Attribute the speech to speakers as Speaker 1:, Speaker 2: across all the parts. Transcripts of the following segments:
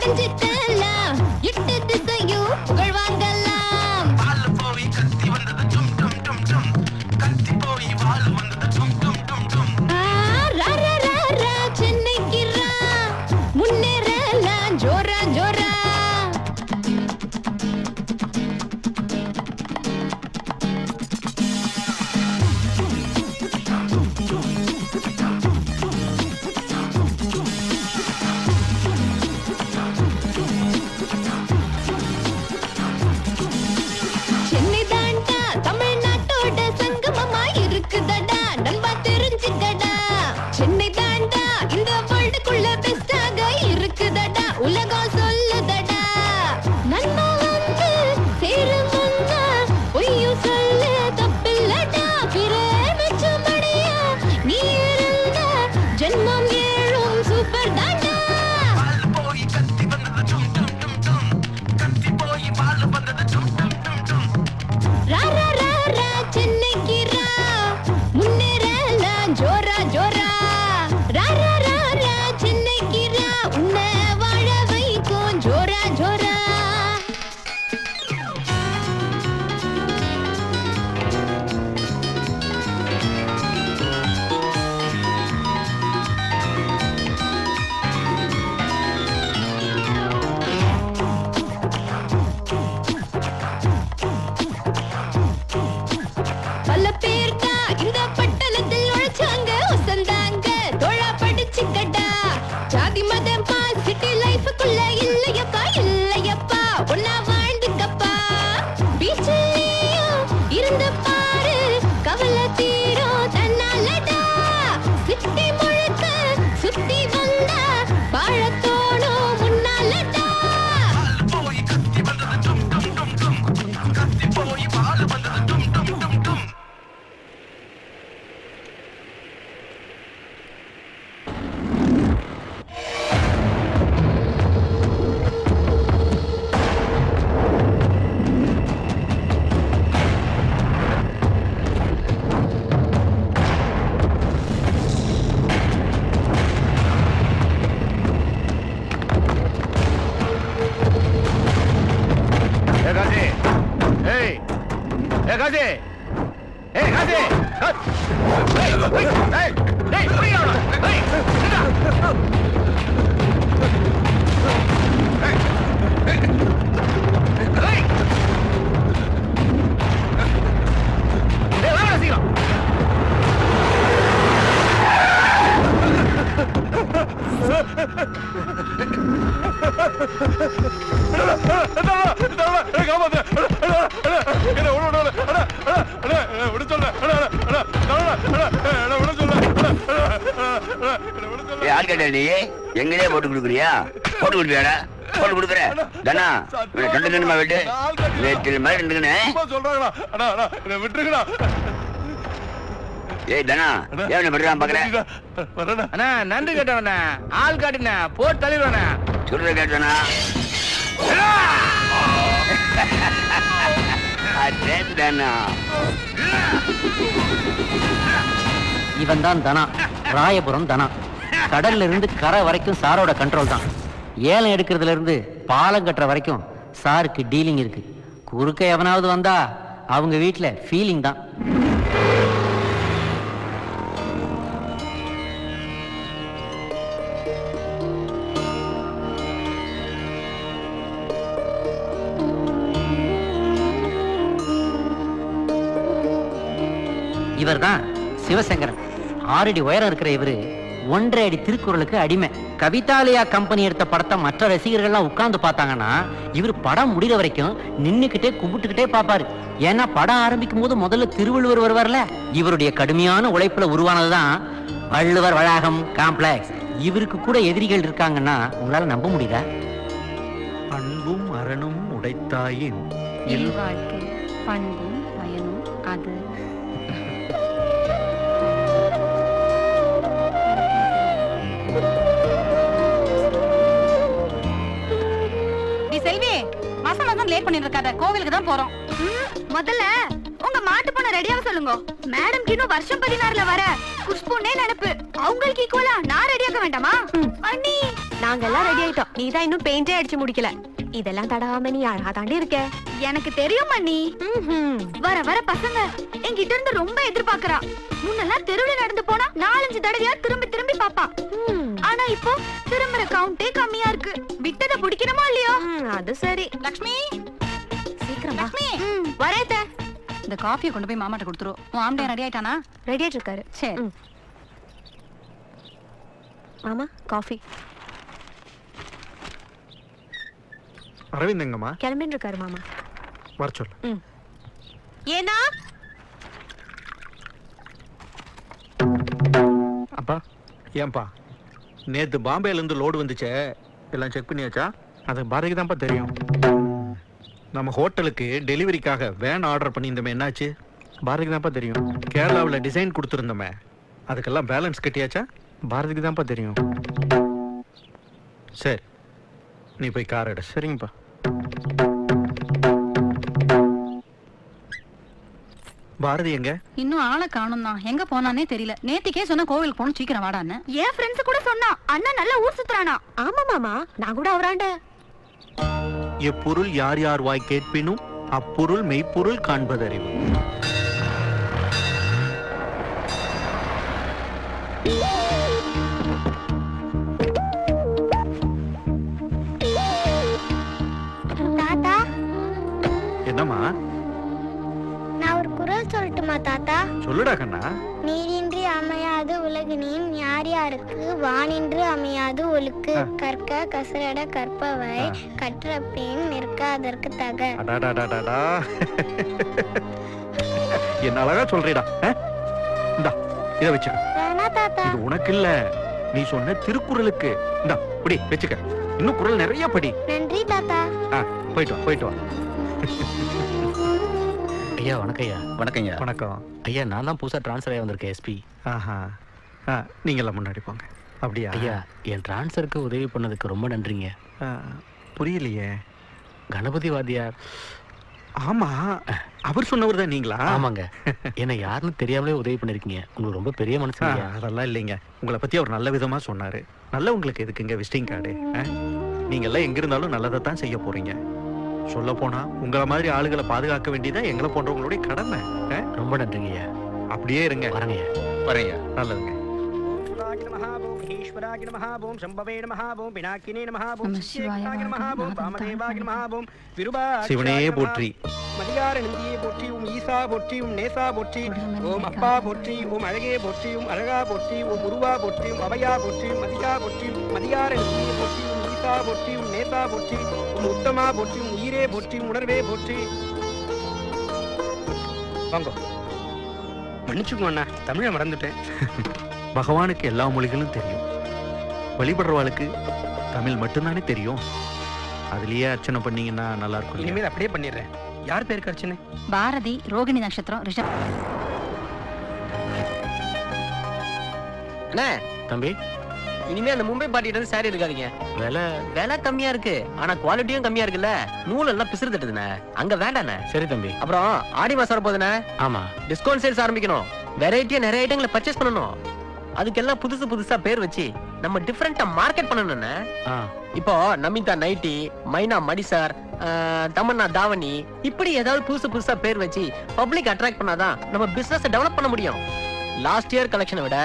Speaker 1: தெரிஞ்சுக்கலாம், எட்டு திசையும் புகழ் வாங்கலாம்.
Speaker 2: வாழு போய் கத்தி வந்தது டும் டும் டும் டும், கத்தி போய் வாழு வந்தது டும் டும் டும் டும்.
Speaker 1: ரா ரா ரா ரா சென்னைக்கு ரா, முன்னேறலாம் ஜோரா ஜோரா. சென்னை தாண்டா தமிழ்நாட்டோட சங்கமமா இருக்குதடா, நண்பா தெரிஞ்சுக்கடா. சென்னை தாண்டா இந்த வேர்ல்டுக்குள்ள பெஸ்டாக இருக்குதடா, உலகம் சொல்லுதடா. நன்மை வந்து சேரும் முன்னா பொய்யும் சொல்ல தப்பில்லடா. பிரேமிச்சபடியா நீ இருந்த ஜென்மம் ஏழும் சூப்பர் தாண்டா.
Speaker 2: வாழு போய் கத்தி வந்தது டும் டும் டும் டும், கத்தி போய் வாழு வந்தது டும் டும் டும் டும்.
Speaker 1: ரா ரா ரா ரா சென்னைக்கு ரா, முன்னேறலாம் ஜோரா ஜோரா. ரா ரா ரா ரா சென்னைக்கு ரா, உன்னை வாழ வைக்கும் ஜோரா ஜோரா. பல பேர்க்கா இந்த பட்டணத்தில் உழைச்சாங்க, உசந்தாங்க தோழா படிச்சுக்கடா. ஜாதி மதம் பா சிட்டி லைஃபுக்குள்ள இல்லையப்பா இல்லையப்பா, ஒன்னா வாழ்ந்துக்கப்பா. பீச்சிலையும் இருந்து பாரு, கவலை தீரும் தன்னாலடா. சிட்டி முழுக்க சுத்தி வந்தா வாழத்தோணும் முன்னாலடா.
Speaker 2: வாழு போய் கத்தி வந்தது டும் டும் டும் டும், கத்தி போய் வாழு வந்தது டும் டும் டும் டும்.
Speaker 3: காசி, ஏய் ஏ காசி, ஏய் காசி, ஏய் ஏய் ஏய் புரியா ஏய் நிடா ஏய் ஏய் வாடா சீக்கிரம்.
Speaker 4: நீ எங்கேயே போட்டு கொடுக்குறியா? போட்டு கொடுப்பியாடா? போட்டு கொடுக்குற தானா? கண்டு நின்னுமா விட்டு வேட்டில் மாதிரி இருந்துக்கணும்.
Speaker 3: விட்டுருக்கா
Speaker 4: ஏய் தானா, ஏன் பண்றான் பாக்குறேன்?
Speaker 5: அண்ணா நன்றி கேட்டவண்ணா, ஆள் காட்டினா போட்டு தள்ளிடுவாண்ணா.
Speaker 4: சொல்ற கேட்டனா தானா?
Speaker 6: இவன் தான் தனா, ராயபுரம் தனா. கடல்ல இருந்து கரை வரைக்கும் சாரோட கண்ட்ரோல் தான். ஏலம் எடுக்கிறதுல இருந்து பாலம் கட்டுற வரைக்கும் சாருக்கு டீலிங் இருக்கு. குறுக்க எவனாவது வந்தா அவங்க வீட்டுல ஃபீலிங் தான். இவர் தான் சிவசங்கரன். 6 அடி உயரம் இருக்கிற இவரு 1.5 அடி திருக்குறளுக்கு அடிமை. கவிதாலயா கம்பெனி எடுத்த படத்தை மற்ற ரசிகர்கள்லாம் உட்கார்ந்து பார்த்தாங்கன்னா இவர் படம் முடிகிற வரைக்கும் நின்னுக்கிட்டே கும்பிட்டுக்கிட்டே பார்ப்பாரு. ஏன்னா படம் ஆரம்பிக்கும் போது முதல்ல திருவள்ளுவர் வருவார்ல, இவருடைய கடுமையான உழைப்புல உருவானதுதான் வள்ளுவர் வளாகம் காம்ப்ளெக்ஸ். இவருக்கு கூட எதிரிகள் இருக்காங்கன்னா உங்களால நம்ப முடியுதா?
Speaker 3: அன்பும் அரணும் உடைத்தாயின்
Speaker 7: வாழ்க்கை பண்பும் பயனும் அது.
Speaker 1: செல்வி, மாசம் லேட் பண்ணிட்டு இருக்காத, கோவிலுக்கு தான் போறோம். முதல்ல உங்க மாட்டு பொண்ணு ரெடியாக சொல்லுங்க. மேடம் இன்னும் வருஷம் 16ல வர குஷ்புன்னே நினைப்பு. அவங்களுக்கு ஈக்குவலா நான் ரெடியாக வேண்டாமா? அண்ணி நாங்க எல்லாம் ரெடி ஆயிட்டோம். நீ தான் இன்னும் பெயிண்டே அடிச்சு முடிக்கல. இதெல்லாம் தடவாம நீ அழகா தாண்டி இருக்க.
Speaker 8: எனக்கு தெரியும் மண்ணி. வர வர பசங்க என்கிட்ட இருந்து ரொம்ப எதிர்பார்க்கறா. முன்னெல்லாம் தெருவுல நடந்து போனா 4-5 தடவையா திரும்பி திரும்பி பாப்பா. ஆனா இப்போ திரும்புற கவுண்டே கம்மியா இருக்கு. விட்டத பிடிக்கணுமா இல்லையோ?
Speaker 1: அது சரி.
Speaker 8: லக்ஷ்மி
Speaker 7: சீக்கிரம் வா.
Speaker 8: லக்ஷ்மி வரேத்த.
Speaker 7: இந்த காஃபியை கொண்டு போய் மாமாட்ட கொடுத்துரு. உன் ஆம்பளை ரெடி ஆயிட்டானா?
Speaker 1: ரெடி ஆயிட்டு இருக்காரு.
Speaker 7: சரி.
Speaker 1: மாமா காஃபி.
Speaker 3: அரவிந்த் எங்கம்மா?
Speaker 1: கிளம்பிட்டு இருக்காரு மாமா.
Speaker 3: வர சொல்லு.
Speaker 1: ஏனா
Speaker 3: அப்பா ஏன்பா நேத்து பாம்பேல இருந்து லோடு வந்துச்சே, எல்லாம் செக் பண்ணியாச்சா? அது பாரதிக்கு தான்ப்பா தெரியும். நம்ம ஹோட்டலுக்கு டெலிவரிக்காக வேன் ஆர்டர் பண்ணியிருந்தோமே, என்னாச்சு? பாரதிக்கு தான்ப்பா தெரியும். கேரளாவில் டிசைன் கொடுத்துருந்தோமே, அதுக்கெல்லாம் பேலன்ஸ் கட்டியாச்சா? பாரதிக்கு தான்ப்பா தெரியும். சரி, நீ போய் கார் எடு. சரிங்கப்பா. பாரதி எங்க?
Speaker 7: இன்னும் ஆளை காணும் தான். எங்க போனானே தெரியல. நேத்திக்கே சொன்ன கோவிலுக்கு போகணும், சீக்கிரம் வாடான்னு.
Speaker 8: என் ஃப்ரெண்ட்ஸ் கூட சொன்னா அண்ணா நல்லா ஊர் சுத்துறானா.
Speaker 1: ஆமா மாமா, நான் கூட அவராண்ட.
Speaker 3: எப்பொருள் யார் யார் வாய் கேட்பினும் அப்பொருள் மெய்ப்பொருள் காண்பதறிவு.
Speaker 8: தாத்தா
Speaker 3: என்னம்மா?
Speaker 8: நான் ஒரு குறள் சொல்லட்டுமா தாத்தா?
Speaker 3: சொல்லுடா கண்ணா.
Speaker 8: நீரின்றி அமையாது உலகினின் யார் யாருக்கு வானின்று அமையாது ஒழுக்கு கற்க கசரட கற்பவை கற்ற பின் நிற்காதற்கு தக.
Speaker 3: அடாடாடாடாடா. என்ன அழகா சொல்றீடா. இந்தா இத வச்சுக்க.
Speaker 8: வேணா தாத்தா.
Speaker 3: இது உனக்கு இல்ல, நீ சொன்ன திருக்குறளுக்கு. இந்தா படி வச்சுக்க. இன்னும் குறள் நிறைய படி.
Speaker 8: நன்றி தாத்தா.
Speaker 3: போயிட்டு வா, போயிட்டு வா.
Speaker 6: ஐயா வணக்கம் ஐயா.
Speaker 4: வணக்கம் ஐயா.
Speaker 3: வணக்கம்
Speaker 6: ஐயா, நான் தான் புதுசா ட்ரான்ஸ்ஃபர் ஆகி வந்திருக்கேன் எஸ்பி.
Speaker 3: ஆஹா. நீங்களாம் முன்னாடி போங்க. அப்படியா?
Speaker 6: ஐயா, என் ட்ரான்ஸ்ஃபருக்கு உதவி பண்ணதுக்கு ரொம்ப நன்றிங்க.
Speaker 3: புரியலையே.
Speaker 6: கணபதி வாத்தியார்.
Speaker 3: ஆமா, அவர் சொன்னவர் தான் நீங்களா?
Speaker 6: ஆமாங்க. என்ன யாருன்னு தெரியாமலே உதவி பண்ணிருக்கீங்க. உங்களுக்கு ரொம்ப பெரிய மனசு.
Speaker 3: அதெல்லாம் இல்லைங்க, உங்களை பத்தி அவர் நல்ல விதமா சொன்னாரு. நல்ல உங்களுக்கு எதுக்குங்க விசிட்டிங் கார்டு? நீங்க எல்லாம் எங்க இருந்தாலும் நல்லதை தான் செய்ய போறீங்க. சொல்ல போனா உங்களை மாதிரி ஆளுகளை பாதுகாக்க வேண்டியதான் எங்களை போன்றவங்களுடைய கடமை.
Speaker 6: ரொம்ப நன்றிங்க ஐயா.
Speaker 3: அப்படியே இருங்க.
Speaker 6: வரங்க ஐயா.
Speaker 3: வரையா. நல்லதுங்க. சிவனே போற்றி.
Speaker 5: மதியார நந்தியை போற்றி, ஈசா போற்றி, நேசா போற்றி, ஓம் அப்பா போற்றி, அழகே போற்றி, அழகா போற்றி, உருவா போற்றி, அவையா போற்றி, மதியா போற்றி, மதியார நந்தியை போற்றி, ஈசா போற்றி, நேசா போற்றி, உத்தமா போற்றி, உயிரே போற்றி, உணர்வே போற்றி. வாங்க. மன்னிச்சுக்கோண்ணா, தமிழை மறந்துட்டேன்.
Speaker 3: பகவானுக்கு எல்லா மொழிகளும் தெரியும். வழிபடுறவாளுக்கு தமிழ் மட்டும்தானே தெரியும். அதுலயே அர்ச்சனை பண்ணீங்கன்னா நல்லா இருக்கும்.
Speaker 5: இனிமேல் அப்படியே பண்ணிடுறேன். யார் பேருக்கு அர்ச்சனை?
Speaker 7: பாரதி, ரோகிணி நட்சத்திரம், ரிஷப்.
Speaker 6: அண்ணே தம்பி, இனிமே அந்த மும்பை பாட்டிட்டு வந்து சாரி இருக்காதீங்க. விலை கம்மியா இருக்கு, ஆனா குவாலிட்டியும் கம்மியா இருக்குல்ல. நூல் எல்லாம் பிசுறு தட்டுதுண்ணே. அங்க வேண்டாண்ணே. சரி தம்பி. அப்புறம் ஆடி மாசம் வரப்போதுண்ணே. ஆமா, டிஸ்கவுண்ட் சேல்ஸ் ஆரம்பிக்கணும். வெரைட்டியா நிறைய ஐட்டங்களை பர்ச்சேஸ் பண்ணணும். அதுக்கெல்லாம் புதுசு புதுசா பேர் வச்சு நம்ம டிஃபரெண்டா மார்க்கெட் பண்ணணும்னு. இப்போ நமிதா நைட்டி, மைனா மடிசார், தமன்னா தாவணி, இப்படி ஏதாவது புதுசு புதுசா பேர் வச்சு பப்ளிக் அட்ராக்ட் பண்ணாதான் நம்ம பிசினஸ் டெவலப் பண்ண முடியும். லாஸ்ட் இயர் கலெக்ஷனை விட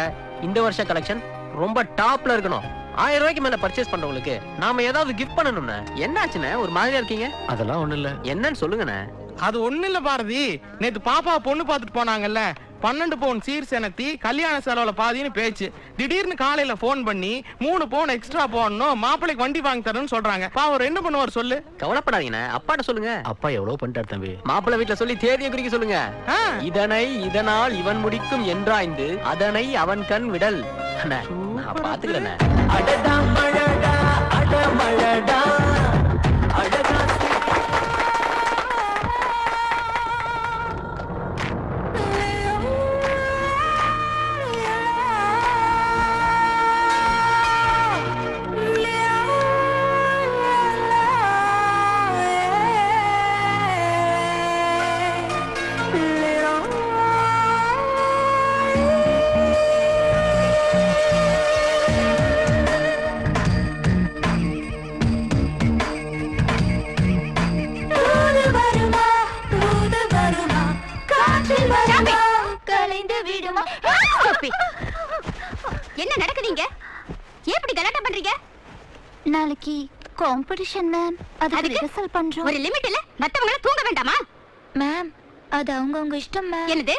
Speaker 6: இந்த வருஷ கலெக்ஷன் ரொம்ப டாப்ல இருக்கணும். 1000 ரூபாய்க்கு மேல பர்ச்சேஸ் பண்றவங்களுக்கு நாம ஏதாவது கிஃப்ட் பண்ணணும்னு. என்ன ஆச்சுன்னு ஒரு மாதிரியா இருக்கீங்க? அதெல்லாம் ஒண்ணு இல்ல. என்னன்னு சொல்லுங்கண்ணே.
Speaker 5: அது ஒண்ணு இல்ல பாரதி, நேத்து பாப்பா பொண்ணு பாத்துட்டு போனாங்கல்ல, 12 பவுன் சீர் செனத்தி கல்யாண செலவுல பாதின்னு பேச்சு. திடீர்னு காலையில போன் பண்ணி 3 பவுன் எக்ஸ்ட்ரா போடணும், மாப்பிள்ளைக்கு வண்டி வாங்கி தரேன்னு சொல்றாங்க. அவர் என்ன பண்ணுவார் சொல்லு?
Speaker 6: கவலைப்படாதீங்க, அப்பாட்ட சொல்லுங்க. அப்பா எவ்வளவு பண்ணிட்டார் தம்பி. மாப்பிள்ளை வீட்டுல சொல்லி தேதியை குறிக்க சொல்லுங்க. இதனை இதனால் இவன் முடிக்கும் என்றாய்ந்து அதனை அவன் கண் விடல். நான் பாத்துக்கிறேன். அடடா மழடா அட மழடா அடடா.
Speaker 8: என்ன நடக்குதுங்க? ஏன் இப்படி கலாட்டா பண்றீங்க? நாளைக்கு காம்படிஷன் மேம். அதுக்கு ரிஹர்சல் பண்றோம். ஒரு லிமிட் இல்ல? மத்தவங்கள தூங்க வேண்டாமா? மேம், அது அவங்க இஷ்டம் மேம். என்னது?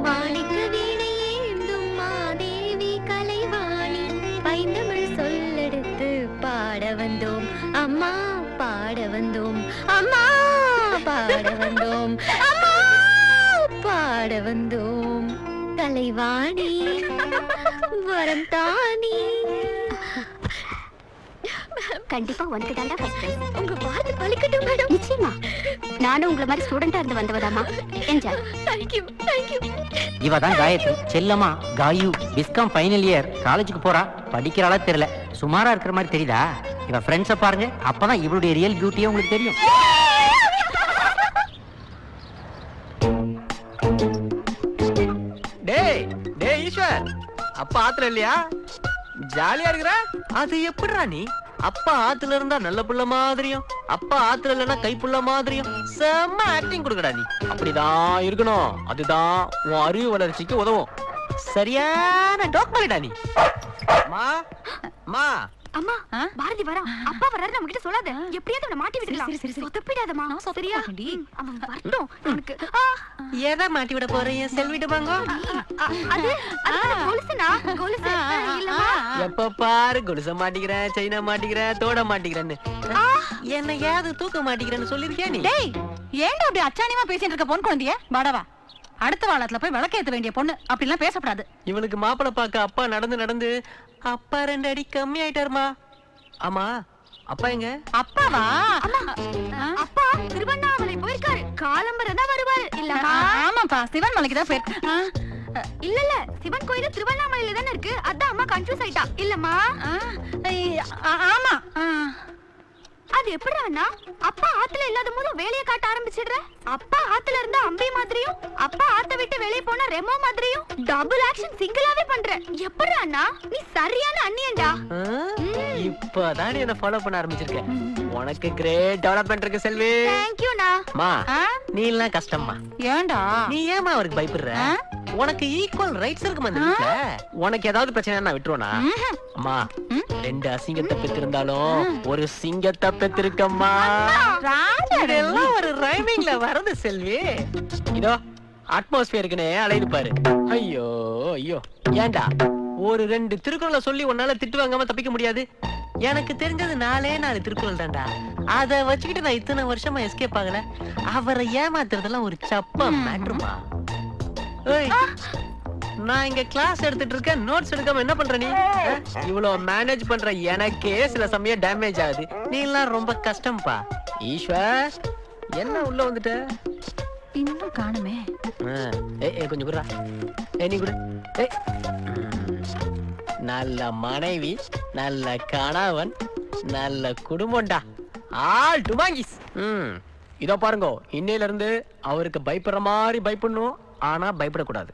Speaker 8: மாணிக்க வீணையேந்தும் மாதேவி கலைவாணி பைந்தமிழ் சொல்லெடுத்து பாட வந்தோம் அம்மா, பாட வந்தோம் அம்மா, பாட வந்தோம் அம்மா, பாட வந்தோம் கலைவாணி வரம் தானி. கண்டிப்பா உனக்கு தாண்டா ஃபர்ஸ்ட் பிரைஸ். உங்க பாட்டு பலிக்கட்டும் மேடம். நிச்சயமா. நானும் உங்களை மாதிரி ஸ்டூடெண்டா இருந்து வந்தவதாமா. Enjoy. Thank you, thank you.
Speaker 6: இவ தான் Gayathri, Chellamma Gayu. BCom final year, காலேஜுக்கு போறா. படிக்கிறாளா தெரியல, சுமாரா இருக்கிற மாதிரி தெரியுதா? இவ ஃப்ரெண்ட்ஸை பாருங்க, அப்பதான் இவளுடைய ரியல் பியூட்டியே உங்களுக்கு தெரியும்.
Speaker 5: டேய் டேய் ஈஸ்வர், அப்பா ஆத்துல இல்லையா? ஜாலியா இருக்கிற? அது எப்படிடா நீ? அப்பா ஆத்துல இருந்தா நல்ல புள்ள மாதிரியும், அப்பா ஆத்துல இல்லைன்னா கைப்புள்ள மாதிரியும் செம்ம ஆக்டிங் கொடுக்கடா நீ. அப்படிதான் இருக்கணும், அதுதான் உன் அறிவு வளர்ச்சிக்கு உதவும். சரியான டாக்டர்டா நீ. அம்மா அம்மா
Speaker 8: அம்மா, பாரதி வரா. அப்பா வராரு, நம்ம கிட்ட சொல்லாத. எப்படியாவது அவனை மாட்டி விடலாம். சொதப்பிடாதமா. சரியா? அவன் வரட்டும். எனக்கு
Speaker 5: எதை மாட்டி விட போறீங்க? செல்விட்டு வாங்க.
Speaker 8: அது கொலுசுனா? கொலுசு இல்லமா?
Speaker 5: எப்ப பாரு கொலுச மாட்டிக்கிறேன், செயினா மாட்டிக்கிறேன், தோட மாட்டிக்கிறேன்னு. என்ன ஏது தூக்க மாட்டிக்கிறேன்னு சொல்லிருக்கியா நீ?
Speaker 7: டேய், ஏன்டா அப்படி அச்சாணியமா பேசிட்டு இருக்க பொன் குழந்தைய? வாடவா. அடுத்த வாரத்துல போய் விளக்கேத்த வேண்டிய பொண்ணு. அப்படிலாம் பேசப்படாது.
Speaker 5: இவனுக்கு மாப்பிளை பார்க்க அப்பா நடந்து நடந்து அப்பா 2 அடி கம்மி ஆயிட்டாருமா. ஆமா, அப்பா எங்க?
Speaker 7: அப்பாவா?
Speaker 8: அப்பா திருவண்ணாமலை போயிருக்காரு. காலம்பரம் தான் வருவாரு. இல்லமா?
Speaker 7: ஆமாப்பா, சிவன் மலைக்கு தான் போயிருக்கு.
Speaker 8: இல்ல இல்ல, சிவன் கோயில் திருவண்ணாமலையில தானே இருக்கு. அதான் அம்மா கன்ஃபியூஸ் ஆயிட்டா. இல்லமா?
Speaker 7: ஆமா.
Speaker 8: அது எப்படின்னா, அப்பா ஆத்துல இல்லாத போது வேலையை காட்ட ஆரம்பிச்சிடுற. அப்பா ஆத்துல இருந்தா அம்பி மாதிரியும், அப்பா ஆத்த விட்டு வெளியே போனா ரெமோ மாதிரியும் டபுள் ஆக்ஷன் சிங்கிளாவே பண்ற. எப்படின்னா நீ சரியான அண்ணியன்டா.
Speaker 5: இப்பதான் நீ என்ன ஃபாலோ பண்ண ஆரம்பிச்சிருக்க. உனக்கு கிரேட் டெவலப்மெண்ட் இருக்கு செல்வி.
Speaker 8: தேங்க் யூ நா.
Speaker 5: மா, நீ எல்லாம் கஷ்டம்மா.
Speaker 7: ஏன்டா?
Speaker 5: நீ ஏமா அவருக்கு பயப்படுற? உனக்கு ஈக்குவல் ரைட்ஸ் இருக்கு மந்திரில. உனக்கு ஏதாவது பிரச்சனை நான் விட்டுருவனா? அம்மா, 2 அசிங்கத்தை பெற்றிருந்தாலும் ஒரு சிங்கத்தை பெற்றிருக்கம்மா. இதெல்லாம் ஒரு ரைமிங்ல வருது செல்வி. இதோ அட்மாஸ்பியருக்குனே அலைது பாரு. ஐயோ ஐயோ, ஏண்டா ஒரு 2 திருக்குறளை சொல்லி உன்னால திட்டு வாங்காம தப்பிக்க முடியாது? எனக்கு தெரிஞ்சது 4 திருக்குறள் தான்டா. அதை வச்சுக்கிட்டு நான் இத்தனை வருஷமா எஸ்கேப் ஆகல. அவரை ஏமாத்துறதெல்லாம் ஒரு சப்பா மேட்ருமா. நான் இங்க கிளாஸ் எடுத்துட்டு இருக்கேன், நோட்ஸ் எடுக்காம என்ன பண்ற நீ? இவ்வளவு மேனேஜ் பண்ற எனக்கே சில சமயம் டேமேஜ் ஆகுது. நீ எல்லாம் ரொம்ப கஷ்டம்பா. ஈஸ்வர், என்ன உள்ள வந்துட்ட?
Speaker 7: இன்னும் காணுமே.
Speaker 5: கொஞ்சம் குடுறா. நீ குடு. நல்ல மனைவி, நல்ல கணவன், நல்ல குடும்பம்டா. ஆல் டுமாங்கிஸ். இதோ பாருங்க, இன்னையில இருந்து அவருக்கு பயப்படுற மாதிரி பயப்படணும். ஆனா பயப்படக்கூடாது.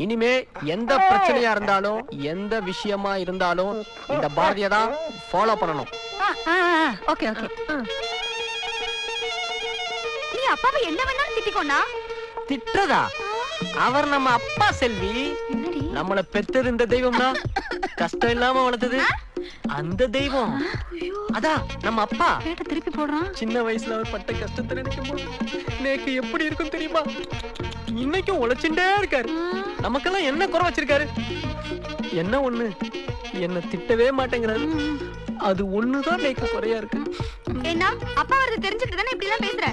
Speaker 5: இனிமே எந்த பிரச்சனையா இருந்தாலும், எந்த விஷயமா இருந்தாலும் இந்த பாரதியை தான் ஃபாலோ பண்ணணும்.
Speaker 7: Okay okay.
Speaker 8: நீ அப்பாவை என்ன வேணாலும் திட்டிக்கோனா?
Speaker 5: திட்டுறதா? அவர் நம்ம அப்பா செல்வி. நம்மள பெத்தது இந்த தெய்வம்னா, கஷ்டம் இல்லாம வளர்த்தது அந்த தெய்வம். அதான் நம்ம அப்பா.
Speaker 7: திருப்பி போடுறான்.
Speaker 5: சின்ன வயசுல அவர் பட்ட கஷ்டத்தை நினைக்கும் போது எனக்கு எப்படி இருக்கும் தெரியுமா? இன்னைக்கும் உழைச்சுட்டே இருக்காரு. நமக்கெல்லாம் என்ன குறை வச்சிருக்காரு? என்ன ஒண்ணு, என்ன திட்டவே மாட்டேங்கிறாரு. அது ஒண்ணுதான் எனக்கு குறையா இருக்கு.
Speaker 8: என்ன அப்பா வரது தெரிஞ்சுட்டு தானே இப்படி எல்லாம் பேசுற?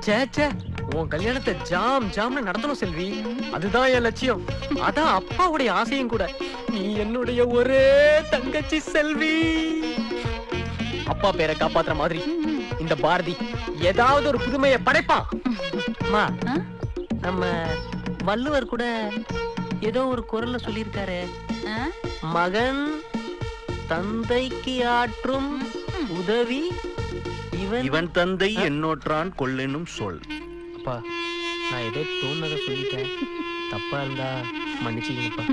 Speaker 5: சேச்சே, உன் கல்யாணத்தை ஜாம் ஜாம்னு நடத்தணும் செல்வி. அதுதான் என் லட்சியம். அதான் அப்பாவுடைய ஆசையும் கூட. நீ என்னுடைய ஒரே தங்கச்சி செல்வி. அப்பா பேரை காப்பாத்துற மாதிரி இந்த பாரதி ஏதாவது ஒரு புதுமையை படைப்பான். அம்மா, நம்ம வள்ளுவர் கூட ஏதோ ஒரு குரல்ல சொல்லியிருக்காரு, மகன் தந்தைக்கு ஆற்றும் உதவி
Speaker 3: இவன் தந்தை என்னோற்றான் கொள்ளெனும் சொல்.
Speaker 5: அப்பா, நான் ஏதோ தோணுனதை சொல்லிட்டேன். தப்பா இருந்தா மன்னிச்சுங்கப்பா.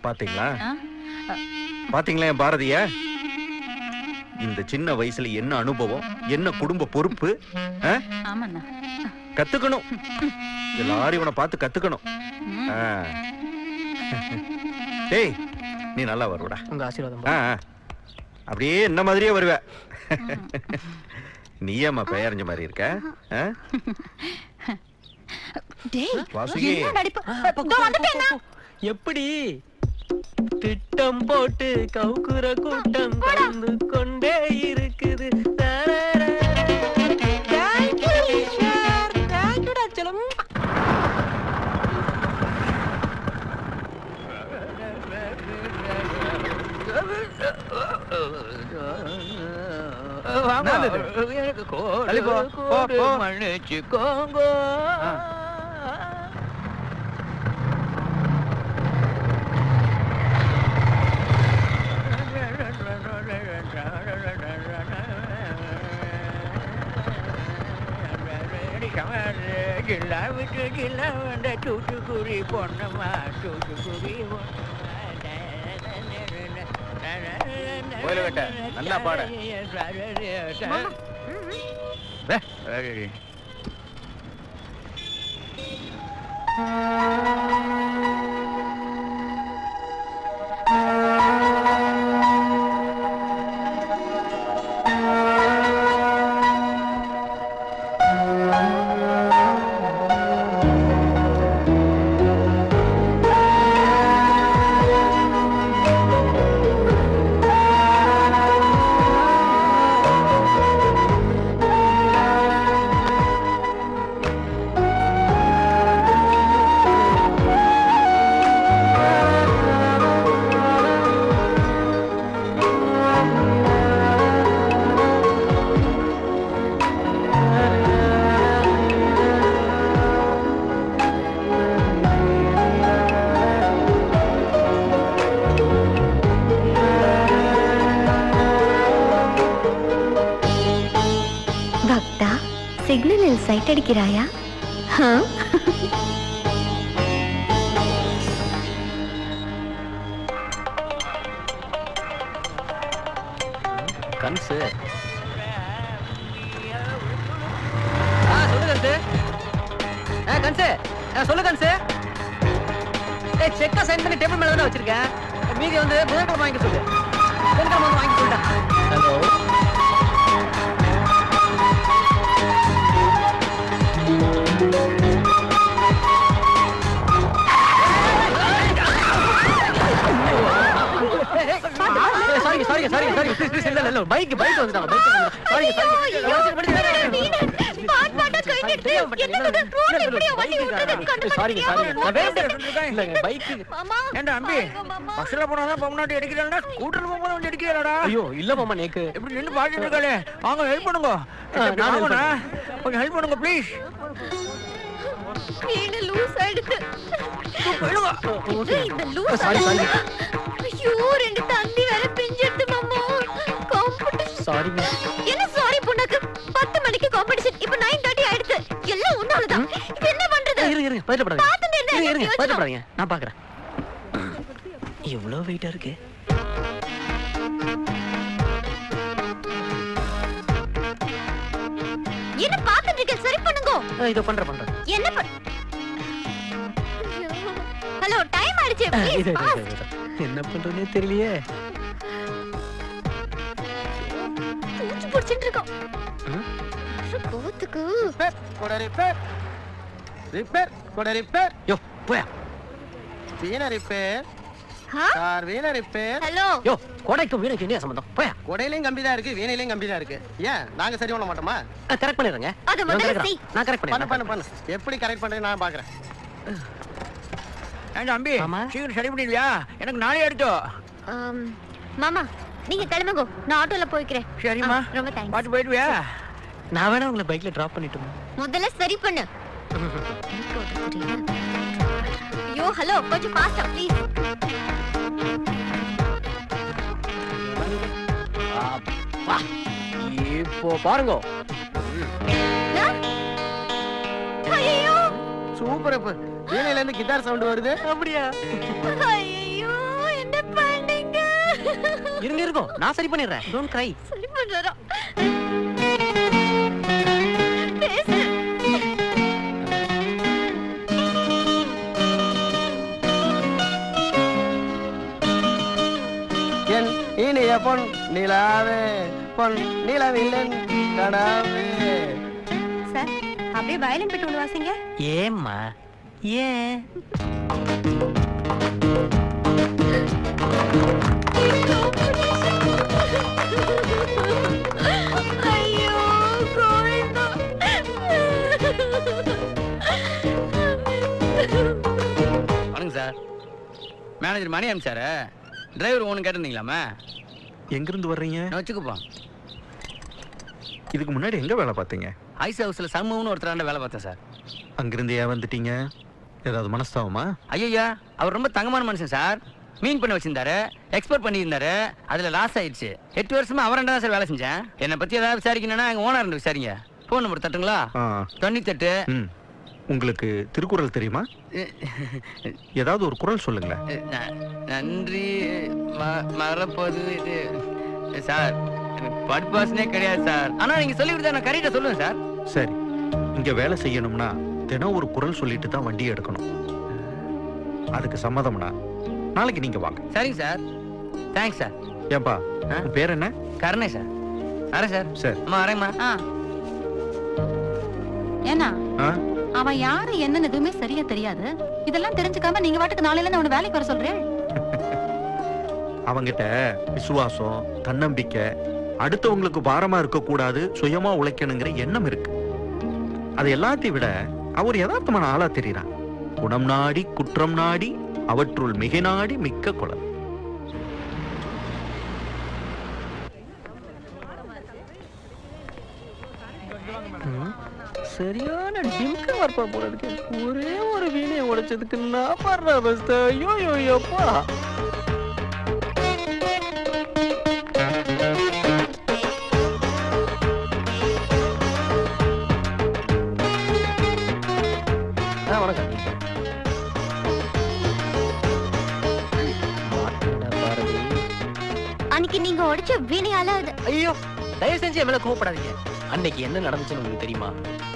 Speaker 3: பாத்தீங்களா பாத்தீங்களா என் பாரதிய? இந்த சின்ன வயசுல என்ன அனுபவம், என்ன குடும்ப பொறுப்பு.
Speaker 7: ஆமாண்ணா.
Speaker 3: கத்துக்கணும். எல்லாரும் இவனை பார்த்து கத்துக்கணும். ஆ. டேய் நீ நல்லா வருவடா.
Speaker 6: உங்க ஆசீர்வாதம்.
Speaker 3: அப்படியே என்ன மாதிரியே வருவ. நீ ஏம்மா பெயர்ஞ்ச மாதிரி இருக்க?
Speaker 7: டேய்
Speaker 3: வாசுகி.
Speaker 7: என்ன நடிப்பு? இதோ வந்துட்டேனா?
Speaker 6: எப்படி திட்டம் போட்டு கவுக்குற கூட்டம் கலந்து கொண்டே இருக்குது. மன்னிச்சுக்கோங்க. தூத்துக்குடி பொண்ணம்மா தூத்துக்குடி
Speaker 3: நல்லா பாட.
Speaker 8: பக்தா, சிக்னலில் சைட் அடிக்கிறாயா?
Speaker 6: கன்சு. சொல்லு கன்சு. கன்சு சொல்லு கன்சு. செக்கா சைன் பண்ணி டேபிள் மேல தானே வச்சிருக்கேன். மீதி வந்து புதன்கிழமை வாங்கி சொல்லு. புதன்கிழமை வந்து வாங்கி சொல்லிட்டேன். ஹலோ பைக் வந்துட்டாங்க. ஐயோ இல்ல மாமா நேக்கு எப்படி நின்னு பாத்துட்டு இருக்காளே. வாங்க ஹெல்ப் பண்ணுங்க. கொஞ்சம் ஹெல்ப் பண்ணுங்க ப்ளீஸ்.
Speaker 8: வீண லூஸ் ஆயிடுச்சு. இந்த லூஸ் ஐயோ ரெண்டு தந்தி வேற பிஞ்சிடுது மாமா. காம்படிஷன்.
Speaker 6: சாரிங்க.
Speaker 8: என்ன சாரி பொண்ணுக்கு? 10 மணிக்கு காம்படிஷன். இப்போ 9:30 ஆயிடுச்சு. எல்லாம் ஒண்ணாலதான். இப்போ என்ன பண்றது?
Speaker 6: இருங்க பதட்டப்படாதீங்க.
Speaker 8: பாத்துட்டு
Speaker 6: இருங்க பதட்டப்படாதீங்க. நான் பாக்குறேன். எவ்வளவு வெயிட்டா இருக்கு.
Speaker 8: என்ன பாத்துட்டு இருக்க? சரி பண்ணுங்க.
Speaker 6: இதோ பண்றேன்.
Speaker 8: என்ன ஹலோ டைம் ஆயிடுச்சு.
Speaker 6: என்ன பண்றதுனே தெரியலையே.
Speaker 8: தூச்சு புடிச்சிட்டு இருக்கோம். கோத்துக்கு
Speaker 5: ரிப்பேர்
Speaker 6: யோ போயா.
Speaker 5: வீண ரிப்பேர் கார் வீண ரிப்பேர்.
Speaker 8: ஹலோ
Speaker 6: யோ கோடைக்கு வீணுக்கு என்ன சம்பந்தம்? போயா.
Speaker 5: கொடையிலையும் கம்பி தான் இருக்கு, வீணையிலையும் கம்பி தான் இருக்கு. ஏன் நாங்க சரி பண்ண மாட்டோமா?
Speaker 6: கரெக்ட் பண்ணிடுறேங்க.
Speaker 8: அது முதல்ல செய்.
Speaker 6: நான் கரெக்ட்
Speaker 5: பண்ணு. எப்படி கரெக்ட் பண்றேன்னு நான் பாக்குறேன்.
Speaker 6: அம்பி சீக்கிரம் சரி பண்ணிடுவியா? எனக்கு நாளே எடுத்தோம்.
Speaker 8: மாமா நீங்க கிளம்புங்க. நான் ஆட்டோல போய்க்கிறேன்.
Speaker 6: சரிம்மா.
Speaker 8: ரொம்ப தேங்க்ஸ்.
Speaker 6: பாத்து போயிடுவியா? நான் வேணா உங்களை பைக்ல டிராப் பண்ணிட்டுமா?
Speaker 8: முதல்ல சரி பண்ணு. ஐயோ ஹலோ கொஞ்சம் ஃபாஸ்டா ப்ளீஸ்.
Speaker 6: அப்பா இப்போ பாருங்க.
Speaker 8: ஐயோ
Speaker 5: சூப்பர். அப்ப வீணையில இருந்து கிட்டார் சவுண்ட் வருது.
Speaker 6: அப்படியா?
Speaker 8: ஐயோ என்ன பண்ணீங்க?
Speaker 6: இருங்க நான் சரி பண்ணிடுறேன். டோன்ட் கிரை.
Speaker 8: சரி பண்றேன். பேசு.
Speaker 5: என்னுடைய பொன் நிலாவே பொன் நிலவில்லன் கடாவே.
Speaker 7: சார் அப்படியே வயலின் பெட்டு ஒன்று வாசிங்க.
Speaker 6: ஏம்மா ஏன்
Speaker 8: ஐயோ கோவிந்தா.
Speaker 9: வணக்கம் சார். மேனேஜர் மணி அனுப்பிச்சாரு. டிரைவர் ஒன்று கேட்டிருந்தீங்களாமே.
Speaker 3: எங்கிருந்து வர்றீங்க?
Speaker 9: நான் வச்சுக்குப்பா.
Speaker 3: இதுக்கு முன்னாடி எங்க வேலை பார்த்தீங்க?
Speaker 9: ஐஸ் ஹவுஸில் சமூகம்னு ஒருத்தராண்ட வேலை பார்த்தேன் சார்.
Speaker 3: அங்கிருந்து ஏன் வந்துட்டீங்க? ஏதாவது மனஸ்தாபமா?
Speaker 9: ஐயா அவர் ரொம்ப தங்கமான மனுஷன் சார். மீன் பண்ண வச்சிருந்தாரு, எக்ஸ்போர்ட் பண்ணியிருந்தாரு. அதில் லாஸ் ஆயிடுச்சு. 8 வருஷமா அவரண்டா தான் சார் வேலை செஞ்சேன். என்னை பற்றி ஏதாவது விசாரிக்கணும்னா எங்கள் ஓனர் விசாரிங்க. ஃபோன் நம்பர் தட்டுங்களா? 98.
Speaker 3: உங்களுக்கு திருக்குறள் தெரியுமா? ஏதாவது ஒரு குறள் சொல்லுங்களேன்.
Speaker 9: நன்றி மறப்பது இது சார். பட்பாஸ்னே கிடையாது சார். ஆனா நீங்க சொல்லி கொடுத்தா நான் கரெக்டா சொல்லுவேன் சார்.
Speaker 3: சரி, இங்க வேலை செய்யணும்னா தினம் ஒரு குறள் சொல்லிட்டு தான் வண்டி எடுக்கணும். அதுக்கு சம்மதம்னா நாளைக்கு நீங்க வாங்க.
Speaker 9: சரிங்க சார். Thanks sir.
Speaker 3: ஏன்பா உன் பேர் என்ன?
Speaker 9: கருணை சார். வரேன் சார்.
Speaker 3: சரி.
Speaker 9: அம்மா வரேம்மா.
Speaker 7: ஏன்னா
Speaker 3: ஆ?
Speaker 7: அவன் யாரு என்னன்னு எதுவுமே சரியா தெரியாது. இதெல்லாம் தெரிஞ்சுக்காம நீங்க வாட்டுக்கு நாளையில இருந்து அவனை வேலைக்கு வர சொல்றேன்.
Speaker 3: அவங்கிட்ட விசுவாசம், தன்னம்பிக்கை, அடுத்தவங்களுக்கு பாரமா இருக்க கூடாது, சுயமா உழைக்கணுங்கிற எண்ணம் இருக்கு. அது எல்லாத்தையும் விட அவர் யதார்த்தமான ஆளா தெரியுறான். குணம் நாடி குற்றம் நாடி அவற்றுள் மிக நாடி மிக்க குலம்.
Speaker 5: சரியான டிம்க வரப்பா போல இருக்கு. ஒரே ஒரு வீணையை உடைச்சதுக்கு நான் படுற அவஸ்தை. ஐயோ ஐயோப்பா. வணக்கம்.
Speaker 8: அன்னைக்கு நீங்க உடைச்ச வீணையால
Speaker 6: ஐயோ தயவு செஞ்சு என் மேல கோவப்படாதீங்க. அன்னைக்கு என்ன நடந்துச்சுன்னு உங்களுக்கு தெரியுமா?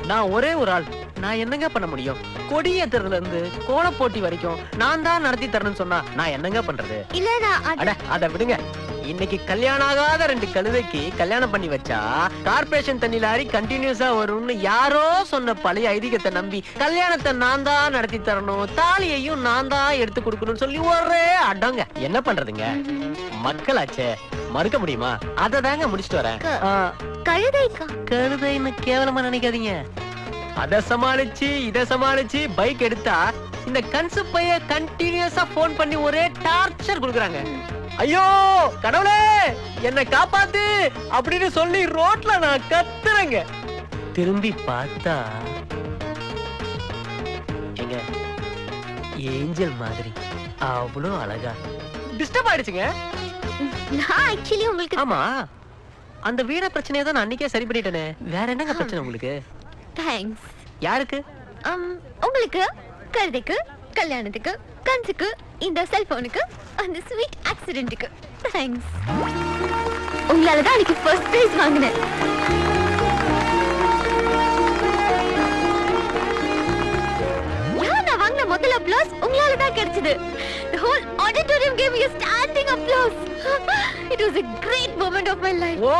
Speaker 6: நான் ஒரே ஒரு ஆள். நான் என்னங்க பண்ண முடியும்? கொடியேத்துறதுல இருந்து கோல போட்டி வரைக்கும் நான் தான் நடத்தி தரணும்னு சொன்னா நான் என்னங்க பண்றது?
Speaker 8: இல்ல
Speaker 6: அத விடுங்க. இன்னைக்கு கல்யாணம் ஆகாத 2 கழுதைக்கு கல்யாணம் பண்ணி வச்சா கார்பரேஷன் தண்ணி லாரி கண்டினியூஸா வரும்னு யாரோ சொன்ன பழைய ஐதீகத்தை நம்பி கல்யாணத்தை நான் தான் நடத்தி தரணும், தாலியையும் நான் தான் எடுத்து கொடுக்கணும்னு சொல்லி ஒரே அடங்க. என்ன பண்றதுங்க? மக்களாச்சே, மறுக்க முடியுமா? அதை தாங்க முடிச்சுட்டு வரேன். கழுதைன்னு கேவலமா நினைக்காதீங்க. அத சமாளிச்சு இத சமாளிச்சு பைக் எடுத்தா இந்த கன்சு பைய கண்டினியூஸா போன் பண்ணி ஒரே டார்ச்சர் கொடுக்குறாங்க. ஐயோ கடவுளே என்ன காப்பாத்து அப்படின்னு சொல்லி ரோட்ல நான் கத்துறேங்க. திரும்பி பார்த்தா எங்க ஏஞ்சல் மாதிரி அவ்வளோ அழகா. டிஸ்டர்ப் ஆயிடுச்சுங்க.
Speaker 8: நான் ஆக்சுவலி உங்களுக்கு
Speaker 6: ஆமா அந்த வீட பிரச்சனையை தான் நான் அன்னைக்கே சரி பண்ணிட்டேனே. வேற என்னங்க பிரச்சனை உங்களுக்கு?
Speaker 8: தேங்க்ஸ்.
Speaker 6: யாருக்கு?
Speaker 8: உங்களுக்கு, கழுதைக்கு, கல்யாணத்துக்கு, கன்சுக்கு, இந்த செல்போனுக்கு, அந்த ஸ்வீட் ஆக்சிடென்ட்டுக்கு தேங்க்ஸ். உங்களால தான் அன்னைக்கு ஃபர்ஸ்ட் பிரைஸ் வாங்கினேன். நான் வாங்கின முதல் அப்ளாஸ் உங்களால தான் கிடைச்சது. The whole auditorium gave me a standing applause. It was a great moment of my life.
Speaker 6: ஓ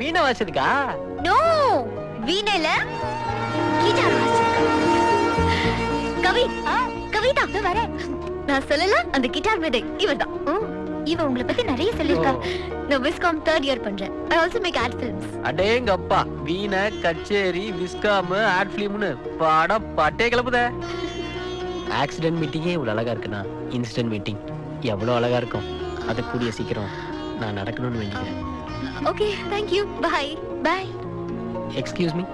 Speaker 6: வீணை வாசிச்சதுக்கா?
Speaker 8: No, வீணைல கிட்டார் வாசிச்சதுக்கா. கவிதா வர நான் சொல்லல அந்த கிட்டார் மேதை இவர்தான். இவ உங்களை பத்தி நிறைய சொல்லிருக்கா. நான் விஸ்காம் 3rd year பண்றேன். I also make ad films.
Speaker 6: அடேங்கப்பா, வீணை, கச்சேரி, விஸ்காம், ஆட் ஃபிலிம்னு படம் பட்டே கிளப்புதே. ஆக்சிடென்ட் மீட்டிங்கே இவ்வளவு அழகா இருக்குன்னா இன்சிடென்ட் மீட்டிங் எவ்வளவு அழகா இருக்கும். அது கூடிய சீக்கிரம் நான் நடக்கணும்னு வேண்டிக்கிறேன்.
Speaker 8: Okay, thank you. Bye. Bye.
Speaker 6: Excuse me,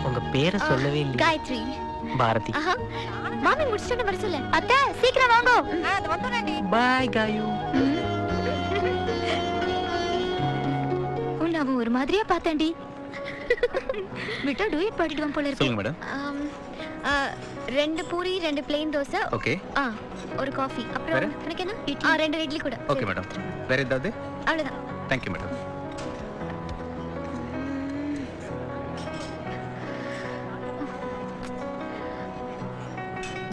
Speaker 6: உங்க பேரை சொல்லவே இல்லை.
Speaker 8: காயத்ரி.
Speaker 6: பாரதி.
Speaker 8: மாமி முடிச்சிட்டு வர சொல்ல. அத்தை சீக்கிரம் வாங்க.
Speaker 7: அது வந்துறேன்டி.
Speaker 6: பை காயு.
Speaker 8: உன்னை அவன் ஒரு மாதிரியா பார்த்தான்டி. விட்டா டூயட் பாடிடுவான் போல இருக்கு.
Speaker 9: சொல்லுங்க madam.
Speaker 8: 2 puri 2 plane dosa.
Speaker 9: Okay.
Speaker 8: ஒரு காஃபி. அப்புறம் உனக்கு என்ன? 2 இட்லி கூட.
Speaker 9: Okay madam. வேற ஏதாவது?
Speaker 8: அவ்வளவுதான்.
Speaker 9: Thank you madam.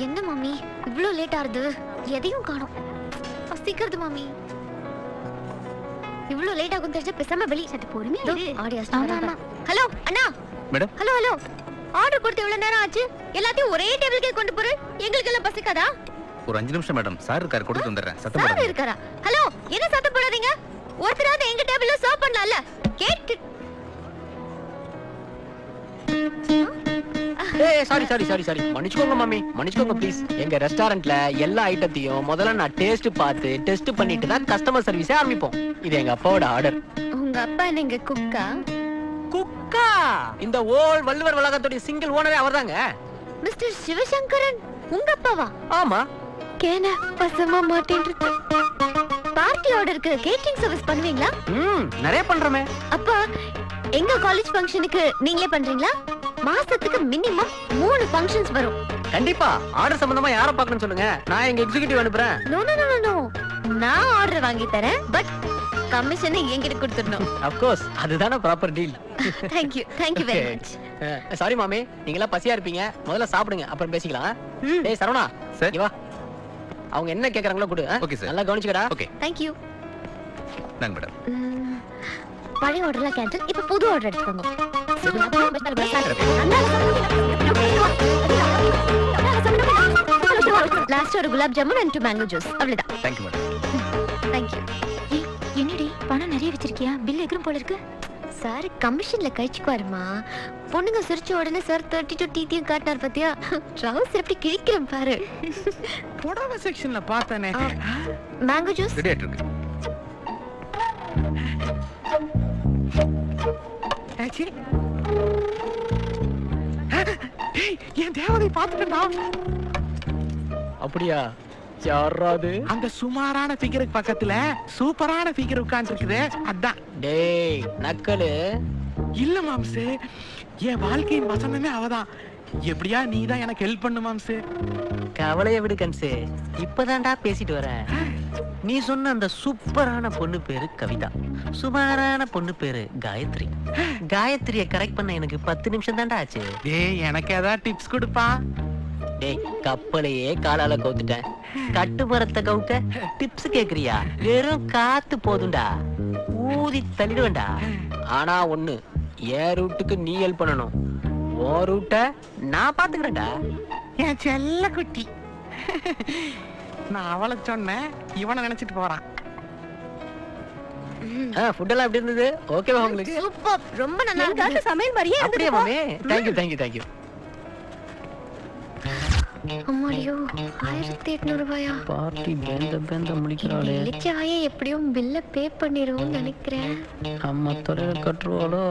Speaker 8: என்ன மாமி இவ்ளோ லேட் ஆகுது? எதையும் காணோம். பசிக்கிறது மாமி. இவ்ளோ லேட் ஆகும் தெரிஞ்ச பேசாம வெளிய சட்டு பொறுமையா இரு. ஆடியன்ஸ்
Speaker 1: ஆமா,
Speaker 8: வராங்க.
Speaker 1: ஆமா.
Speaker 8: ஹலோ அண்ணா.
Speaker 3: மேடம்.
Speaker 8: Hello hello. ஆர்டர் கொடுத்து எவ்வளவு நேரம் ஆச்சு? எல்லாத்தையும் ஒரே டேபிளுக்கே கொண்டு போற. எங்களுக்கு எல்லாம் பசிக்காதா?
Speaker 3: ஒரு 5 நிமிஷம் மேடம். சார் இருக்காரு, கொடுத்து வந்துடுறேன். சத்தம்
Speaker 8: சார்
Speaker 3: போடாதீங்க.
Speaker 8: இருக்காரா? ஹலோ என்ன சத்தம் போடாதீங்க? ஒருத்தராவது எங்க டேபிள்ல சர்வ் பண்ணலாம்ல. கேட்டு
Speaker 6: சாரி மன்னிச்சுக்கோங்க மாமி, மன்னிச்சுக்கோங்க ப்ளீஸ். எங்க ரெஸ்டாரண்ட்ல எல்லா ஐட்டத்தையும் முதல்ல நான் டேஸ்ட் பண்ணிட்டு தான் கஸ்டமர் சர்வீஸே ஆரம்பிப்போம். இது எங்க அப்பாவோட ஆர்டர்.
Speaker 8: உங்க அப்பா நீங்க குக்கா?
Speaker 6: குக்கா? இந்த ஓல் வள்ளுவர் வளாகத்தோட சிங்கிள் ஓனரே அவர்தாங்க.
Speaker 8: மிஸ்டர் சிவசங்கரன் உங்க அப்பாவா?
Speaker 6: ஆமா.
Speaker 8: கேன பசமா மாட்டேன்றது. பார்ட்டி ஆர்டருக்கு கேட்டரிங் சர்வீஸ் பண்ணுவீங்களா?
Speaker 6: நிறைய பண்றோமே.
Speaker 8: அப்பா எங்க காலேஜ் ஃபங்க்ஷனுக்கு நீங்களே பண்றீங்களா? மாசத்துக்கு மினிமம் 3 ஃபங்க்ஷன்ஸ் வரும்.
Speaker 6: கண்டிப்பா. ஆர்டர் சம்பந்தமா யாரை பார்க்கணும்னு சொல்லுங்க, நான் எங்க எக்ஸிகியூட்டிவ் அனுப்புறேன்.
Speaker 8: நோ நோ நோ நோ, நான் ஆர்டர் வாங்கி தரேன், பட் கமிஷனை என்கிட்ட கொடுத்துடணும்.
Speaker 6: ஆஃப் கோர்ஸ், அதுதானே proper deal.
Speaker 8: Thank you very much.
Speaker 6: Sorry மாமி, நீங்க எல்லாம் பசியா இருப்பீங்க, முதல்ல சாப்பிடுங்க, அப்புறம் பேசிக்கலாம். டேய் சரவணா,
Speaker 3: Sir.
Speaker 6: இங்க வா. அவங்க என்ன கேக்குறாங்களோ கொடு.
Speaker 3: Okay, sir.
Speaker 6: நல்லா கவனிச்சுக்கடா.
Speaker 3: ஓகே.
Speaker 8: Thank you.
Speaker 3: நாங்க மேடம்.
Speaker 8: பழைய ஆர்டர்லாம் கேன்சல், இப்ப புது ஆர்டர் எடுத்துக்கோங்க. லாஸ்ட் ஒரு gulab jamun and 2 mango juice, அவ்வளவுதான்.
Speaker 3: Thank you madam.
Speaker 8: Thank you.
Speaker 1: என்னடி பணம் நிறைய வச்சிருக்கியா? பில் எகிரும் போல இருக்கு.
Speaker 8: சார் கமிஷன்ல கழிச்சுக்குவாருமா. பொண்ணுங்க சிரிச்ச உடனே சார் 32 டீத்தையும் காட்டினார் பாத்தியா? ட்ரவுசர் எப்படி கிழிக்கிறேன் பாரு.
Speaker 5: புடவை செக்ஷன்ல பார்த்தனே.
Speaker 8: Mango juice.
Speaker 3: ரெடி ஆயிட்டு இருக்கு.
Speaker 5: ஆச்சி. ஏய் என் தேவதை பாத்துட்டா.
Speaker 6: அப்படியா? யாராது?
Speaker 5: அந்த சுமாரான ஃபிகருக்கு பக்கத்துல சூப்பரான ஃபிகர் உட்கார்ந்து இருக்குதே, அதான்.
Speaker 6: டேய் நக்கலு.
Speaker 5: இல்ல மாம்சே, என் வாழ்க்கையின் வசனமே அவதான். எப்படியா நீ தான் எனக்கு ஹெல்ப் பண்ணு மாம்சே.
Speaker 6: கவலைய விடு கன்சே, இப்பதான்டா பேசிட்டு வரேன். நீ சொன்ன அந்த சூப்பரான பொண்ணு பேரு கவிதா, சுமாரான பொண்ணு பேரு காயத்ரி. காயத்ரிய கரெக்ட் பண்ண எனக்கு 10 நிமிஷம் தான்டா ஆச்சு.
Speaker 5: டேய் எனக்கு ஏதாவது டிப்ஸ் கொடுப்பா.
Speaker 6: டேய் கப்பலையே காலால கவுத்துட்டேன், கட்டு மரத்தை கவுக்க டிப்ஸ் கேக்குறியா? வெறும் காத்து போதும்டா, ஊதி தள்ளிடுவேன்டா. ஆனா ஒண்ணு, என் ரூட்டுக்கு நீ ஹெல்ப் பண்ணணும், உன் ரூட்டை நான் பாத்துக்கிறேன்டா.
Speaker 5: என் செல்ல குட்டி. நான் அவளை சொன்னேன், இவனை நினைச்சிட்டு போறான்.
Speaker 6: ஃபுட் எல்லாம் எப்படி இருந்தது? ஓகேவா உங்களுக்கு?
Speaker 8: சூப்பர், ரொம்ப நல்லா இருக்கு.
Speaker 1: சமையல் மாதிரியே
Speaker 6: அப்படியே மாமே. தேங்க்யூ.
Speaker 8: அம்மாடியோ, 1800 ரூபாயா?
Speaker 6: பார்ட்டி பேந்த முடிக்கிறாளே.
Speaker 8: இளிச்சவாயே எப்படியும் பில்ல பே பண்ணிடுவோம்னு நினைக்கிறேன்.
Speaker 6: அம்மா தொலைல கட்டுருவாளோ?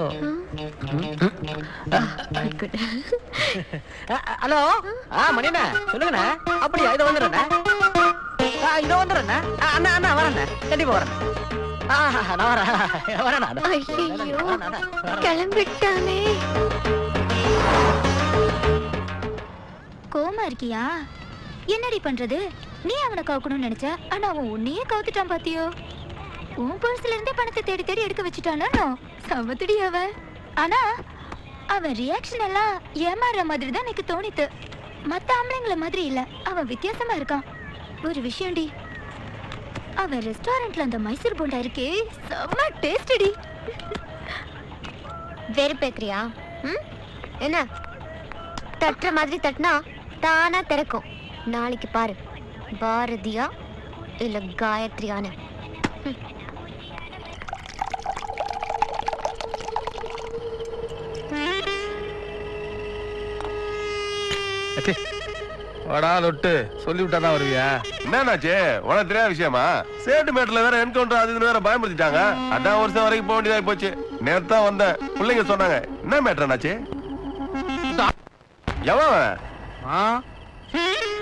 Speaker 6: ஹலோ மணிண்ணா சொல்லுங்கண்ணா. அப்படியா? இதோ வந்துடுறேண்ணா. அண்ணா வரேண்ணா, கண்டிப்பா வரேன். நான் வரேண்ணா.
Speaker 8: ஐயோ கிளம்பிட்டானே.
Speaker 1: கோமா இருக்கியா? என்னடி பண்றது? நீ அவனை கவுக்கணும்னு நினைச்ச, ஆனா அவன் உன்னையே கவுத்துட்டான் பாத்தியோ? உன் பர்ஸ்ல இருந்தே பணத்தை தேடி தேடி எடுக்க வச்சுட்டானோ? சமத்துடி அவன். ஆனா அவன் ரியாக்ஷன் எல்லாம் ஏமாற மாதிரி தான் எனக்கு தோணித்து. மத்த ஆம்பளைங்கள மாதிரி இல்ல, அவன் வித்தியாசமா இருக்கான். ஒரு விஷயம்டி, அவன் ரெஸ்டாரண்ட்ல அந்த மைசூர் போண்டா இருக்கே, செம்ம டேஸ்டி.
Speaker 8: வெறுப்பேக்கிறியா? என்ன தட்டுற மாதிரி தட்டினா தானா திறக்கும். நாளைக்கு பாரு, பாரதியா இல்ல காயத்ரியான்னு.
Speaker 10: வாடா லொட்டு, சொல்லி விட்டாதான் வருவியா? என்னன்னாச்சு? உனக்கு தெரியாத விஷயமா? சேட்டு மேட்ல வேற என்கவுண்டர் அது வேற பயமுறுத்திட்டாங்க. அதான் வருஷம் வரைக்கும் போக வேண்டியதா போச்சு. நேத்து தான் வந்தேன், பிள்ளைங்க சொன்னாங்க. என்ன மேட்டர்னாச்சு? எவன்?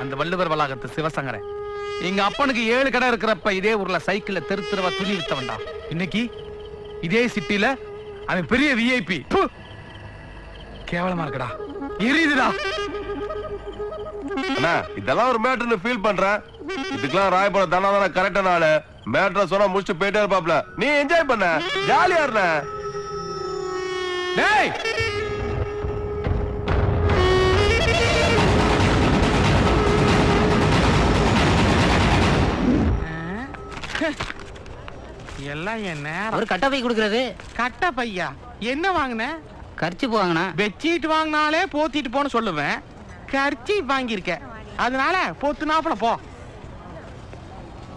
Speaker 5: அந்த வள்ளுவர் வளாகத்து சிவசங்கரன். எங்க அப்பனுக்கு 7 கடை இருக்கிறப்ப இதே ஊர்ல சைக்கிள்ல தெருவா துணி வித்தவன்டா. இன்னைக்கு இதே சிட்டில அவன் பெரிய விஐபி. கேவலமா இருக்கடா, எரியுதுடா.
Speaker 10: அண்ணா இதெல்லாம் ஒரு மேட்டர்னு ஃபீல் பண்றேன். இதுக்கெல்லாம் ராயபுரம் தானே கரெக்டான ஆளு. மேட்டரை சொன்னா முடிச்சுட்டு போயிட்டே இருப்பாப்ல. நீ என்ஜாய் பண்ண, ஜாலியா இருந்த.
Speaker 5: டேய் எல்லாம் என் நேரம்.
Speaker 6: அவர் கட்ட பை கொடுக்கறது.
Speaker 5: கட்ட பையா என்ன வாங்கின?
Speaker 9: கரிச்சு போவாங்கண்ணா.
Speaker 5: பெட்ஷீட் வாங்கினாலே போத்திட்டு போன்னு சொல்லுவேன். கர்ச்சி வாங்கியிருக்க, அதனால போத்துனாப்புல போ.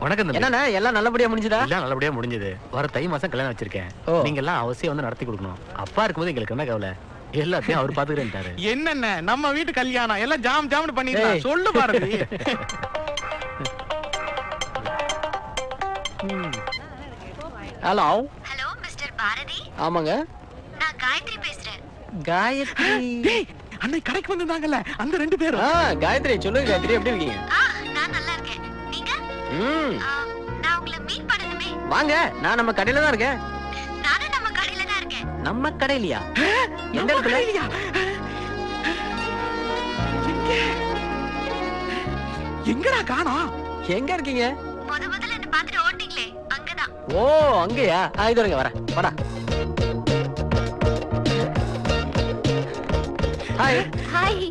Speaker 3: வணக்கம் தம்பி.
Speaker 6: என்னண்ணா எல்லாம் நல்லபடியா முடிஞ்சதா?
Speaker 3: எல்லாம் நல்லபடியா முடிஞ்சது. வர தை மாசம் கல்யாணம் வச்சிருக்கேன். நீங்க எல்லாம் அவசியம் வந்து நடத்தி கொடுக்கணும். அப்பா இருக்கும்போது எங்களுக்கு என்ன கவலை, எல்லாத்தையும் அவர் பாத்துக்கிறேன்ட்டாரு.
Speaker 5: என்னென்ன நம்ம வீட்டு கல்யாணம் எல்லாம் ஜாம் ஜாம்னு பண்ணிடலாம். சொல்லு Bharathi.
Speaker 6: Hello.
Speaker 8: Hello mister Bharathi.
Speaker 6: ஆமாங்க,
Speaker 8: நான் காயத்ரி பேசுறேன்.
Speaker 6: காயத்ரி.
Speaker 5: டேய், அன்னை கடைக்கு வந்திருந்தாங்கல்ல அந்த 2 பேரும்.
Speaker 6: காயத்ரி சொல்லுங்க. காயத்ரி எப்படி இருக்கீங்க?
Speaker 8: நான் நல்லா இருக்கேன். நீங்க? நான் உங்களை மீட் பண்ணணுமே.
Speaker 6: வாங்க, நான் நம்ம கடையில தான் இருக்கேன்.
Speaker 8: நானும் நம்ம கடையில தான் இருக்கேன்.
Speaker 6: நம்ம கடையிலயா? எந்த இடத்துல?
Speaker 5: எங்கடா காணோம்?
Speaker 6: எங்க இருக்கீங்க?
Speaker 8: முதல்ல என்ன பார்த்துட்டு ஓட்டிங்களே அங்கதான்.
Speaker 6: ஓ அங்கயா? இது வரங்க, வரேன். வாடா. ஹாய்.
Speaker 8: ஹாய்.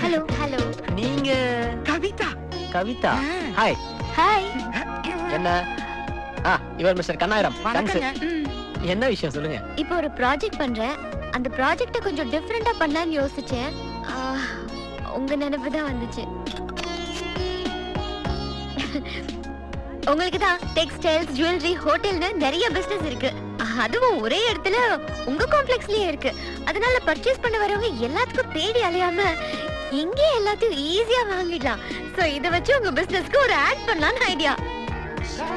Speaker 8: Hello hello.
Speaker 6: நீங்க
Speaker 5: கவிதா?
Speaker 6: கவிதா. ஹாய்.
Speaker 8: ஹாய்.
Speaker 6: என்ன? இவர் மிஸ்டர் கண்ணாயிரம்.
Speaker 5: வணக்கங்க.
Speaker 6: என்ன விஷயம் சொல்லுங்க.
Speaker 8: இப்போ ஒரு ப்ராஜெக்ட் பண்றேன். அந்த ப்ராஜெக்ட்ட கொஞ்சம் டிஃபரெண்டா பண்ணலாம்னு யோசிச்சேன். உங்க நினைப்பு தான் வந்துச்சு. உங்களுக்கு தான் டெக்ஸ்டைல்ஸ், ஜுவல்லரி, ஹோட்டல்னு நிறைய பிசினஸ் இருக்கு. அதுவும் ஒரே இடத்துல உங்க காம்ப்ளெக்ஸ்லயே இருக்கு. அதனால பர்ச்சேஸ் பண்ண வரவங்க எல்லாத்துக்கும் தேடி அலையாம இங்கே எல்லாத்தையும் ஈஸியா வாங்கிடலாம். சோ இத வச்சு உங்க பிசினஸ்க்கு ஒரு ஆட் பண்ணலாம்னு ஐடியா.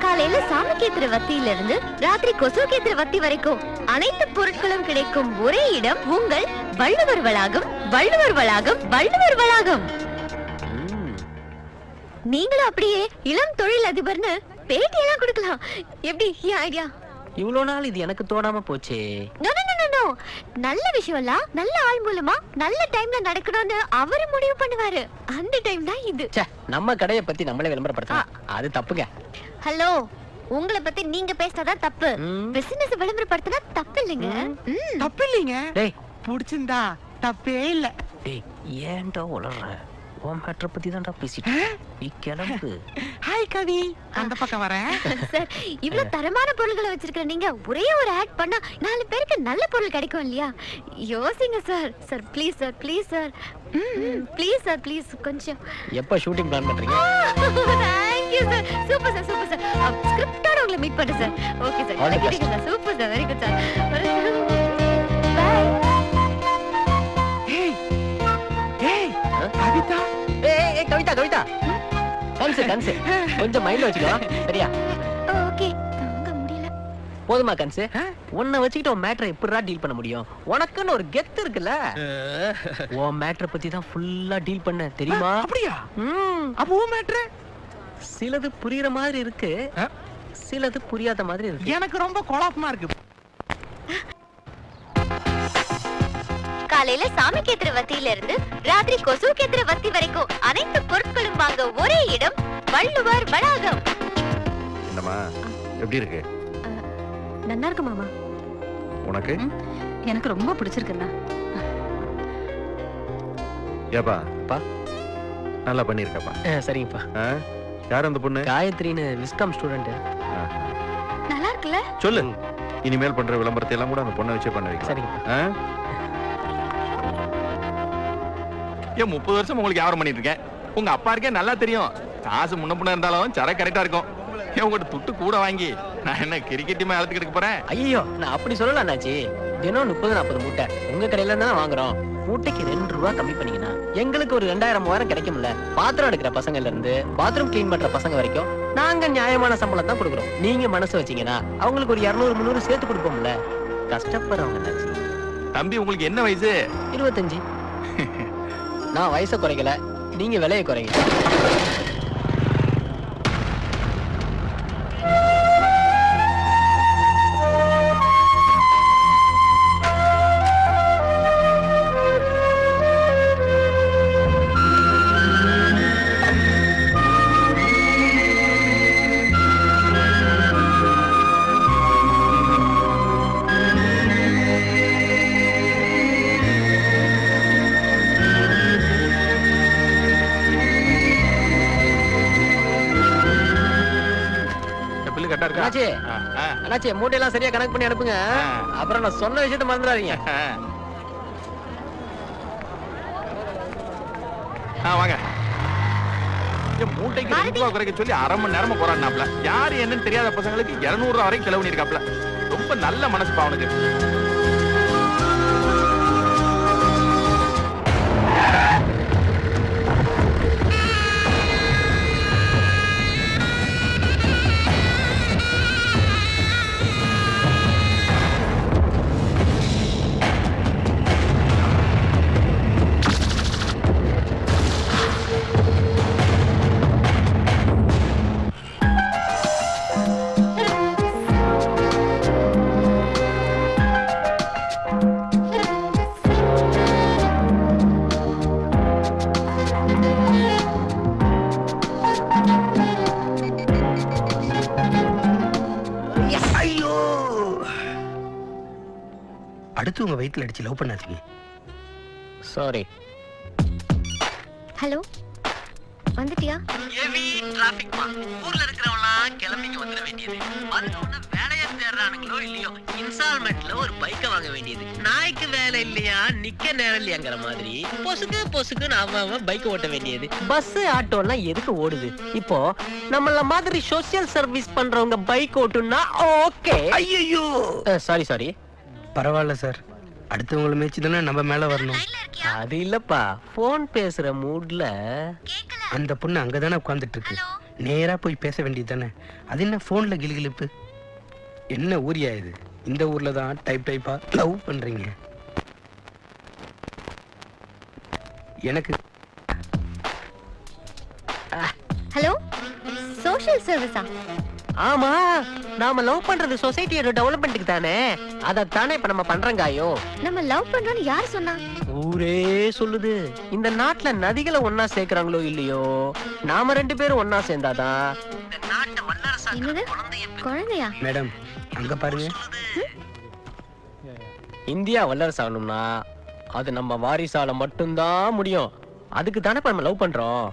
Speaker 8: காலையில சாமிக்கேத்திர வத்தியில இருந்து ராத்திரி கொசுக்கேத்திர வத்தி வரைக்கும் அனைத்து பொருட்களும் கிடைக்கும் ஒரே இடம் உங்கள் வள்ளுவர் வளாகம். வள்ளுவர் வளாகம், வள்ளுவர் வளாகம். நீங்களும் அப்படியே இளம் தொழில் அதிபர்னு பேட்டி எல்லாம் கொடுக்கலாம். எப்படி ஐடியா?
Speaker 6: இவ்வளவு நாள் இது எனக்கு தோணாம போச்சே.
Speaker 8: நல்ல விஷயம் இல்ல, நல்ல ஆள் மூலமா நல்ல டைம்ல நடக்கணும்னு அவரு முடிவு பண்ணுவாரு. அந்த டைம் தான் இது.
Speaker 6: நம்ம கடைய பத்தி நம்மளே விளம்பரப்படுத்தலாம், அது தப்புங்க.
Speaker 8: ஹலோ, உங்களை பத்தி நீங்க பேசினாதான் தப்பு. பிசினஸ் விளம்பரப்படுத்தினா தப்பு இல்லைங்க.
Speaker 5: தப்பு இல்லைங்க.
Speaker 6: டேய்
Speaker 5: புடிச்சிருந்தா தப்பே இல்ல.
Speaker 6: டேய் ஏன்டா உளறற? உன் மேட்டரை பத்தி தான்டா பேசிட்டு நீ கிளம்பு.
Speaker 5: ஹாய் கவி, அந்த பக்கம் வரேன்.
Speaker 8: சார், இவ்வளவு தரமான பொருட்களை வச்சிருக்கிற நீங்க ஒரே ஒரு ஆட் பண்ணா 4 பேருக்கு நல்ல பொருள் கிடைக்கும் இல்லையா? யோசிங்க sir. Sir please sir, please sir, please sir, please கொஞ்சம்.
Speaker 6: எப்ப ஷூட்டிங் பிளான் பண்றீங்க?
Speaker 8: Thank you sir. Super sir, super sir. ஸ்கிரிப்டோட உங்களை மீட் பண்ணு சார். Okay sir. Thank you sir. Super sir, very good sir. Bye.
Speaker 5: ஏய் ஏய் கவிதா.
Speaker 6: ஏய் கவிதா, கவிதா. கன்சு கொஞ்சம் மைண்ட்ல வச்சுக்கோ, சரியா?
Speaker 8: ஓகே. தாங்க முடியல.
Speaker 6: போதுமா கன்சு? உன்னை வச்சுக்கிட்டு உன் மேட்டரை எப்படிடா டீல் பண்ண முடியும்? உனக்குன்னு ஒரு கெத்து இருக்குல்ல. உன் மேட்டரை பத்தி தான் ஃபுல்லா டீல் பண்ண தெரியுமா?
Speaker 5: அப்படியா? அப்ப உன் மேட்டர்
Speaker 6: சிலது புரியுற மாதிரி இருக்கு, சிலது புரியாத மாதிரி இருக்கு.
Speaker 5: எனக்கு ரொம்ப குழப்பமா இருக்கு.
Speaker 8: காலையில சாமிக்கேத்திர வத்தியில இருந்து ராத்திரி கொசுக்கேத்திர வத்தி வரைக்கும் அனைத்து பொருட்களும் வாங்க ஒரே இடம் வள்ளுவர் வளாகம்.
Speaker 3: என்னம்மா எப்படி இருக்கு?
Speaker 7: நல்லா இருக்கு மாமா.
Speaker 3: உனக்கு?
Speaker 7: எனக்கு ரொம்ப பிடிச்சிருக்குண்ணா.
Speaker 3: ஏப்பா பா நல்லா பண்ணிருக்கப்பா.
Speaker 6: சரிங்கப்பா.
Speaker 3: யார் அந்த பொண்ணு?
Speaker 6: காயத்ரின்னு விஸ்காம் ஸ்டூடெண்ட்.
Speaker 8: நல்லா இருக்குல்ல?
Speaker 3: சொல்லு. இனிமேல் பண்ற விளம்பரத்தை எல்லாம் கூட அந்த பொண்ணை வச்சே பண்ண வைக்கலாம்.
Speaker 6: சரிங்கப்பா.
Speaker 11: ஏன் 30 வருஷம் உங்களுக்கு வியாபாரம் பண்ணிட்டு இருக்கேன். உங்க அப்பா இருக்கே நல்லா தெரியும். காசு முன்ன பின்ன இருந்தாலும் சர கரெக்டா இருக்கும். ஏன் உங்கள்கிட்ட துட்டு கூட வாங்கி நான் என்ன கிரிக்கெட் டீமா அழுத்துக்கிட்டு இருக்க போறேன்?
Speaker 6: ஐயோ, நான் அப்படி சொல்லல அண்ணாச்சி. தினம் 30-40 மூட்டை உங்க கடையில இருந்தா வாங்குறோம். மூட்டைக்கு 2 ரூபா கம்மி பண்ணீங்கன்னா எங்களுக்கு ஒரு 2000-3000 கிடைக்கும்ல. பாத்திரம் எடுக்கிற பசங்கள்ல இருந்து பாத்ரூம் கிளீன் பண்ற பசங்க வரைக்கும் நாங்க நியாயமான சம்பளம் தான் கொடுக்குறோம். நீங்க மனசு வச்சீங்கன்னா அவங்களுக்கு ஒரு 200-300 சேர்த்து கொடுப்போம்ல. கஷ்டப்படுறவங்க அண்ணாச்சி.
Speaker 11: தம்பி உங்களுக்கு என்ன வயசு?
Speaker 6: 25. நான் வயசை குறைக்கல, நீங்க விலையை குறைங்க.
Speaker 9: அண்ணாச்சி மூட்டையெல்லாம் சரியா கணக்கு பண்ணி அனுப்புங்க. அப்புறம் நான் சொன்ன விஷயத்த மறந்துடாதீங்க.
Speaker 11: வாங்க. மூட்டைக்கு 2 ரூபா குறைக்க சொல்லி அரை மணி நேரமா போராடினாப்ல. யாரு என்னன்னு தெரியாத பசங்களுக்கு 200 ரூபா வரைக்கும் செலவு பண்ணிருக்காப்ல. ரொம்ப நல்ல மனசுப்பா அவனுக்கு.
Speaker 5: அடுத்து உங்க வயித்துல அடிச்சு லவ் பண்ணாதீங்க.
Speaker 9: சாரி.
Speaker 8: ஹலோ, வந்துட்டியா?
Speaker 6: ஹெவி டிராபிக் மா. ஊர்ல இருக்கிறவங்களாம் கிளம்பிங்க வந்துட வேண்டியது. வந்தோட வேலையை தேடுறானுங்களோ இல்லையோ இன்ஸ்டால்மெண்ட்ல ஒரு பைக்கை வாங்க வேண்டியது. நாய்க்கு வேலை இல்லையா நிக்க நேரம் இல்லையாங்கிற மாதிரி பொசுக்குன்னு அவன் பைக் ஓட்ட வேண்டியது.
Speaker 9: பஸ் ஆட்டோலாம் எதுக்கு ஓடுது? இப்போ நம்மள மாதிரி சோசியல் சர்வீஸ் பண்றவங்க பைக் ஓட்டுனா ஓகே.
Speaker 5: ஐயோ
Speaker 9: சாரி.
Speaker 5: பரவாயில்ல சார், அடுத்தவங்களை மேய்ச்சி தானே நம்ம மேல வரணும்.
Speaker 9: அது இல்லப்பா, போன் பேசுற மூட்ல.
Speaker 5: அந்த பொண்ணு அங்கதானே உட்கார்ந்துட்டு இருக்கு, நேரா போய் பேச வேண்டியது தானே. அது என்ன போன்ல கிளிகிளிப்பு? என்ன ஊரியா இது? இந்த ஊர்ல தான் டைப்பா லவ் பண்றீங்க. எனக்கு
Speaker 8: ஹலோ, சோஷியல் சர்வீஸா?
Speaker 9: ஆமா, நாம லவ் பண்றது சொசைட்டியோட டெவலப்மெண்ட்டுக்கு தானே. அதத்தானே இப்ப நம்ம பண்றங்காயோ.
Speaker 8: நம்ம லவ் பண்றோம்னு யார் சொன்னா?
Speaker 9: ஊரே சொல்லுது. இந்த நாட்டுல நதிகளை ஒன்னா சேர்க்கறாங்களோ இல்லையோ, நாம 2 பேரும் ஒன்னா சேர்ந்தாதான் இந்த நாட்டை வல்லரசாக்குற
Speaker 8: குழந்தையா?
Speaker 5: மேடம் அங்க பாருங்க.
Speaker 9: இந்தியா வல்லரசு ஆகணும்னா அது நம்ம வாரிசால மட்டும்தான் முடியும். அதுக்கு தானே இப்ப நம்ம லவ் பண்றோம்.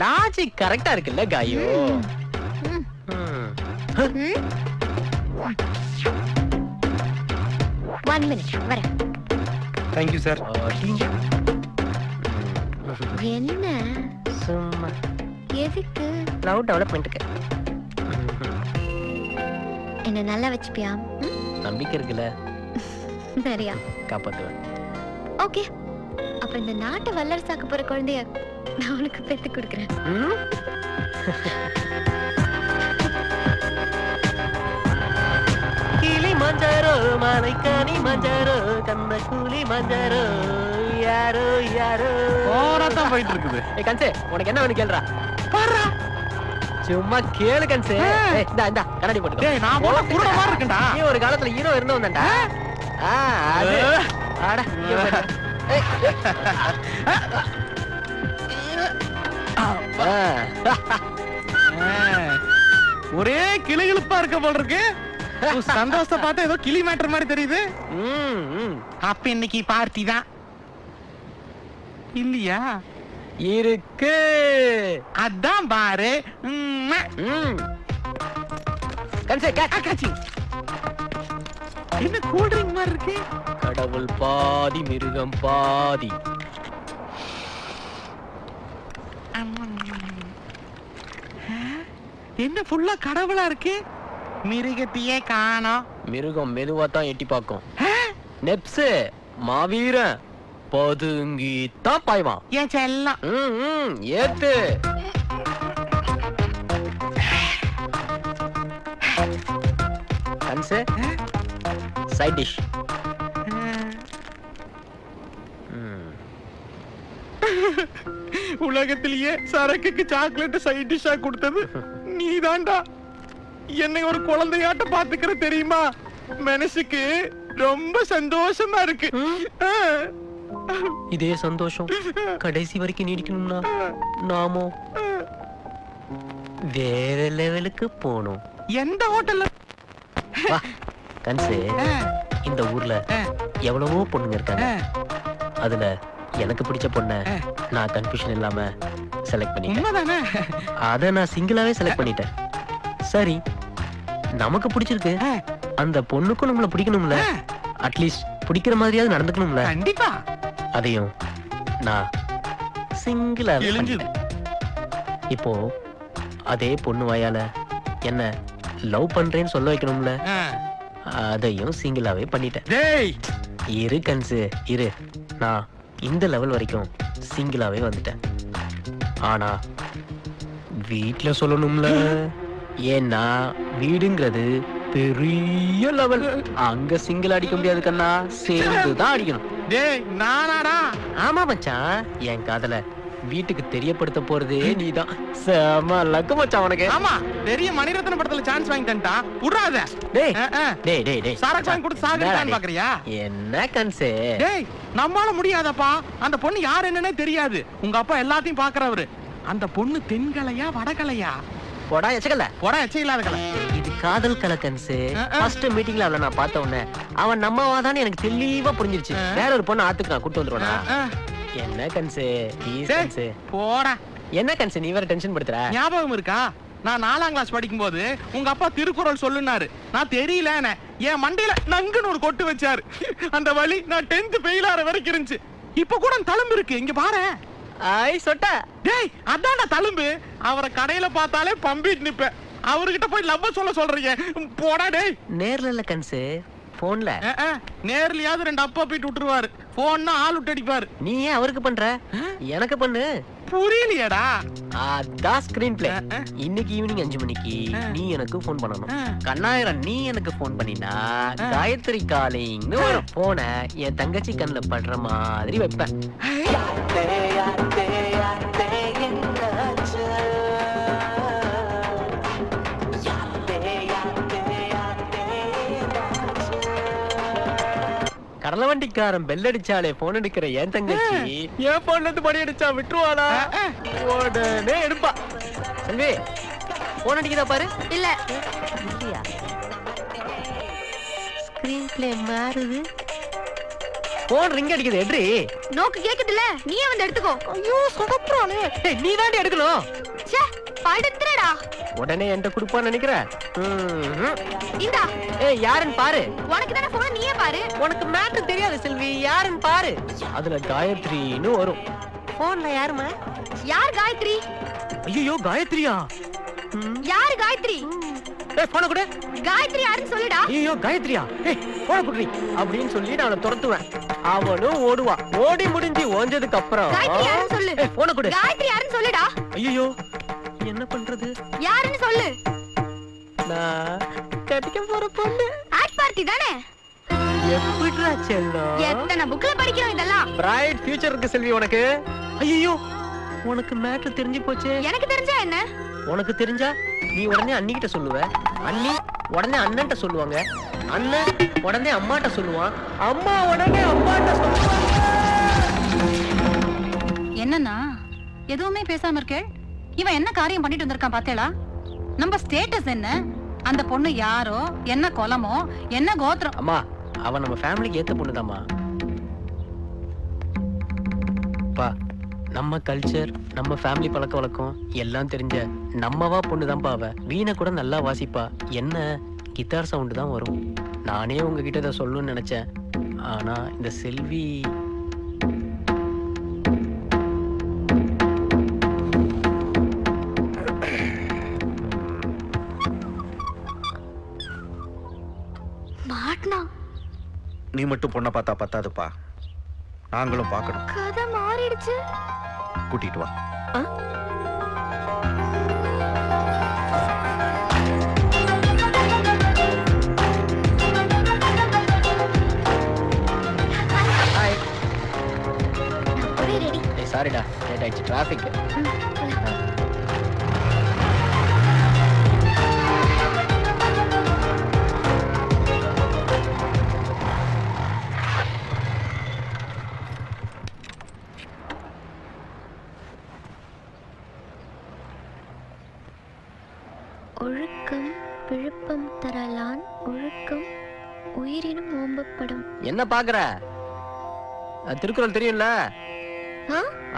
Speaker 9: லாஜிக் கரெக்டா இருக்குல்ல காயோ?
Speaker 8: One minute, வரேன்.
Speaker 5: Thank you sir.
Speaker 8: என்ன
Speaker 9: சும்மா
Speaker 8: எதுக்கு?
Speaker 9: லவ் டெவலப்மெண்ட்டுக்கு.
Speaker 8: என்ன நல்லா வச்சுப்பியா?
Speaker 9: நம்பிக்கை இருக்குல்ல?
Speaker 8: சரியா
Speaker 9: காப்பாத்துவேன்.
Speaker 8: ஓகே, அப்ப இந்த நாட்டை வல்லரசாக்க போற குழந்தைய நான் உனக்கு பெத்து கொடுக்குறேன்.
Speaker 9: கிளி மஞ்சாரோ மலைக்கானி மஞ்சாரோ கண்ண கூலி மஞ்சாரோ யாரோ யாரோ
Speaker 11: ஓரத்தான் போயிட்டு இருக்குது.
Speaker 9: கன்சே, உனக்கு என்ன வேணும் கேளுடா. பாருடா, சும்மா கேளு கன்சே. இந்தா கண்ணாடி போட்டுக்கோ.
Speaker 11: டேய், நான் போல குருட மாதிரி இருக்கேன்டா.
Speaker 9: நீ ஒரு காலத்துல ஹீரோ இருந்தவன் தான்டா. அது ஆடா.
Speaker 11: ஒரே கிளிகிழிப்பா இருக்க போல இருக்கு. சந்தோஷத்தை பார்த்தா ஏதோ கிளி மேட்டர் மாதிரி தெரியுது. அப்ப இன்னைக்கு பார்ட்டி தான் இல்லையா?
Speaker 9: இருக்கு,
Speaker 11: அதான் பாரு.
Speaker 9: கன்சே காச்சி.
Speaker 11: என்ன கூல் ட்ரிங்க் மாதிரி இருக்கு?
Speaker 9: கடவுள் பாதி மிருகம் பாதி.
Speaker 11: என்ன ஃபுல்லா கடவுளா இருக்கு? மிருகத்தையே காணோம்.
Speaker 9: மிருகம் மெதுவா தான் எட்டி பார்க்கும். நெப்ஸ் மாவீரன் பதுங்கி தான் பாய்வான்.
Speaker 11: ஏன் செல்லம்
Speaker 9: ஏத்து. கன்சே சைட் டிஷ்.
Speaker 11: உலகத்திலேயே சரக்குக்கு சாக்லேட் சைட் டிஷ்ஷா கொடுத்தது நீதான்டா. என்னை ஒரு குழந்தையாட்ட பாத்துக்கிற தெரியுமா? மனசுக்கு ரொம்ப சந்தோஷமா இருக்கு.
Speaker 9: இதே சந்தோஷம் கடைசி வரைக்கும் நீடிக்கணும்னா நாமோ வேற லெவலுக்கு போகணும்.
Speaker 11: எந்த ஹோட்டல்ல?
Speaker 9: கன்சே, இந்த ஊர்ல எவ்வளவோ பொண்ணுங்க இருக்காங்க. அதுல எனக்கு பிடிச்ச பொண்ண நான் கன்ஃபியூஷன் இல்லாம செலக்ட் பண்ணிட்டேன். அத நான் சிங்கிளாவே செலக்ட் பண்ணிட்டேன். சரி,
Speaker 6: நமக்கு பிடிச்சிருக்கு, அந்த பொண்ணுக்கும் நம்மள பிடிக்கணும்ல, அட்லீஸ்ட் பிடிக்கிற மாதிரியாவது நடந்துக்கணும்ல.
Speaker 11: கண்டிப்பா.
Speaker 6: அதையும் நான் சிங்கிளா இப்போ அதே பொண்ணு வாயால என்ன லவ் பண்றேன்னு சொல்ல வைக்கணும்ல, அதையும் சிங்கிளாவே பண்ணிட்டேன்.
Speaker 11: டேய்
Speaker 6: இரு கன்சு இரு, நான் இந்த லெவல் வரைக்கும் சிங்கிளாவே வந்துட்டேன். ஆனா வீட்ல சொல்லணும்ல, ஏன்னா வீடுங்கிறது பெரிய லெவல், அங்க சிங்கிள் அடிக்க முடியாது கண்ணா, சேர்ந்துதான் அடிக்கணும்.
Speaker 11: டேய் நானாடா?
Speaker 6: ஆமா மச்சான், என் காதல வீட்டுக்கு தெரியப்படுத்த போறதே நீதான். செம லக்கு மச்சான் உனக்கு.
Speaker 11: ஆமா, பெரிய மணிரத்ன படத்துல சான்ஸ் வாங்கி தண்டா. புடாத.
Speaker 6: டேய் டேய் டேய் டேய்
Speaker 11: சாரக் வாங்கி கொடுத்து சாகடிச்சான் பாக்குறியா?
Speaker 6: என்ன கன்சே?
Speaker 11: டேய் நம்மால முடியாதப்பா. அந்த பொண்ணு யார் என்னன்னே தெரியாது. உங்க அப்பா எல்லாத்தையும் பாக்குறவரு. அந்த பொண்ணு தென்கலையா வடகலையா?
Speaker 6: போடா எச்சகல.
Speaker 11: போடா எச்ச இல்லாத கலை.
Speaker 6: இது காதல் கலை கன்சு. ஃபர்ஸ்ட் மீட்டிங்ல அவளை நான் பார்த்த உடனே அவன் நம்மவாதான்னு எனக்கு தெளிவா புரிஞ்சிருச்சு. வேற ஒரு பொண்ணு ஆத்துக்கு நான் கூட்டு வந்துருவானா? என்ன கன்சு? கன்சு
Speaker 11: போடா.
Speaker 6: என்ன கன்சு நீ வேற டென்ஷன் படுத்துற?
Speaker 11: ஞாபகம் இருக்கா? நான் 4ஆம் கிளாஸ் படிக்கும்போது உங்க அப்பா திருக்குறள் சொல்லுனாரு. நான் தெரியல, என் மண்டையில நங்குன்னு ஒரு கொட்டு வச்சாரு. அந்த வலி நான் 10th ஃபெயில் ஆற வரைக்கும் இருந்துச்சு. இப்ப கூட தழும்பு இருக்கு, இங்க பாரு.
Speaker 6: ஐ சொட்ட.
Speaker 11: டேய் அதான்டா தழும்பு. அவரை கடையில பார்த்தாலே பம்பிட்டு நிப்பேன். அவர்கிட்ட போய் லவ் சொல்றீங்க. போடா டேய்.
Speaker 6: நேர்ல இல்ல கன்சு, போன்ல.
Speaker 11: நேர்லயாவது 2 அப்பா போயிட்டு விட்டுருவாரு. போன்னா ஆள் விட்டு அடிப்பாரு.
Speaker 6: நீ ஏன் அவருக்கு பண்ற? எனக்கு பண்ணு.
Speaker 11: புரியலையேடா.
Speaker 6: அதான் ஸ்கிரீன் பிளே. இன்னைக்கு ஈவினிங் 5 மணிக்கு நீ எனக்கு போன் பண்ணணும். கண்ணாயிரம் நீ எனக்கு போன் பண்ணினா காயத்ரி காலிங்னு ஒரு போனை என் தங்கச்சி கண்ணுல படுற மாதிரி வைப்பேன். கடலவண்டிக்காரன் பெல் அடிச்சாலே போன் எடுக்கிற என் தங்கச்சி என் போன்ல இருந்து படி அடிச்சா விட்டுருவாளா? உடனே எடுப்பா. செல்வி போன் அடிக்குதா பாரு.
Speaker 8: இல்ல
Speaker 6: இல்லையா? ஸ்கிரீன் பிளே மாறுது. போன் ரிங் அடிக்குது, எட்ரி.
Speaker 8: நோக்கு கேக்குதுல, நீயே வந்து எடுத்துக்கோ.
Speaker 6: ஐயோ சொதப்புறானே. நீ தாண்டி எடுக்கணும்.
Speaker 8: ச்சே படுத்துறடா.
Speaker 6: உடனே என்கிட்ட கொடுப்பான்னு நினைக்கிற?
Speaker 8: இந்தா.
Speaker 6: ஏய் யாருன்னு பாரு.
Speaker 8: உனக்கு தான போன், நீயே பாரு.
Speaker 6: உனக்கு மேட்டர் தெரியாது செல்வி, யாருன்னு பாரு. அதுல காயத்ரின்னு வரும். போன்ல யாருமா?
Speaker 8: யார் காயத்ரி?
Speaker 6: ஐயோ காயத்ரியா?
Speaker 8: யார் காயத்ரி?
Speaker 6: ஏய் போன கொடு.
Speaker 8: காயத்ரி யாருன்னு சொல்லுடா.
Speaker 6: ஐயோ காயத்ரியா? ஏய் போன குடுறி அப்படின்னு சொல்லி நான் அவனை துரத்துவேன். அவனும் ஓடுவான். ஓடி முடிஞ்சு ஓஞ்சதுக்கு அப்புறம்
Speaker 8: காயத்ரி யாருன்னு சொல்லு.
Speaker 6: ஏய் போன கொடு.
Speaker 8: காயத்ரி யாருன்னு சொல்லுடா.
Speaker 6: ஐயோ என்ன பண்றது?
Speaker 8: யாருன்னு சொல்லு.
Speaker 6: நான் கட்டிக்க போற பொண்ணு.
Speaker 8: ஆட் பார்ட்டி தானே?
Speaker 6: எப்படிடா செல்லம்?
Speaker 8: எத்தனை புக்ல படிக்கிறோம் இதெல்லாம்.
Speaker 6: பிரைட் ஃபியூச்சர் இருக்கு செல்வி உனக்கு. ஐயோ உனக்கு மேட்டர் தெரிஞ்சு போச்சு.
Speaker 8: எனக்கு தெரிஞ்சா என்ன?
Speaker 6: உனக்கு தெரிஞ்சா நீ உடனே அண்ணிகிட்ட சொல்லுவ, அண்ணி உடனே அண்ணன்ட்ட சொல்லுவாங்க, அண்ணன் உடனே அம்மாட்ட சொல்லுவான், அம்மா உடனே அம்மாட்ட சொல்லுவாங்க.
Speaker 7: என்னன்னா எதுவுமே பேசாம இருக்கே? இவன் என்ன காரியம் பண்ணிட்டு வந்திருக்கான் பாத்தேளா? நம்ம ஸ்டேட்டஸ் என்ன, அந்த பொண்ணு யாரோ, என்ன குலமோ, என்ன கோத்திரம்?
Speaker 6: அம்மா அவன் நம்ம ஃபேமிலிக்கு ஏத்த பொண்ணுதாம்மா. பா நம்ம கல்ச்சர், நம்ம ஃபேமிலி பழக்க வழக்கம் எல்லாம் தெரிஞ்ச நம்மவா பொண்ணுதான்ப்பா அவ. வீணை கூட நல்லா வாசிப்பா. என்ன கிட்டார் சவுண்டு தான் வரும். நானே உங்ககிட்ட இதை சொல்லணும்னு நினைச்சேன். ஆனா இந்த செல்வி
Speaker 8: மாட்னா.
Speaker 3: நீ மட்டும் பொண்ணை பார்த்தா பத்தாதுப்பா, நாங்களும் பார்க்கணும்.
Speaker 8: கதை மாறிடுச்சு.
Speaker 3: கூட்டிட்டு வா.
Speaker 6: சாரிடா லேட் ஆயிடுச்சு, டிராஃபிக்.
Speaker 8: ஒழுக்கம் விழுப்பம் தரலான், ஒழுக்கம் உயிரினும் ஓம்பப்படும்.
Speaker 6: என்ன பாக்குற? திருக்குறள் தெரியும்ல?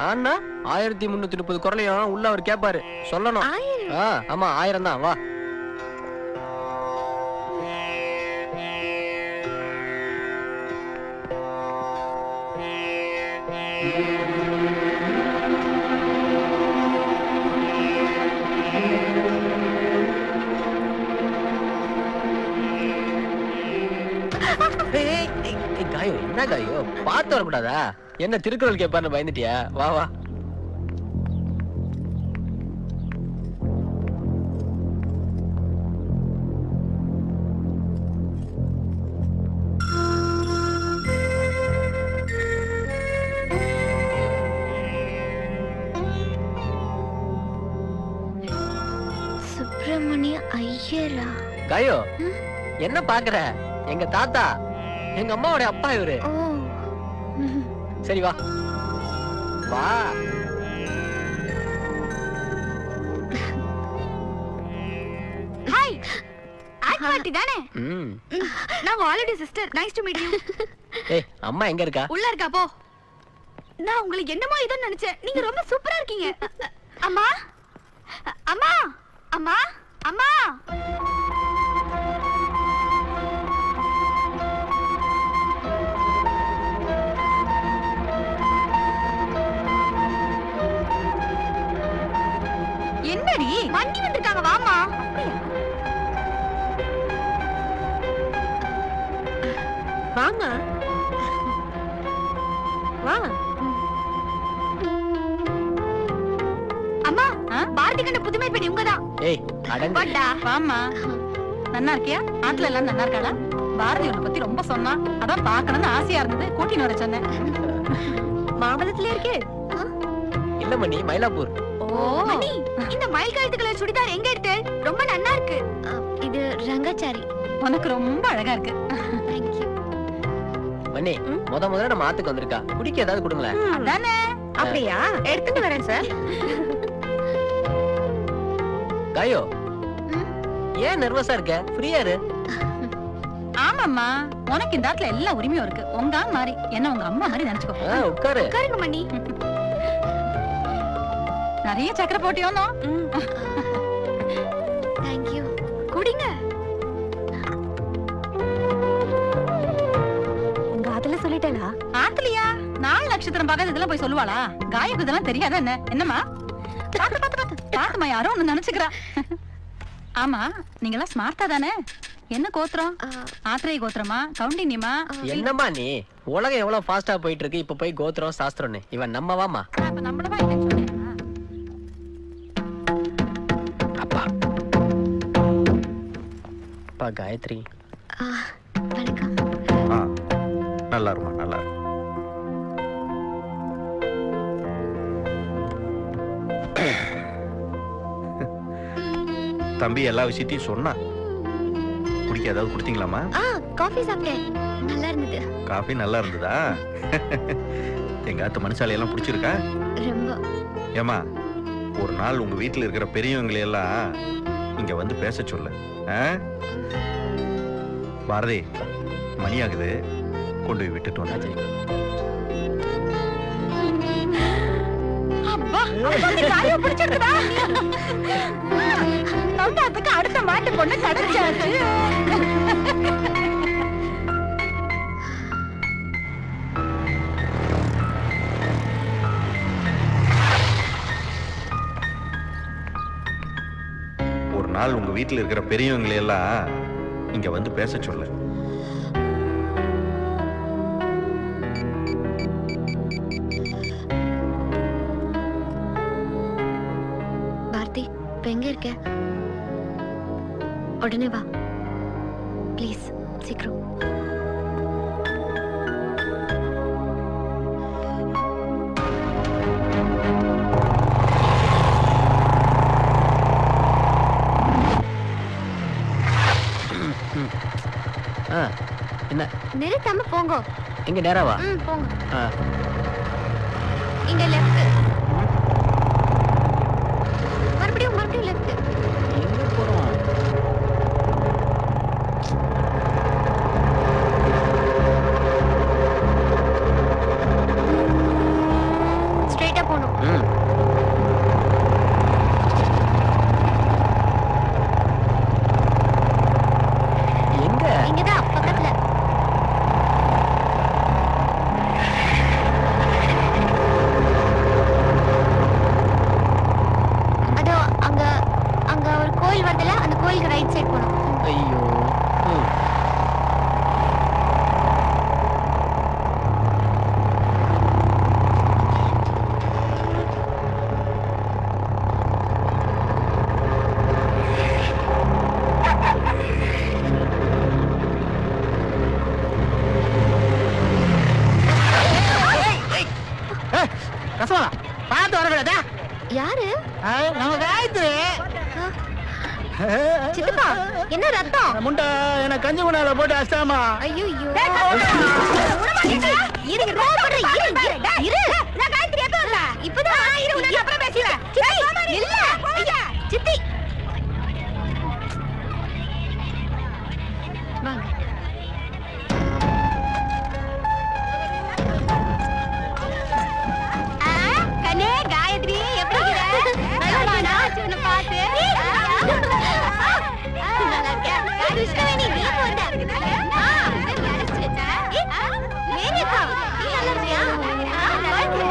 Speaker 6: ஆனா 1330 குறளையும் உள்ள அவர் கேட்பாரு, சொல்லணும். ஆமா 1000 தான். வா
Speaker 9: காயோ என்ன காயோ பார்த்து வரக்கூடாதா? என்ன திருக்குறள் கேட்பான்னு பயந்துட்டியா? வா வா.
Speaker 8: சுப்பிரமணிய ஐயரா?
Speaker 9: காயோ என்ன பாக்குற? எங்க தாத்தா, எங்க அம்மாவோட அப்பா இவரு.
Speaker 8: ஓ.
Speaker 9: சரி வா வா.
Speaker 8: ஹாய். ஆக்வாட்டி தானே?
Speaker 9: ம்.
Speaker 8: நான் already sister. Nice to meet you.
Speaker 9: ஏய் அம்மா எங்க இருக்கா?
Speaker 8: உள்ள இருக்கா போ. நான் உங்களுக்கு என்னமோ இதோ நினைச்சேன். நீங்க ரொம்ப சூப்பரா இருக்கீங்க. அம்மா அம்மா அம்மா அம்மா.
Speaker 7: என்னடி
Speaker 8: வண்டி வந்திருக்காங்க வாமா.
Speaker 7: வாமா வா.
Speaker 8: அம்மா பாரதி கண்ட புதுமை பெண் இவங்கதான்.
Speaker 9: ஏய் அடங்க.
Speaker 8: வாடா.
Speaker 7: வாமா. நன்னா இருக்கியா? ஆட்ல எல்லாம் நல்லா இருக்காளா? பாரதி உன்னை பத்தி ரொம்ப சொன்னா, அதான் பாக்கணும்னு ஆசையா இருந்தது, கூட்டின்னு வர சொன்னேன். மாமல்லத்துல இருக்கே?
Speaker 9: இல்ல மணி, மயிலாப்பூர்.
Speaker 8: ஓ மணி, இந்த மயில் கழுத்து கலர் சுடிதார் எங்க எடுத்து? ரொம்ப நல்லா இருக்கு. இது ரங்கச்சாரி.
Speaker 7: உனக்கு ரொம்ப அழகா இருக்கு.
Speaker 8: Thank you.
Speaker 9: மணி முதல்ல நம்ம ஆத்துக்கு வந்திருக்கா, குடிக்க ஏதாவது கொடுங்களேன்.
Speaker 7: அதானே. அப்படியா? எடுத்துட்டு வரேன் சார்.
Speaker 9: காயோ ஏன் நர்வஸா இருக்க? ஃப்ரீயா இரு.
Speaker 7: ஆமாம்மா, உனக்கு இந்த ஆட்ல எல்லா உரிமையும் இருக்கு. உங்க மாதிரி என்ன உங்க அம்மா மாதிரி நினைச்சுக்கோ.
Speaker 9: உட்காரு.
Speaker 8: உட்காருங்க மணி.
Speaker 7: நிறைய சக்கரை போட்டியோனோ?
Speaker 8: Thank you. குடிங்க. உங்க ஆத்துல சொல்லிட்டேனா?
Speaker 7: ஆத்துலியா? 4 நட்சத்திரம் பார்க்காத இதெல்லாம் போய் சொல்லுவாளா? காயக்கு இதெல்லாம் தெரியாதா என்ன? என்னம்மா? பாத்துமா, யாரோ ஒண்ணு நினைச்சுக்கிறா. ஆமா, நீங்க எல்லாம் ஸ்மார்ட்டா தானே? என்ன கோத்திரம்? ஆத்திரை கோத்திரமா? கவுண்டினியமா?
Speaker 9: என்னம்மா நீ? உலகம் எவ்வளவு ஃபாஸ்டா போயிட்டு இருக்கு, இப்ப போய் கோத்திரம் சாஸ்திரம்னு. இவன் நம்மவாமா?
Speaker 7: அப்ப நம்மளவா இல்லைன்னு சொன்னியா?
Speaker 9: அப்பா அப்பா காயத்ரி.
Speaker 8: வணக்கம்.
Speaker 3: நல்லா இருக்குமா? நல்லா இருக்கும். தம்பி எல்லா விஷயத்தையும் சொன்னா. குடிக்க ஏதாவது கொடுத்தீங்களாமா?
Speaker 8: காஃபி சாப்பிட்டேன். நல்லா இருந்தது.
Speaker 3: காஃபி நல்லா இருந்ததா? எங்க ஆத்து மனுஷாலை எல்லாம் பிடிச்சிருக்கா?
Speaker 8: ரொம்ப.
Speaker 3: ஏமா, ஒரு நாள் உங்க வீட்டுல இருக்கிற பெரியவங்களை எல்லாம் இங்க வந்து பேச சொல்லு. பாரதி, மணி ஆகுது, கொண்டு போய் விட்டுட்டு வந்தா.
Speaker 7: அப்பா, அப்பா காரிய பிடிச்சிருக்குதா? நந்தாத்துக்கு அடுத்த மாட்டு பொண்ணு கிடைச்சாச்சு.
Speaker 3: ஒரு நாள் உங்க வீட்டுல இருக்கிற பெரியவங்களை எல்லாம் இங்க வந்து பேச சொல்லு.
Speaker 8: பாரதி, இப்ப எங்க இருக்க? உடனே வா ப்ளீஸ், சீக்கிரம்.
Speaker 9: என்ன
Speaker 8: நிறுத்தாம போங்க.
Speaker 9: எங்க நேராவா?
Speaker 8: போங்க. இங்க லெஃப்ட். மறுபடியும் லெஃப்ட்.
Speaker 9: எங்க போறோம்?
Speaker 8: ஸ்ட்ரைட்டா போணும்.
Speaker 9: எங்க?
Speaker 8: இங்கதான். சித்தப்பா என்ன ரத்தம்?
Speaker 9: முண்டை எனக்கு கஞ்சி குண்டால போட்டு அஷ்டாமா.
Speaker 8: ஐயோ இரு நான் காயத்ரி எப்ப வந்தா? இப்பதான் இரு உன்ன அப்புறம் பேசுறேன். இல்ல ஐயா சித்தி வாங்க. கண்ணே காயத்ரி எப்படி இருக்க? நல்லா நான் உன்னை பாத்து நல்லா இருக்கேன். கிருஷ்ணவேணி நீ வந்த. வேறேக்கா நீ நல்லா இருக்கியா? நல்லா இருக்கேன்.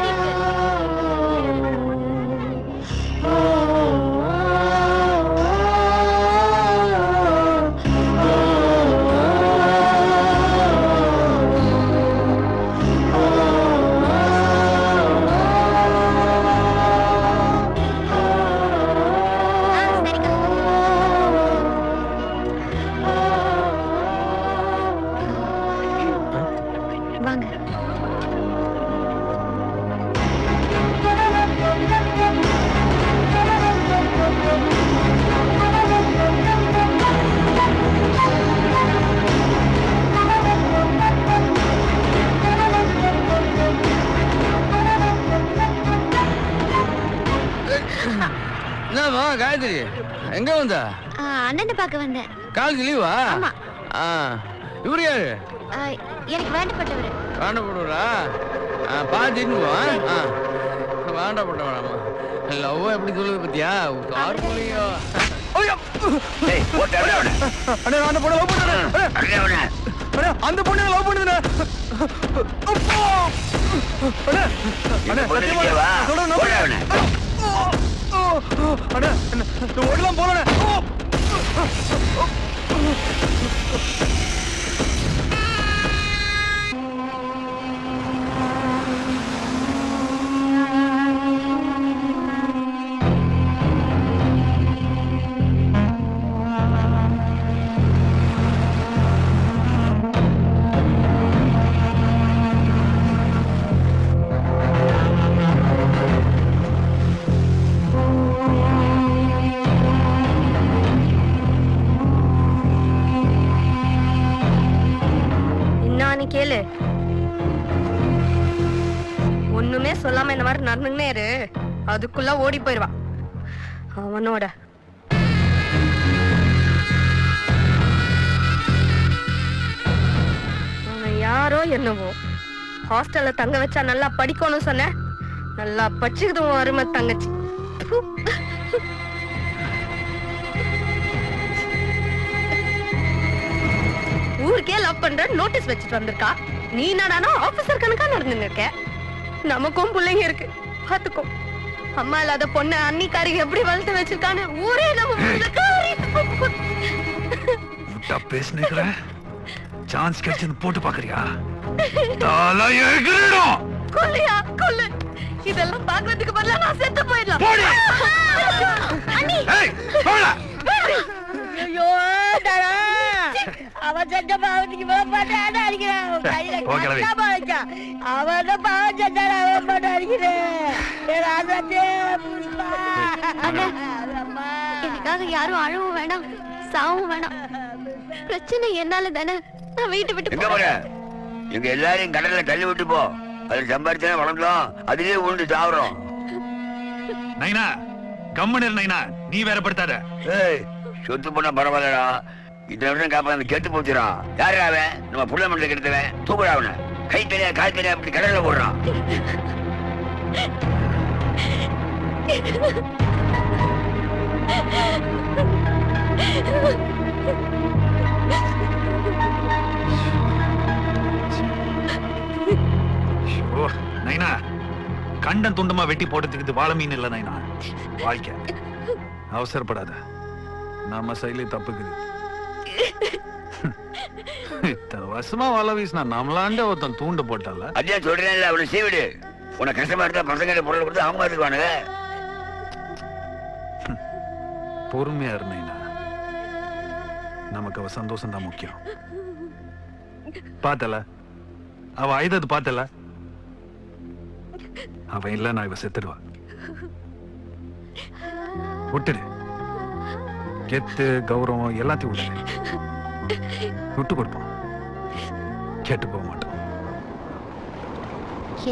Speaker 8: வாங்க.
Speaker 9: என்னம்மா காயத்ரி எங்க வந்தா?
Speaker 8: அண்ணனை பார்க்க வந்தேன்.
Speaker 9: காலேஜ் லீவா?
Speaker 8: ஆமா.
Speaker 9: இவரு யாரு?
Speaker 8: எனக்கு வேண்டப்பட்டவர்.
Speaker 9: வேண்டப்படுவரா? பாத்துட்டு வேண்டப்பட்டவராமா. லவ் எப்படி சொல்லுது பத்தியா? Car polio.
Speaker 4: டேய் போட்டா அவன.
Speaker 9: அண்ணே அந்த பொண்ணு லவ் பண்றானே.
Speaker 4: அடே அவன.
Speaker 9: அண்ணே அந்த பொண்ணு லவ் பண்ணுதுனே. அப்பா. அண்ணே
Speaker 4: சத்தியமா வா. போடா அவன.
Speaker 9: அண்ணே இந்த ஓடலாம் போறனே.
Speaker 8: கேளு. ஒண்ணுமே சொல்லாம இந்த மாதிரி நடந்துன்னே இரு. அதுக்குள்ள ஓடி போயிருவா அவனோட. அவன் யாரோ என்னவோ ஹாஸ்டல்ல தங்க வச்சா நல்லா படிக்கணும்னு சொன்ன. நல்லா பச்சுக்குது உன் அருமை தங்கச்சி. ஊருக்கே லவ் பண்ற நோட்டீஸ் வச்சுட்டு வந்திருக்கா. நீ என்னடானா ஆபீசர் கணக்கா நடந்துன்னு இருக்க. நமக்கும் பிள்ளைங்க இருக்கு பாத்துக்கோ. அம்மா இல்லாத பொண்ணு அன்னிக்காரிக்கு எப்படி வளர்த்து வச்சிருக்கான்னு ஊரே நம்ம
Speaker 12: பேசுன சான்ஸ் கிடைச்சு போட்டு பாக்குறியா?
Speaker 8: கொல்லையா கொல்லு. இதெல்லாம் பாக்குறதுக்கு பதிலா நான் செத்து போயிடலாம். ஐயோ அவன் செஞ்ச பாவத்துக்கு இவன் பாட்டு அடிக்கிறான். அவன் பாவம் செஞ்சாரு அவன் பாட்டு அடிக்கிறேன். எனக்காக யாரும் அழவும் வேணாம் சாவும் வேணாம். பிரச்சனை என்னால தானே. நான் வீட்டை விட்டு
Speaker 4: எங்க போற? எங்க எல்லாரையும் கடல்ல தள்ளி விட்டு போ. அதுல சம்பாரிச்சா வளர்ந்தோம். அதுலயே உண்டு சாவறோம்.
Speaker 12: நைனா கம்மனர் நைனா நீ வேற படுத்தாத.
Speaker 4: ஏய் சொத்து பண்ண பரவாயில்லடா. இத்தனை வருஷம் காப்பாந்து கெட்டு போச்சுடா. யாரு அவன்? நம்ம புள்ள மண்டல கெடுத்தவன். தூக்குடா அவனை. கை தெரியா கால் தெரியா அப்படி கடல்ல போடுறான்.
Speaker 12: நைனா கண்டன் துண்டமா வெட்டி போட்டதுக்கு வாழ மீன் இல்ல நைனா. வாழ்க்கை அவசரப்படாத. நம்ம சைட்ல தப்புக்குது. இத்தனை வருஷமா வலை வீசினா நம்மளாண்ட ஒருத்தன் தூண்ட போட்டால.
Speaker 4: அதான் சொல்றேன்ல அவனை சீவிடு. உன கஷ்டமா இருந்தா பசங்க பொருள் கொடுத்து அவங்க இருக்குவானுங்க.
Speaker 12: பொறுமையா இருந்தீனா நமக்கு அவ சந்தோஷம் தான் முக்கியம். பார்த்தல அவ ஐதது பார்த்தல. அவன் இல்ல நான் இவ செத்துடுவா. விட்டுடு. கெத்து கௌரவம் எல்லாத்தையும் விட்டு கொடுப்போம். கேட்டு போக மாட்டோம்.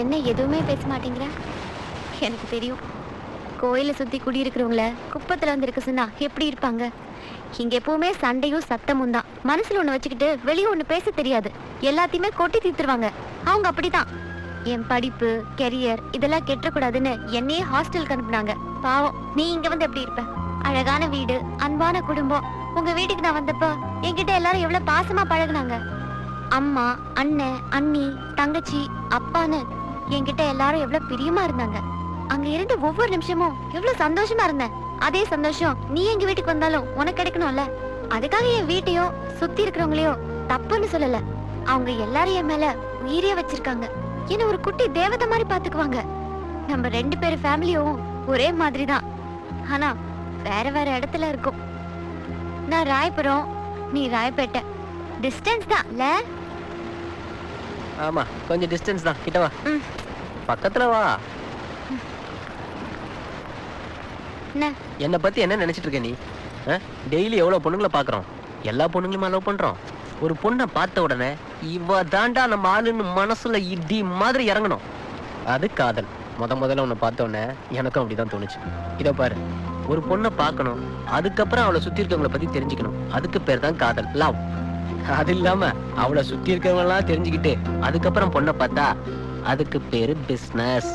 Speaker 8: என்ன எதுவுமே பேச மாட்டேங்கிற? எனக்கு தெரியும். கோயிலை சுத்தி குடியிருக்கிறவங்கள குப்பத்துல வந்து இருக்க சொன்னா எப்படி இருப்பாங்க? இங்க எப்பவுமே சண்டையும் சத்தமும் தான். மனசுல ஒண்ணு வச்சுக்கிட்டு வெளியே ஒண்ணு பேச தெரியாது. எல்லாத்தையுமே கொட்டி தீர்த்துருவாங்க. அவங்க அப்படிதான். என் படிப்பு, கெரியர் இதெல்லாம் கெட்டக்கூடாதுன்னு என்னையே ஹாஸ்டலுக்கு அனுப்புனாங்க. பாவம், நீ இங்க வந்து எப்படி இருப்ப? அழகான வீடு, அன்பான குடும்பம். உங்க வீட்டுக்கு நான் வந்தப்ப என்கிட்ட எல்லாரும் எவ்வளவு பாசமா பழகுனாங்க. அம்மா, அண்ணன், அண்ணி, தங்கச்சி, அப்பான்னு என்கிட்ட எல்லாரும் எவ்வளவு பிரியமா இருந்தாங்க. அங்க இருந்து ஒவ்வொரு நிமிஷமும் எவ்வளவு சந்தோஷமா இருந்தேன். அதே சந்தோஷம் நீ எங்க வீட்டுக்கு வந்தாலும் உனக்கு கிடைக்கணும்ல. அதுக்காக என் வீட்டையோ சுத்தி இருக்கிறவங்களையோ தப்புன்னு சொல்லல. அவங்க எல்லாரும் என் மேல உயிரே வச்சிருக்காங்க. என்ன ஒரு குட்டி தேவதை மாதிரி பாத்துக்குவாங்க. நம்ம 2 பேர் ஃபேமிலியும் ஒரே மாதிரி தான். ஆனா வேற வேற இடத்துல இருக்கும். நான் ராயபுரம், நீ ராயப்பேட்டை. டிஸ்டன்ஸ் தான் இல்ல?
Speaker 6: ஆமா, கொஞ்சம் டிஸ்டன்ஸ் தான். கிட்ட வா. பக்கத்துல வா. என்னை பத்தி என்ன நினைச்சிட்டு இருக்க நீ? டெய்லி எவ்வளவு பொண்ணுங்களை பாக்குறோம். எல்லா பொண்ணுங்களுமே லவ் பண்றோம். ஒரு பொண்ணை பார்த்த உடனே இவ தாண்டா நம்ம ஆளுன்னு மனசுல இடி மாதிரி இறங்கணும். அது காதல். முதல்ல உன்னை பார்த்த உடனே எனக்கும் அப்படிதான் தோணுச்சு. இத பாரு, ஒரு பொண்ணை பார்க்கணும், அதுக்கப்புறம் அவளை சுத்தி இருக்கவங்களை பத்தி தெரிஞ்சுக்கணும். அதுக்கு பேர் தான் காதல், லவ். அது இல்லாம அவளை சுத்தி இருக்கவங்க எல்லாம் தெரிஞ்சுக்கிட்டு அதுக்கப்புறம் பொண்ணை பார்த்தா அதுக்கு பேரு பிசினஸ்.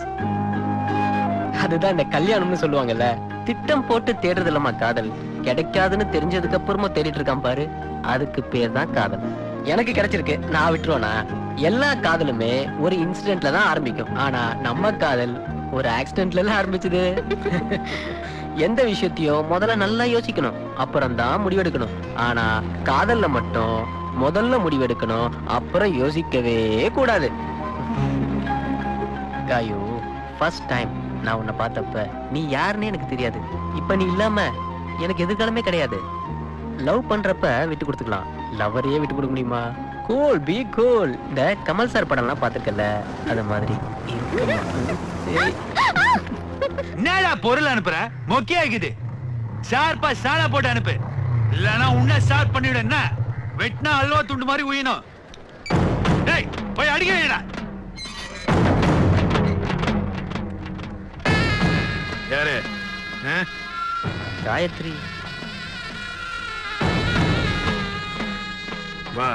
Speaker 6: அதுதான் இந்த கல்யாணம்னு சொல்லுவாங்கல்ல. திட்டம் போட்டு தேடுறது இல்லாம காதல். கிடைக்காதுன்னு தெரிஞ்சதுக்கு அப்புறமா தேடிட்டு இருக்கான் பாரு, அதுக்கு பேர் தான் காதல். எனக்கு கிடைச்சிருக்கு, நான் விட்டுருவேனா? எல்லா காதலுமே ஒரு இன்சிடென்ட்ல தான் ஆரம்பிக்கும். ஆனா நம்ம காதல் ஒரு ஆக்சிடென்ட்ல எல்லாம் ஆரம்பிச்சது. எந்த விஷயத்தையும் முதல்ல நல்லா யோசிக்கணும், அப்புறம் தான் முடிவெடுக்கணும். ஆனா காதல்ல மட்டும் முதல்ல முடிவெடுக்கணும், அப்புறம் யோசிக்கவே கூடாது. காயு, ஃபர்ஸ்ட் டைம் நான் உன்னை பார்த்தப்ப நீ யாருன்னு எனக்கு தெரியாது. இப்ப நீ இல்லாம எனக்கு எதிர்காலமே கிடையாது. லவ் பண்றப்ப விட்டு கொடுத்துக்கலாம், லவரையே விட்டு கொடுக்க முடியுமா? Cool, be cool. இந்த கமல் சார் படம் எல்லாம் பாத்துக்கல, அது மாதிரி.
Speaker 12: என்னடா பொருள் அனுப்புற? மொக்கையா இருக்குது. ஷார்ப்பா சாலா போட்டு அனுப்பு, இல்லனா உன்ன ஷார்ப் பண்ணிவிட. என்ன வெட்னா அல்வா துண்டு மாதிரி உயினும். டேய் போய் அடிக்க வேடா. யாரு?
Speaker 6: காயத்ரி.
Speaker 12: வா.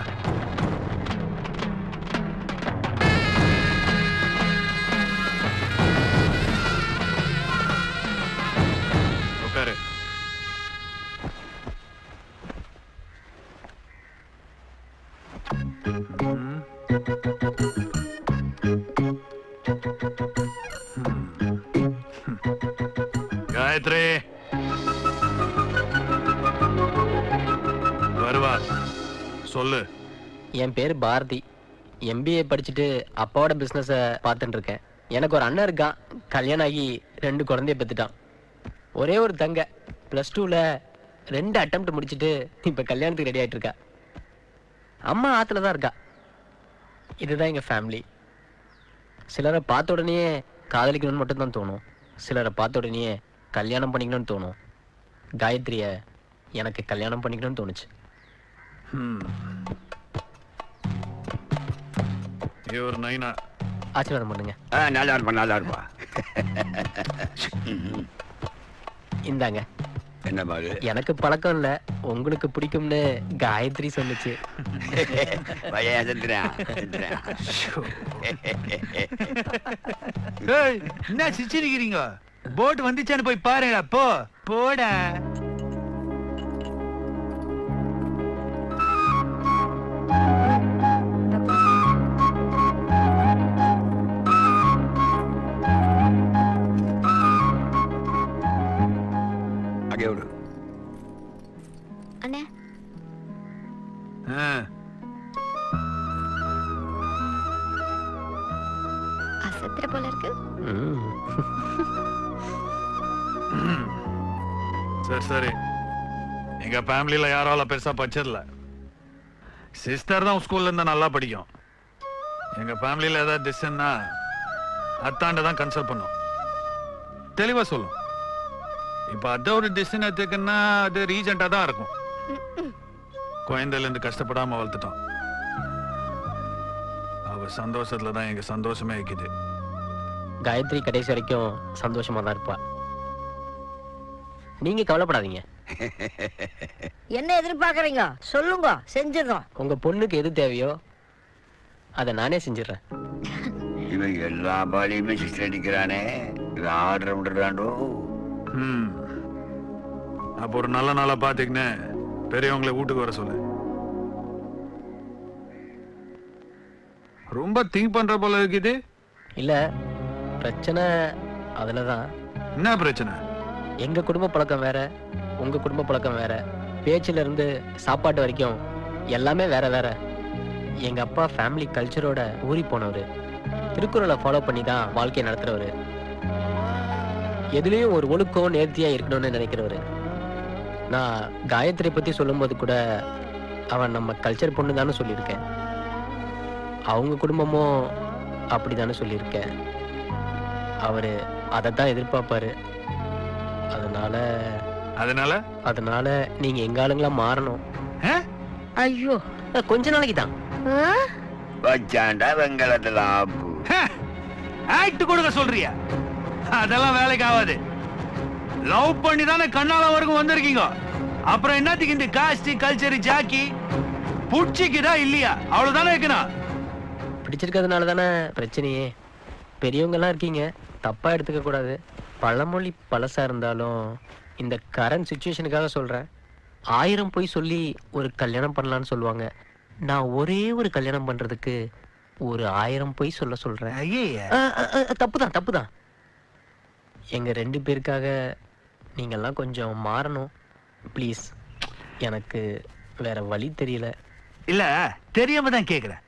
Speaker 12: உட்காரு. காயத்ரி வருவா. சொல்லு.
Speaker 6: என் பேரு பாரதி. MBA படிச்சுட்டு அப்பாவோட பிசினஸ பார்த்துட்டு இருக்கேன். எனக்கு ஒரு அண்ணன் இருக்கான், கல்யாணம் ஆகி 2 குழந்தைய பெத்துட்டான். ஒரே ஒரு தங்க +2ல 2 அட்டெம்ப்ட் முடிச்சுட்டு இப்ப கல்யாணத்துக்கு ரெடி ஆயிட்டு இருக்கா. அம்மா ஆத்துல தான் இருக்கா. இதுதான் எங்க ஃபேமிலி. சிலரை பார்த்த உடனே காதலிக்கணும்னு மட்டும் தான் தோணும், சிலரை பார்த்த உடனே கல்யாணம் பண்ணிக்கணும்னு தோணும். காயத்ரிய எனக்கு கல்யாணம் பண்ணிக்கணும்னு தோணுச்சு.
Speaker 12: இவர் நைனா.
Speaker 6: ஆசீர்வாதம் பண்ணுங்க.
Speaker 4: நல்லா இருப்பா, நல்லா இருப்பா.
Speaker 6: இந்தாங்க.
Speaker 4: என்ன பாரு,
Speaker 6: எனக்கு பழக்கம் இல்ல, உங்களுக்கு பிடிக்கும்னு காயத்ரி சொல்லுச்சு.
Speaker 12: என்ன சிரிச்சிருக்கிறீங்க? போட் வந்துச்சான்னு போய் பாருடா. போ போடா.
Speaker 8: அண்ணே, அசத்துற போல இருக்கு.
Speaker 12: சரி சரி. எங்க ஃபேமிலியில யாரால பெருசா படிச்சதில்ல. சிஸ்டர் தான் ஸ்கூல்ல இருந்தா நல்லா படிக்கும். எங்க ஃபேமிலியில ஏதாவது டிசிஷன்னா அத்தாண்ட தான் கன்சல்ட் பண்ணும். தெளிவா சொல்லும். இப்ப அத ஒரு டிசிஷன் எடுத்துக்கன்னா அது ரீசெண்டா தான் இருக்கும். குழந்தையில இருந்து கஷ்டப்படாம வளர்த்துட்டோம். அவ சந்தோஷத்துல தான் எங்க சந்தோஷமே இருக்குது.
Speaker 6: காயத்ரி கடைசி வரைக்கும் சந்தோஷமா தான் இருப்பா. நீங்க கவலைப்படாதீங்க.
Speaker 13: என்ன எதிர்பார்க்கறீங்க சொல்லுங்க, செஞ்சிடறோம்.
Speaker 6: உங்க பொண்ணுக்கு எது தேவையோ அதை நானே செஞ்சிடறேன்.
Speaker 4: இவன் எல்லா பாலியுமே சிஸ்டர் அடிக்கிறானே, இது ஆர்டர் விடுறாண்டோ.
Speaker 12: அப்போ ஒரு நல்ல நாளா பாத்துக்கின்னு பெரியவங்களை வீட்டுக்கு வர சொல்லு. ரொம்ப திங்க் பண்ற போல இருக்குது.
Speaker 6: இல்ல பிரச்சனை அதுலதான்.
Speaker 12: என்ன பிரச்சனை?
Speaker 6: எங்க குடும்ப பழக்கம் வேற, உங்க குடும்ப பழக்கம் வேற. பேச்சுல இருந்து சாப்பாட்டு வரைக்கும் எல்லாமே வேற வேற. எங்க அப்பா ஃபேமிலி கல்ச்சரோட ஊறி போனவரு. திருக்குறளை ஃபாலோ பண்ணி தான் வாழ்க்கையை நடத்துறவரு. எதுலயும் ஒரு ஒழுக்கம் நேர்த்தியா இருக்கணும்னு நினைக்கிறவரு. நான் காயத்ரி பத்தி சொல்லும்போது கூட அவன் நம்ம கல்ச்சர் பொண்ணு தானே சொல்லியிருக்கேன். அவங்க குடும்பமும் அப்படித்தானே சொல்லியிருக்கேன். அவரு அதைத்தான் எதிர்பார்ப்பாரு. அதனால நீங்க எங்க ஆளுங்களா மாறணும்.
Speaker 13: ஐயோ
Speaker 6: கொஞ்ச நாளைக்கு தான்.
Speaker 4: வச்சாண்டா வெங்கலத்துல ஆப்பு
Speaker 12: ஆக்ட் கொடுக்க சொல்றியா? அதெல்லாம் வேலைக்கு ஆகாது. லவ் பண்ணி தானே கண்ணால வரைக்கும் வந்திருக்கீங்க. அப்புறம் என்னத்துக்கு இந்த காஸ்ட் கல்ச்சர் ஜாக்கி புடிச்சிக்குதா இல்லையா? அவ்வளவுதானே இருக்கணும்.
Speaker 6: பிடிச்சிருக்கிறதுனால தானே பிரச்சனையே. பெரியவங்க எல்லாம் இருக்கீங்க, தப்பா எடுத்துக்க கூடாது. பழமொழி பழசா இருந்தாலும் இந்த கரண்ட் சுச்சுவேஷனுக்காக சொல்றேன். 1000 பொய் சொல்லி ஒரு கல்யாணம் பண்ணலான்னு சொல்லுவாங்க. நான் ஒரே ஒரு கல்யாணம் பண்றதுக்கு ஒரு 1000 பொய் சொல்றேன். தப்புதான். எங்க 2 பேருக்காக நீங்கெல்லாம் கொஞ்சம் மாறணும் ப்ளீஸ். எனக்கு வேற வழி தெரியல.
Speaker 12: இல்ல தெரியாம தான் கேக்குறேன்.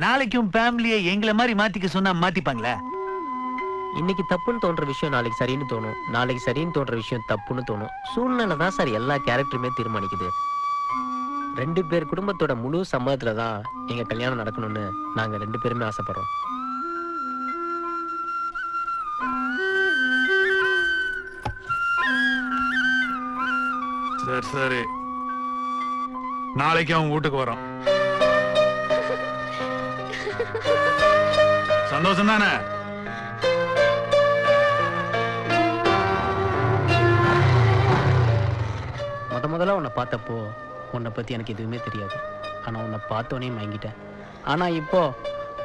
Speaker 12: நாளைக்கும் ஃபேமிலியை எங்களை மாதிரி மாத்திக்க சொன்னா மாத்திப்பாங்களா?
Speaker 6: இன்னைக்கு தப்புன்னு தோன்ற விஷயம் நாளைக்கு சரின்னு தோணும். நாளைக்கு சரின்னு தோன்ற விஷயம் தப்புன்னு தோணும். சூழ்நிலை தான் சார் எல்லா கேரக்டருமே தீர்மானிக்குது. 2 பேர் குடும்பத்தோட முழு சம்மதத்துல தான் எங்க கல்யாணம் நடக்கணும்னு நாங்க 2 பேருமே ஆசைப்படுறோம்.
Speaker 12: சரி நாளைக்கு அவன் வீட்டுக்கு வரோம். சந்தோஷம் தானே?
Speaker 6: முதல்ல உன்னை பார்த்தப்போ உன்னை பத்தி எனக்கு எதுவுமே தெரியாது. ஆனா உன்னை பார்த்தோன்னே மயங்கிட்டேன். ஆனா இப்போ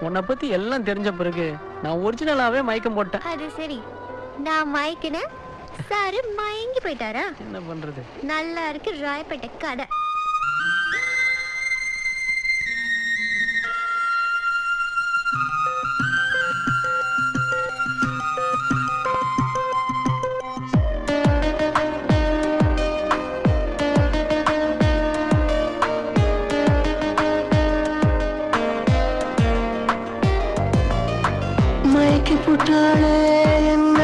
Speaker 6: உன்னை பத்தி எல்லாம் தெரிஞ்ச பிறகு நான் ஒரிஜினலாவே மயக்கம் போட்டேன்.
Speaker 8: அது சரி, நான் மயக்கினேன், சாரு மயங்கி போயிட்டாரா?
Speaker 6: என்ன பண்றது?
Speaker 8: நல்லா இருக்கு ராயப்பேட்டை கடை.
Speaker 14: புட்டாளே என்ன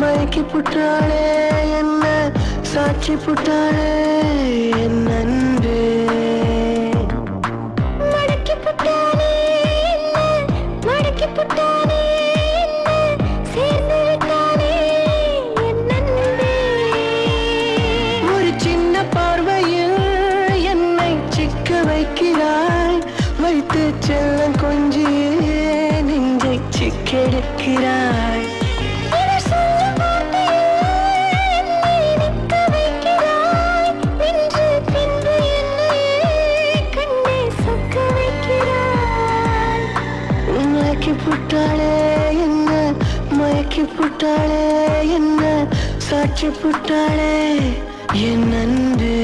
Speaker 14: மயக்கி புட்டாளே என்ன சாட்சி புட்டாளே என் அன்பே.
Speaker 1: மடக்கி புட்டாளே என்ன மடக்கி புட்டாளே என்ன சேர்ந்து விட்டாளே என் அன்பே.
Speaker 14: ஒரு சின்ன பார்வையில் என்னை சிக்க வைக்கிறாய், வைத்து செல்லம் கொஞ்சியே நெஞ்சை சிக்கெடுக்கிறாய். புட்டாளே என்ன மயக்கி புட்டாளே என்ன சாட்சி புட்டாளே என் அன்பே.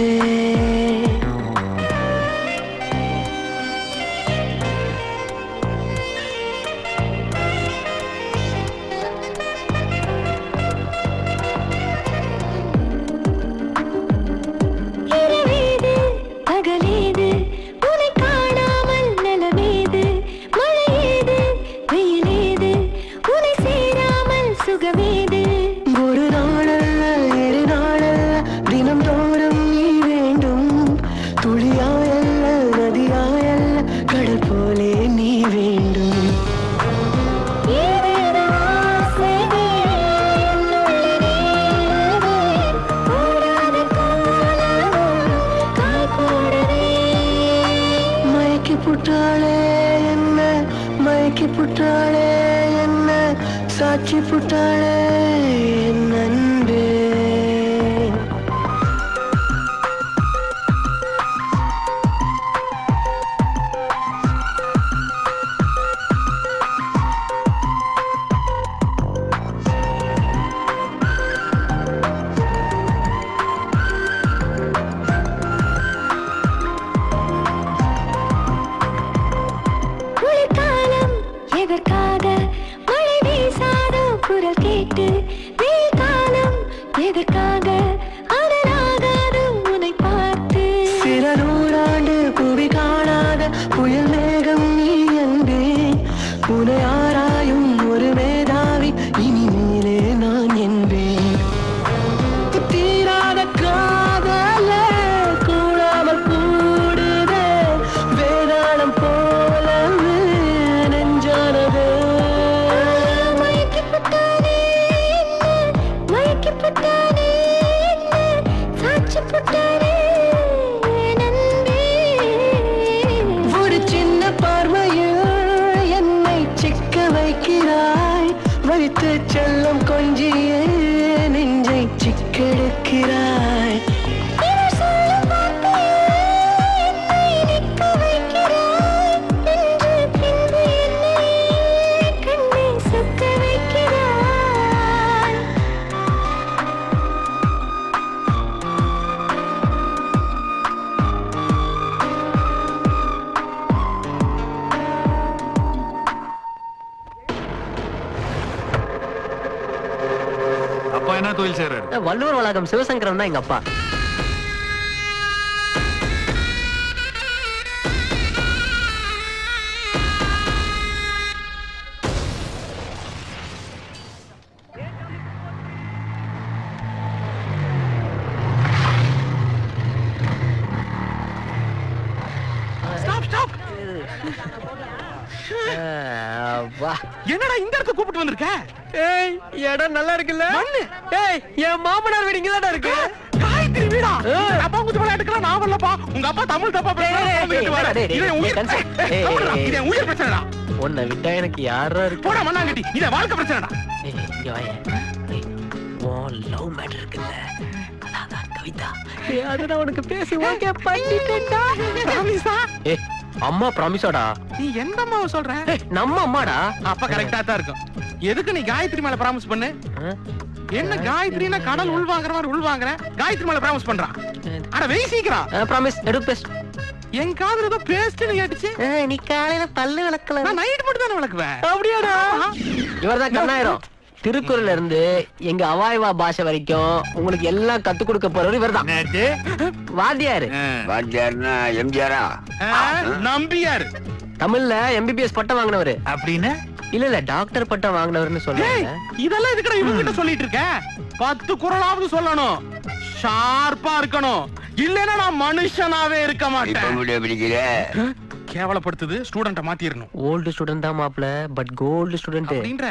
Speaker 14: ஒரு நாளல்ல 2 நாளல்ல தினம் தோறும் நீ வேண்டும். என்ன மயக்கி புட்டாளே என்ன சாட்சி புட்டாளே என் அன்பே
Speaker 1: குளிர்காலம் எதற்காக மழை வீசாதோ குரல் கேட்டு வெயில் காலம் எதற்காக அனலாகாதோ உன்னை பார்த்து
Speaker 14: சில நூறாண்டு புவி காணாத புயல் மேகம் நீ அன்பே உன்னை ஆராயும் ஒரு மேதாவி இனிமேலே நான் என்பேன் தீராத காதல கூடாமல் கூடுதே வேதாளம் போலவே நெஞ்சானது
Speaker 1: மயக்கி புட்டானே என்ன மயக்கி புட்டானே என்ன சாட்சி புட்டானே நன்பே
Speaker 14: ஒரு சின்ன பார்வையில் என்னை சிக்க வைக்கிறாய் வைத்து செல்லும் கொஞ்சியே நெஞ்சை சிக்கெடுக்கிறாய்
Speaker 1: இவர் சொல்லும் வார்த்தையே என்னை நிற்க வைக்கிறாய் என்று பின்பு என்னை கண்ணை சொக்க வைக்கிறாய்
Speaker 12: அப்பா என்ன தொழில் செய்யறாரு?
Speaker 6: வள்ளுவர் வளாகம் சிவசங்கரன் தான் எங்க அப்பா.
Speaker 11: Stop stop. என்னடா இந்த இடத்துக்கு கூப்பிட்டு வந்திருக்க?
Speaker 5: ஏய் இடம் நல்லா இருக்குல்ல?
Speaker 11: மண்ணு.
Speaker 5: ஏய் என் மாமனார் வீடு இங்கதான்டா இருக்கு.
Speaker 11: காயத்ரி வீடா? அப்பா குத்து விளையாட்டுக்கலாம் நான் வரலப்பா. உங்க அப்பா தமிழ் தப்பா பேசுறாரு. இது என் உயிர் பிரச்சனைடா.
Speaker 6: உன்னை விட்டா எனக்கு யாரா இருக்கு?
Speaker 11: போடா மண்ணாங்கட்டி. இது வாழ்க்கை பிரச்சனைடா.
Speaker 6: லவ் மேட்டர் இருக்குல்ல, அதான் கவிதா. அதுதான் உனக்கு பேசி ஓகே பண்ணிட்டேன்டா.
Speaker 11: ப்ராமிஸா?
Speaker 6: அம்மா ப்ராமிஸாடா?
Speaker 11: நீ எந்த அம்மாவை சொல்ற?
Speaker 6: நம்ம அம்மாடா.
Speaker 11: அப்ப கரெக்டா தான் இருக்கும். எதுக்கு நீ காயத்ரி மேல ப்ராமிஸ் பண்ணு? என்ன காயத்ரினா கடல் உள்வாங்குற மாதிரி உள்வாங்குற? காயத்ரி மேல ப்ராமிஸ் பண்றான். அட வெய் சீக்கிரம்.
Speaker 6: ப்ராமிஸ் எடு பேஸ்ட்.
Speaker 11: என் காதுல ஏதோ பேஸ்ட்னு கேட்டுச்சு.
Speaker 6: நீ காலையில பல்லு விளக்கல.
Speaker 11: நான் நைட் மட்டும் தானே விளக்குவேன்.
Speaker 6: அப்படியாடா? இவர்தான் கண்ணாயிரம். திருக்குறள்ல இருந்து எங்க அவாய்வா பாஷை வரைக்கும் உங்களுக்கு எல்லாம் கத்து கொடுக்க போறவர் இவர்தான். வாத்தியாரு.
Speaker 4: வாத்தியார்னா எம்ஜிஆரா?
Speaker 11: நம்பியார்.
Speaker 6: தமிழ்ல எம்பிபிஎஸ் பட்டம் வாங்கினவரு.
Speaker 12: அப்படின்னு?
Speaker 6: இல்ல டாக்டர் பட்டம் வாங்கினவர்னு சொல்றாங்க.
Speaker 11: இதெல்லாம் இதுக்கட இவங்க கிட்ட சொல்லிட்டு இருக்க? 10 குறளாவது சொல்லணும். ஷார்ப்பா இருக்கணும். இல்லனா நான் மனுஷனாவே இருக்க மாட்டேன். கேவலப்படுத்துது. ஸ்டூடண்ட மாத்திரணும்.
Speaker 6: ஓல்டு ஸ்டூடண்ட் தான் மாப்ள, பட் கோல்டு ஸ்டூடண்ட்.
Speaker 11: அப்படின்ற?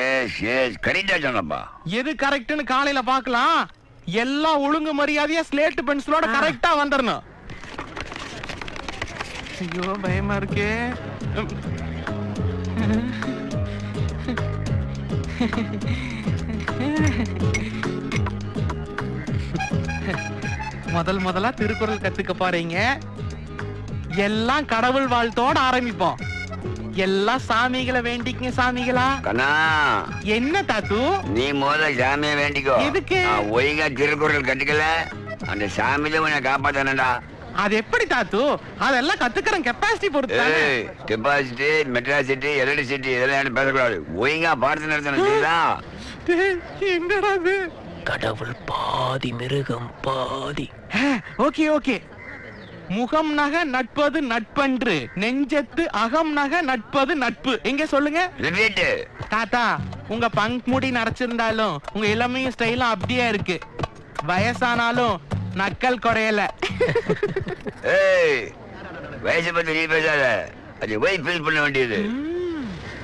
Speaker 4: எஸ் எஸ் கரெக்ட்டா சொன்னப்பா.
Speaker 11: எது கரெக்ட்னு காலையில பார்க்கலாம். எல்லாம் ஒழுங்கு மரியாதையா ஸ்லேட் பென்சிலோட கரெக்ட்டா வந்துறணும். ஐயோ பயமா இருக்கே. முதலா திருக்குறள் கத்துக்க பாருங்க. எல்லாம் கடவுள் வாழ்த்தோட ஆரம்பிப்போம். எல்லாம் சாமிகளை வேண்டிக்கங்க. சாமிகளா?
Speaker 4: கண்ணா
Speaker 11: என்ன தாத்து?
Speaker 4: நீ முதல்ல சாமியை வேண்டிக்கோ.
Speaker 11: எதுக்கு?
Speaker 4: ஒழுங்கா திருக்குறள் கத்துக்கல அந்த சாமியில உன்னை காப்பாத்தானடா.
Speaker 11: அது எப்படி தாத்து? அதெல்லாம் கத்துக்கிற கெப்பாசிட்டி பொறுத்து.
Speaker 4: கெப்பாசிட்டி, மெட்ராசிட்டி, எலக்ட்ரிசிட்டி இதெல்லாம் பேசக்கூடாது. ஒழுங்கா பாடத்தை நடத்தணும்.
Speaker 11: என்னடா இது?
Speaker 6: கடவுள் பாதி மிருகம் பாதி.
Speaker 11: Okay okay. முகம் நக நட்பது நட்பன்று, நெஞ்சத்து அகம் நக நட்பது நட்பு. எங்க சொல்லுங்க தாத்தா. உங்க பங்க் முடி நரைச்சிருந்தாலும் உங்க இளமையும் ஸ்டைலும் அப்படியே இருக்கு. வயசானாலும் நக்கல் குறையல.
Speaker 4: வயசை பத்தி நீ பேசாத. அது போய் ஃபீல் பண்ண வேண்டியது.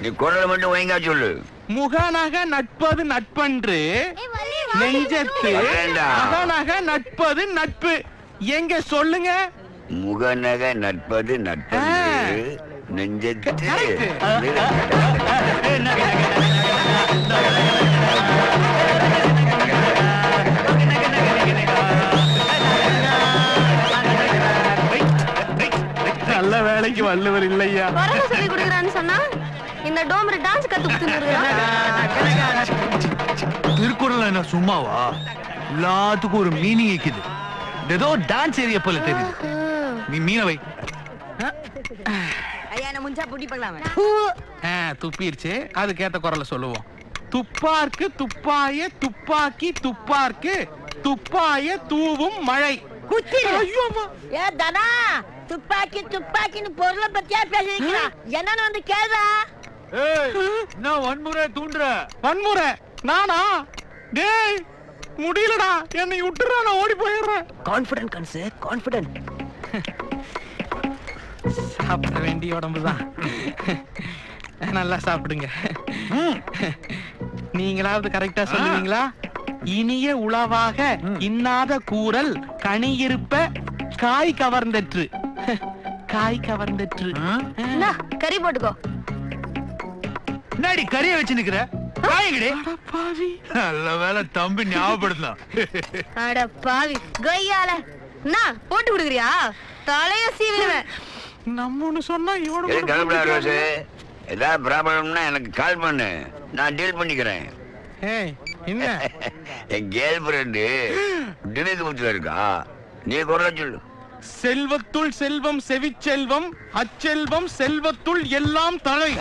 Speaker 4: நீ குரலை மட்டும் ஒழுங்கா சொல்லு.
Speaker 11: முகநக நட்பது நட்பன்று, நெஞ்சத்து அகநக நட்பது நட்பு. எங்க சொல்லுங்க.
Speaker 4: முகநக நட்பது நட்பன்று, நெஞ்சத்து
Speaker 11: நல்ல வேலைக்கு வள்ளுவர் இல்லையா.
Speaker 8: வரல சொல்லி கொடுக்குறான்னு சொன்னா இந்த டோமர் டான்ஸ் கத்து கொடுத்துருக்கான்.
Speaker 12: திருக்குறள் என்ன சும்மாவா? எல்லாத்துக்கும் ஒரு மீனிங் இருக்குது. ஏதோ டான்ஸ் ஏரியா போல தெரியுது. நீ மீனவை
Speaker 13: ஐயா என்ன முஞ்சா புடி பார்க்கலாமே.
Speaker 11: துப்பிருச்சு. அதுக்கேத்த குரல்ல சொல்லுவோம். துப்பார்க்கு துப்பாய துப்பாக்கி துப்பார்க்கு துப்பாய தூவும் மழை.
Speaker 13: குத்தி ஐயோ அம்மா. ஏ தனா துப்பாக்கி துப்பாக்கின்னு பொருளை பத்தியா பேசிக்கிறா. என்னன்னு வந்து கேளுடா.
Speaker 12: நான் வன்முறை தூண்டுற.
Speaker 11: வன்முறை நானா? டேய் முடியலடா, என்னை விட்டுறா, நான் ஓடி போயிடுறேன்.
Speaker 5: கான்ஃபிடன்ட் கன்சு, கான்ஃபிடன்ட்.
Speaker 11: சாப்பிட வேண்டிய உடம்புதான். நல்லா சாப்பிடுங்க. நீங்களாவது கரெக்டா சொல்லுவீங்களா? இனிய உளவாக இன்னாத கூறல் கனியிருப்ப காய் கவர்ந்தற்று. காய் கவர்ந்தற்று.
Speaker 8: கறி போட்டுக்கோ.
Speaker 12: நாடி கறிய வச்சு நிக்கிற காயங்கடி. நல்ல வேலை தம்பி ஞாபகப்படுத்தலாம்.
Speaker 8: அட பாவி கொய்யால என்ன போட்டு கொடுக்குறியா? தலைய சீவிடுவேன்.
Speaker 11: நம்ம ஒண்ணு சொன்னா இவனு
Speaker 4: ஏதாவது ப்ராப்ளம்னா எனக்கு கால் பண்ணு, நான் டீல் பண்ணிக்கிறேன்.
Speaker 11: என்ன
Speaker 4: என் கேர்ள் ஃப்ரெண்டு தினேஷ் முத்துல இருக்கா, நீ குரல சொல்லு.
Speaker 11: செல்வத்துள் செல்வம் செவிச்செல்வம் அச்செல்வம் செல்வத்துள் எல்லாம் தலை.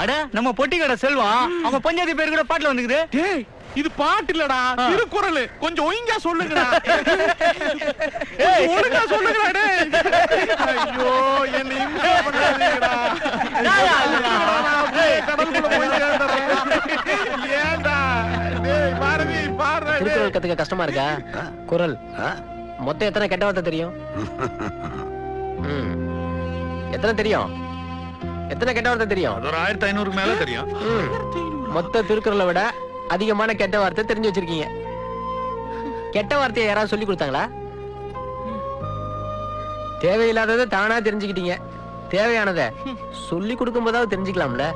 Speaker 9: அட நம்ம பொட்டி கடை செல்வம் அவன் பஞ்சாயத்து பேர் கூட பாட்டுல வந்துக்குது.
Speaker 11: டேய் இது பாட்டு இல்லடா, திருக்குறள். கொஞ்சம் ஒழுங்கா சொல்லுங்கடா. ஒழுங்கா சொல்லுங்கடா. டேய் ஐயோ என்ன இம்சை பண்ணாதீங்கடா. கடலுக்குள்ள போய் சேர்ந்தறேன். ஏன்டா டேய் பாரதி பாரு.
Speaker 5: திருக்குறள் கத்துக்க கஷ்டமா இருக்கா? குறள் மொத்தம் எத்தனை கெட்ட வார்த்தை தெரியும்? எத்தனை தெரியும்? எத்தனை கெட்ட வார்த்தை தெரியும்?
Speaker 12: ஒரு 1500 மேல தெரியும்.
Speaker 5: மொத்த திருக்குறளை விட அதிகமான கெட்ட வார்த்தை தெரிஞ்சு வச்சிருக்கீங்க. கெட்ட வார்த்தையை யாராவது சொல்லி கொடுத்தாங்களா? தேவையில்லாததை தானா தெரிஞ்சுக்கிட்டீங்க. தேவையானதை சொல்லி கொடுக்கும் போதாவது தெரிஞ்சுக்கலாம்ல.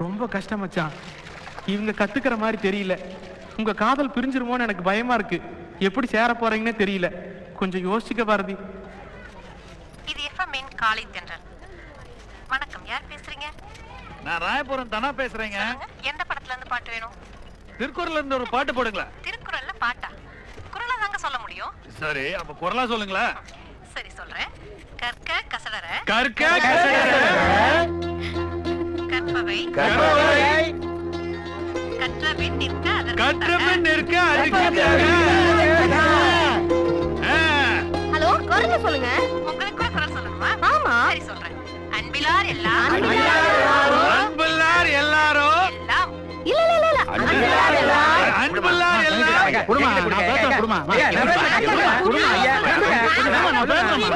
Speaker 11: ரொம்ப கஷ்டம் மச்சான். இவங்க கத்துக்கிற மாதிரி தெரியல. உங்க காதல் பிரிஞ்சிருமோன்னு எனக்கு பயமா இருக்கு. எப்படி சேர போறீங்கன்னே தெரியல. கொஞ்சம் யோசிக்க பாரதி.
Speaker 7: இது எஃப்எம் காலை தென்றல். வணக்கம், யார் பேசுறீங்க?
Speaker 12: நான் ராயபுரம் தானா பேசுறேங்க.
Speaker 7: எந்த படத்துல இருந்து பாட்டு வேணும்?
Speaker 12: திருக்குறள்ல இருந்து ஒரு பாட்டு போடுங்களா?
Speaker 7: திருக்குறள்ல பாட்டா? குறளா தாங்க சொல்ல முடியும்.
Speaker 12: சரி அப்ப குறளா சொல்லுங்களா?
Speaker 7: சரி சொல்றேன். கற்க கசடற
Speaker 12: கற்க கசடற
Speaker 7: கற்பவை கற்றபின் நிற்க
Speaker 12: கற்றபின் நிற்க அதுக்கு.
Speaker 8: ஹலோ குரல்ல சொல்லுங்க.
Speaker 7: உங்களுக்கு கூட குரல் சொல்லணுமா?
Speaker 8: ஆமா
Speaker 7: சரி சொல்றேன். அன்பிலார் எல்லாம்
Speaker 12: அன்பில்லார் எல்லாரும்
Speaker 7: எல்லாம்
Speaker 8: இல்ல இல்ல இல்ல
Speaker 12: அன்பில்லார் எல்லாரும்
Speaker 11: குடுமா நான் பேசுறேன். குடுமா குடுமா ஐயா நான் பேசுறேன்.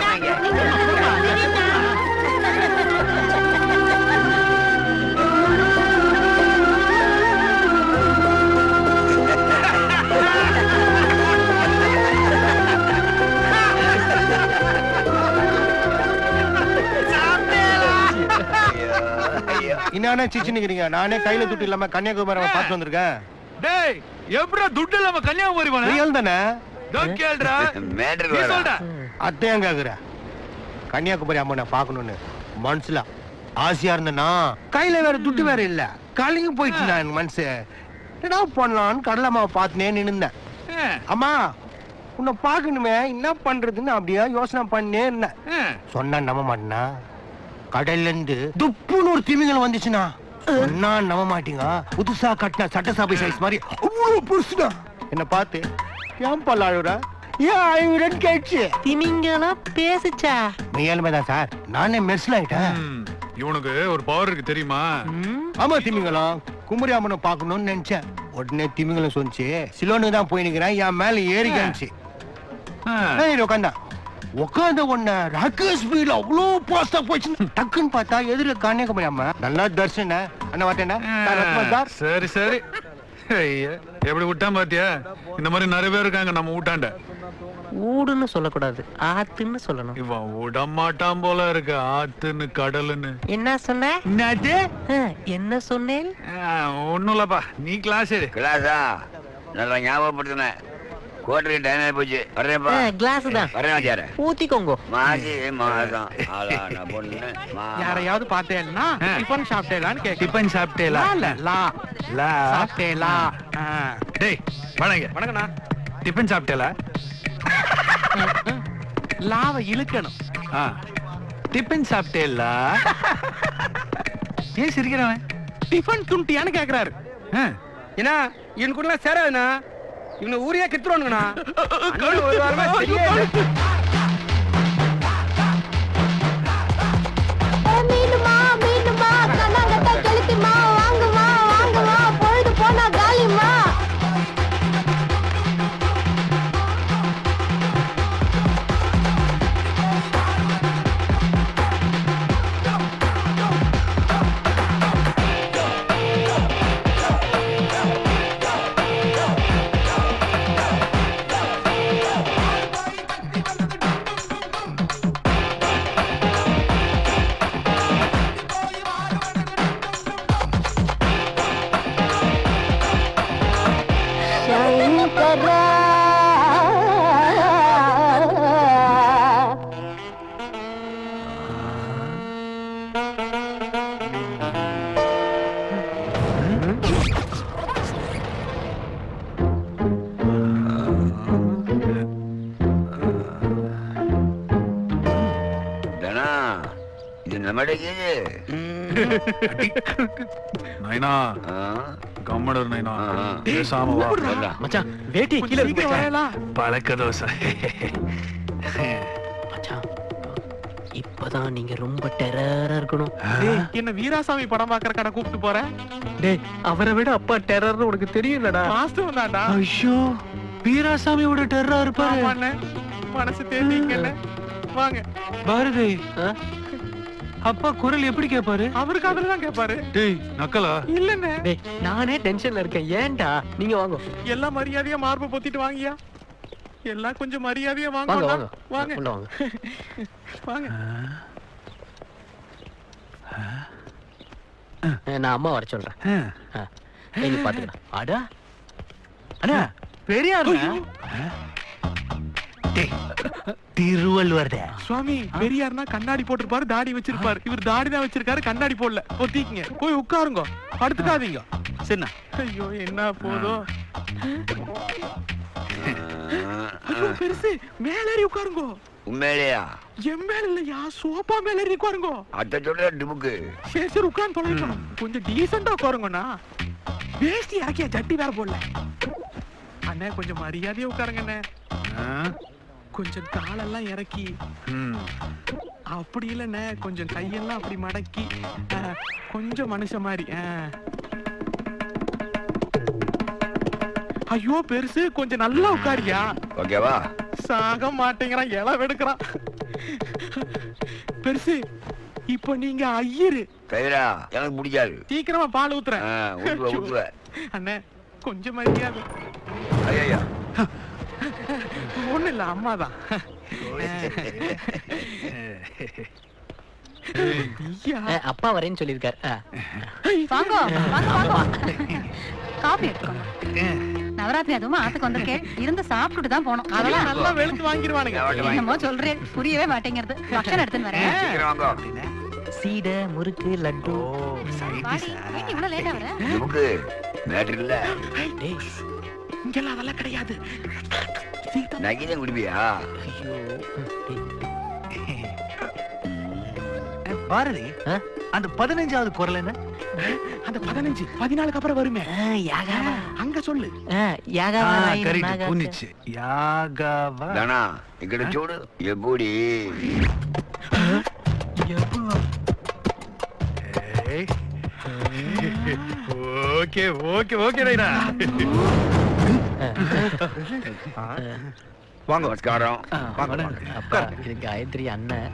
Speaker 10: என்ன சிச்சுக்கிறீங்க? நானே கையில துட்டு இல்லாம கன்னியாகுமரி பார்த்து வந்திருக்கேன்.
Speaker 12: டேய் எப்படா துட்டு இல்லாம கன்னியாகுமரி போன?
Speaker 10: ரியல் தானே?
Speaker 12: கேளுடா
Speaker 4: மேட்டருக்கு
Speaker 12: நீ சொல்டா.
Speaker 10: அத்தையும் கேக்குற கன்னியாகுமரி அம்மனை பார்க்கணும்னு மனசுல ஆசையா இருந்தனா, கையில வேற துட்டு வேற இல்ல. கலங்கி போயிடுச்சு. நான் மனசு என்ன பண்ணலான்னு கடலம்மாவை பார்த்துனே நின்னுந்தேன். அம்மா உன்னை பார்க்கணுமே என்ன பண்றதுன்னு அப்படியே யோசனை பண்ணே இருந்தேன். சொன்னா நம்ப மாட்டேனா? கடல்ல இருந்து துப்புன்னு ஒரு திமிங்கலம் வந்துச்சுன்னா சொன்னா நம்ப மாட்டீங்க. புதுசா கட்டின சட்டசபை சைஸ் மாதிரி அவ்வளவு புதுசுடா. என்ன பார்த்து ஏன் பல்லாழுடா ஏன் அழுகுறன்னு கேட்டுச்சு.
Speaker 5: திமிங்கலம் பேசுச்சா?
Speaker 10: மெய்யாலுமே தான் சார். நானே மெர்சல் ஆயிட்டேன்.
Speaker 12: இவனுக்கு ஒரு பவர் இருக்கு தெரியுமா?
Speaker 10: ஆமா திமிங்கலம் குமரி அம்மனை பார்க்கணும்னு நினைச்சேன். உடனே திமிங்கலம் சொன்னிச்சு சிலோனுக்கு தான் போய் நிக்கிறேன். என் மேல ஏறி காமிச்சு உட்காந்த உடனே ராக்கெட் ஸ்பீட்ல அவ்வளோ பாஸ்டா போச்சு. டக்குன்னு பார்த்தா எதிர கன்னியாகுமரி அம்மா. நல்லா தர்ஷன அண்ணா வாட்டேன்னா.
Speaker 12: சரி சரி எப்படி விட்டான் பாத்தியா? இந்த மாதிரி நிறைய பேர் இருக்காங்க நம்ம ஊட்டாண்ட.
Speaker 6: ஊடுன்னு சொல்லக்கூடாது, ஆத்துன்னு சொல்லணும்.
Speaker 12: இவன் விடமாட்டான் போல இருக்கு, ஆத்துன்னு கடலுன்னு.
Speaker 6: என்ன சொன்ன?
Speaker 12: என்னது?
Speaker 6: என்ன சொன்னேன்?
Speaker 12: ஒண்ணும் இல்லப்பா, நீ கிளாஸ் எடு.
Speaker 4: கிளாஸா? நல்லா ஞாபகப்படுத்தினேன். கோட்டருக்கு டைம் ஆகி போச்சு. வரேன்ப்பா.
Speaker 6: கிளாஸ் தான்.
Speaker 4: வரேன் வாத்தியாரே.
Speaker 6: ஊத்திக்கோங்க.
Speaker 4: மாசி மாதம் ஆளான பொண்ணு
Speaker 11: யாரையாவது பார்த்தேன்னா டிபன் சாப்பிட்டேலான்னு கேட்க.
Speaker 12: டிபன் சாப்பிட்டேலா?
Speaker 11: லா
Speaker 12: லா
Speaker 11: சாப்பிட்டேலா.
Speaker 12: டேய் வணங்க.
Speaker 11: வணக்கண்ணா.
Speaker 12: டிபன் சாப்பிட்டேலா?
Speaker 11: லாவை இழுக்கணும்.
Speaker 12: டிபன் சாப்பிட்டேலா? ஏன் சிரிக்கிறவன்?
Speaker 11: டிபன் துண்டியான்னு கேக்குறாரு.
Speaker 5: ஏன்னா இவனுக்குள்ள சேராதுண்ணா, இவனை ஊரையே கெத்துருவானுங்கண்ணா. ஒரு வாரமா சரியே இல்லை.
Speaker 1: மீனுமா மீனுமா கண்ணாங்கத்தை கெளுத்திமா வாங்குமா வாங்குமா பொழுது போனா காலிமா. சங்கரா
Speaker 4: தனா, இது நம்மளுக்கு
Speaker 12: நைனா கம்மடர் நைனா பேசாம வா.
Speaker 6: மச்சான் வேட்டி கீழ இருக்கு மச்சான்.
Speaker 12: பழக்க தோசை.
Speaker 6: மச்சான் இப்பதான் நீங்க ரொம்ப டெரரா இருக்கணும்.
Speaker 11: என்ன வீராசாமி படம் பாக்குற கடை கூப்பிட்டு போறேன்.
Speaker 3: டேய் அவரை விட அப்பா டெரர்னு உனக்கு தெரியும்லடா.
Speaker 11: மாஸ்டர் தான்டா.
Speaker 12: ஐயோ வீராசாமியோட டெரரா இருப்பாரு.
Speaker 11: மனசு தேடிங்கல்ல. வாங்க
Speaker 12: பாரதி. அப்பா குரல் எப்படி கேட்பாரு?
Speaker 11: அவருக்கு அதுலதான் கேட்பாரு.
Speaker 12: டேய் நக்கலா?
Speaker 11: இல்லன்னு.
Speaker 6: டேய் நானே டென்ஷன்ல இருக்கேன், ஏன்டா? நீங்க வாங்க.
Speaker 11: எல்லாம் மரியாதையா மார்பு பொத்திட்டு வாங்கியா. எல்லாம் கொஞ்சம் மரியாதையா வாங்க.
Speaker 6: வாங்க வாங்க
Speaker 11: வாங்க
Speaker 6: உள்ள வாங்க.
Speaker 11: வாங்க.
Speaker 6: நான் அம்மா வர சொல்றேன். நீ பாத்துக்கலாம்.
Speaker 12: அடா அண்ணா பெரியார். திருவள்ளுவர்.
Speaker 11: சுவாமி பெரியார்னா கண்ணாடி போட்டிருப்பாரு, தாடி வச்சிருப்பாரு. இவர் தாடி தான் வச்சிருக்காரு, கண்ணாடி போடல. பொத்திக்கங்க, போய் உட்காருங்க, படுத்துக்காதீங்க.
Speaker 12: சரிண்ணா.
Speaker 11: ஐயோ என்ன போதும். ஐயோ பெருசு, மேலேறி உட்காருங்க.
Speaker 4: உண்மையிலேயா?
Speaker 11: என் மேல இல்லையா, சோபா மேல ஏறி உட்காருங்க.
Speaker 4: அத்தை சொல்ற டிமுக்கு.
Speaker 11: சரி சரி உட்கார்ந்து தொலைக்கணும். கொஞ்சம் டீசெண்டா உட்காருங்கண்ணா. வேஷ்டி இறக்கிய ஜட்டி வேற போடல. அண்ணே கொஞ்சம் மரியாதையா உட்காருங்க அண்ணே. கொஞ்சம் காலெல்லாம் இறக்கி, அப்படி இல்லைண்ணே கொஞ்சம் கையெல்லாம் அப்படி மடக்கி, கொஞ்சம் மனுஷ மாதிரி. ஐயோ பெருசு, கொஞ்சம் நல்லா உட்காரியா.
Speaker 4: ஓகேவா?
Speaker 11: சாக மாட்டேங்கிறான், இளவு எடுக்கிறான். பெருசு இப்ப நீங்க ஐயரு.
Speaker 4: கைரா எனக்கு பிடிக்காது.
Speaker 11: சீக்கிரமா பால் ஊத்துறேன்.
Speaker 4: ஊத்துவேன்.
Speaker 11: அண்ணே கொஞ்சம் மரியாதை.
Speaker 4: ஐயா
Speaker 11: ஒண்ணு இல்ல, அம்மாதான்.
Speaker 6: அப்பா வரேன்னு சொல்லிருக்காரு.
Speaker 7: வாங்க வாங்க வாங்க. காபி எடுத்துக்கோங்க. நவராத்திரி அதுவும் ஆத்துக்கு வந்திருக்கேன், இருந்து சாப்பிட்டுட்டு தான் போனோம்.
Speaker 11: அதெல்லாம் நல்லா வெளுத்து வாங்கிடுவானுங்க.
Speaker 7: என்னமோ சொல்றேன், புரியவே மாட்டேங்கிறது. பக்ஷன் எடுத்துன்னு வரேன்.
Speaker 6: சீடை, முறுக்கு, லட்டு.
Speaker 7: இவ்வளவு லேட்டா வர?
Speaker 4: டிமுக்கு மேட்டர் இல்ல.
Speaker 11: இங்கெல்லாம் அதெல்லாம் கிடையாது.
Speaker 4: நகிதம் குடிப்பியா?
Speaker 12: பாரதி அந்த 15வது குரல் என்ன?
Speaker 11: அந்த 15 14க்கு அப்புறம் வருமே. அங்க சொல்லு.
Speaker 12: கரெக்ட் புனிச்சு. யாகாவா.
Speaker 4: தானா இங்கட చూడు எப்படி.
Speaker 12: Okay okay okay Raina.
Speaker 3: வாங்க.
Speaker 4: நமஸ்காரம்.
Speaker 6: அப்பா இது காயத்ரி அண்ணன்,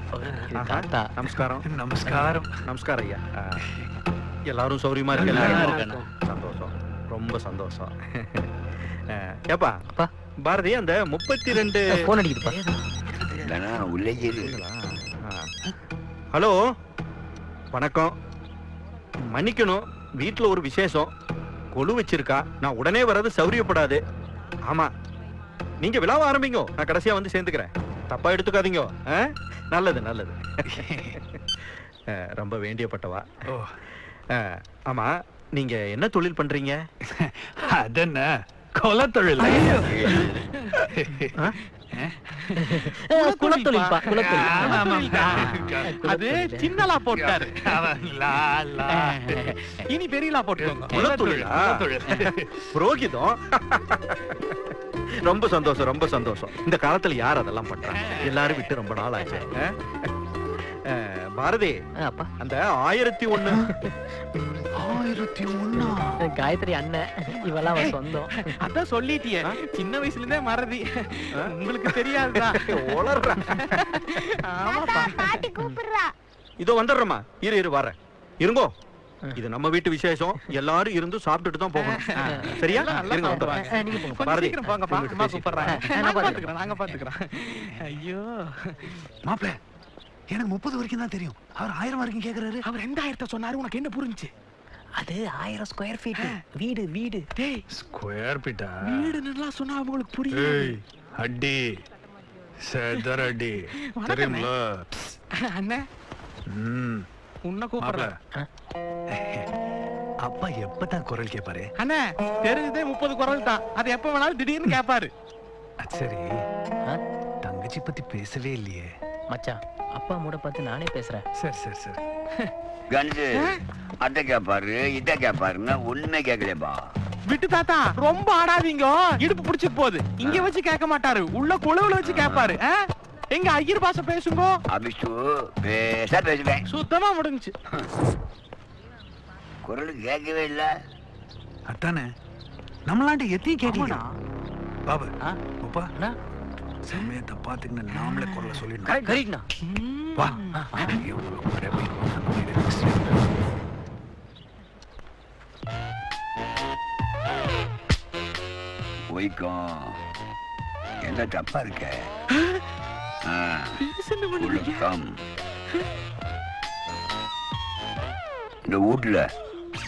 Speaker 6: இது தாத்தா.
Speaker 3: நமஸ்காரம்.
Speaker 12: நமஸ்காரம்.
Speaker 3: நமஸ்காரம் ஐயா. எல்லாரும் சௌரியமா இருக்கீங்களா? சந்தோஷம், ரொம்ப சந்தோஷம். ஏப்பா
Speaker 6: அப்பா
Speaker 3: பாரதி அந்த 32
Speaker 6: போன் அடிக்குதுப்பா.
Speaker 4: இல்லைன்னா உள்ளே இரு.
Speaker 3: ஹலோ வணக்கம், மன்னிக்கணும், வீட்டுல ஒரு விசேஷம், கொலு வச்சிருக்கா, நான் உடனே வர்றது சௌரியப்படாது. ஆமா, நீங்க விழாவ ஆரம்பிங்க, நான் கடைசியா வந்து சேர்ந்துக்கிறேன், தப்பா எடுத்துக்காதீங்க. நல்லது நல்லது. ரொம்ப வேண்டியப்பட்டவா. ஆமா, நீங்க என்ன தொழில் பண்றீங்க?
Speaker 12: அதென்ன கொலை தொழில்.
Speaker 6: குலத்தொழில்பா,
Speaker 11: அது சின்னலா போட்டாரு, இனி பெரியலா போட்டுக்கோங்க.
Speaker 3: குலத்தொழிலா? புரோகிதம். ரொம்ப சந்தோஷம், ரொம்ப சந்தோஷம். இந்த காலத்துல யார் அதெல்லாம் பண்றாங்க? எல்லாரும் விட்டு ரொம்ப நாள் ஆச்சு. பாரதி, அந்த 1001
Speaker 6: காயத்ரி அண்ணன் இவெல்லாம் சொந்தம்.
Speaker 11: அதான் சொல்லிட்டியே, சின்ன வயசுல இருந்தே மறதி. உங்களுக்கு தெரியாதுதான்.
Speaker 8: பாட்டி கூப்பிடுறா.
Speaker 3: இதோ வந்துடுறோமா, இரு வரேன். இருங்கோ, இது நம்ம வீட்டு விசேஷம், எல்லாரும் இருந்து சாப்பிட்டுட்டு தான் போகணும். சரியா? இருங்க வந்துடுறேன். பாரதி,
Speaker 11: போங்கப்பா, அம்மா கூப்பிடுறாங்க. நாங்க பாத்துக்கிறோம். ஐயோ
Speaker 12: மாப்பிள்ள, எனக்கு 30 வரைக்கும் தான் தெரியும், அவர் 1000 வரைக்கும் கேக்குறாரு.
Speaker 11: அவர் 2000 சொன்னாரு, உனக்கு என்ன புரிஞ்சு?
Speaker 6: அது 1000 ஸ்கொயர் ஃபீட் வீடு. வீடு
Speaker 12: ஸ்கொயர் ஃபீட்டா?
Speaker 11: வீடுன்னு சொன்னா அவங்களுக்கு புரியும்.
Speaker 12: அடி சேதர் அடி தெரியும்ல
Speaker 11: அண்ணே. உன்னை கூப்பிடுற
Speaker 12: அப்பா எப்பதான் குரல் கேட்பாரு?
Speaker 11: அண்ணே, தெரிஞ்சதே 30 குரல் தான், அது எப்ப வேணாலும் திடீர்னு கேட்பாரு.
Speaker 12: சரி, தங்கச்சி பத்தி பேசவே இல்லையே.
Speaker 6: மச்சான், அப்பா மூட பார்த்து நானே பேசுறேன்.
Speaker 12: சரி
Speaker 4: கண்டு அத்தை கேப்பாரு, இதை கேப்பாருன்னா ஒண்ணுமே கேட்கலப்பா.
Speaker 11: விட்டு தாத்தா, ரொம்ப ஆடாதீங்க, இடுப்பு பிடிச்சு போகுது. இங்க வச்சு கேட்க மாட்டாரு, உள்ள குழுவுல வச்சு கேட்பாரு. எங்க ஐயர் பாஷை பேசுங்க.
Speaker 4: அபிஷு பேச பேசுவேன்.
Speaker 11: சுத்தமா முடிஞ்சு.
Speaker 4: குரல் கேட்கவே இல்ல.
Speaker 12: அத்தானே, நம்மளாண்ட எத்தையும் கேட்கல. பாபு, அப்பா சமயத்தை பாத்துக்கின்னு நாமளே குரலை சொல்லிடணும். வா.
Speaker 4: ஒய்க்கம் என்ன தப்பா இருக்க? இந்த வீட்டுல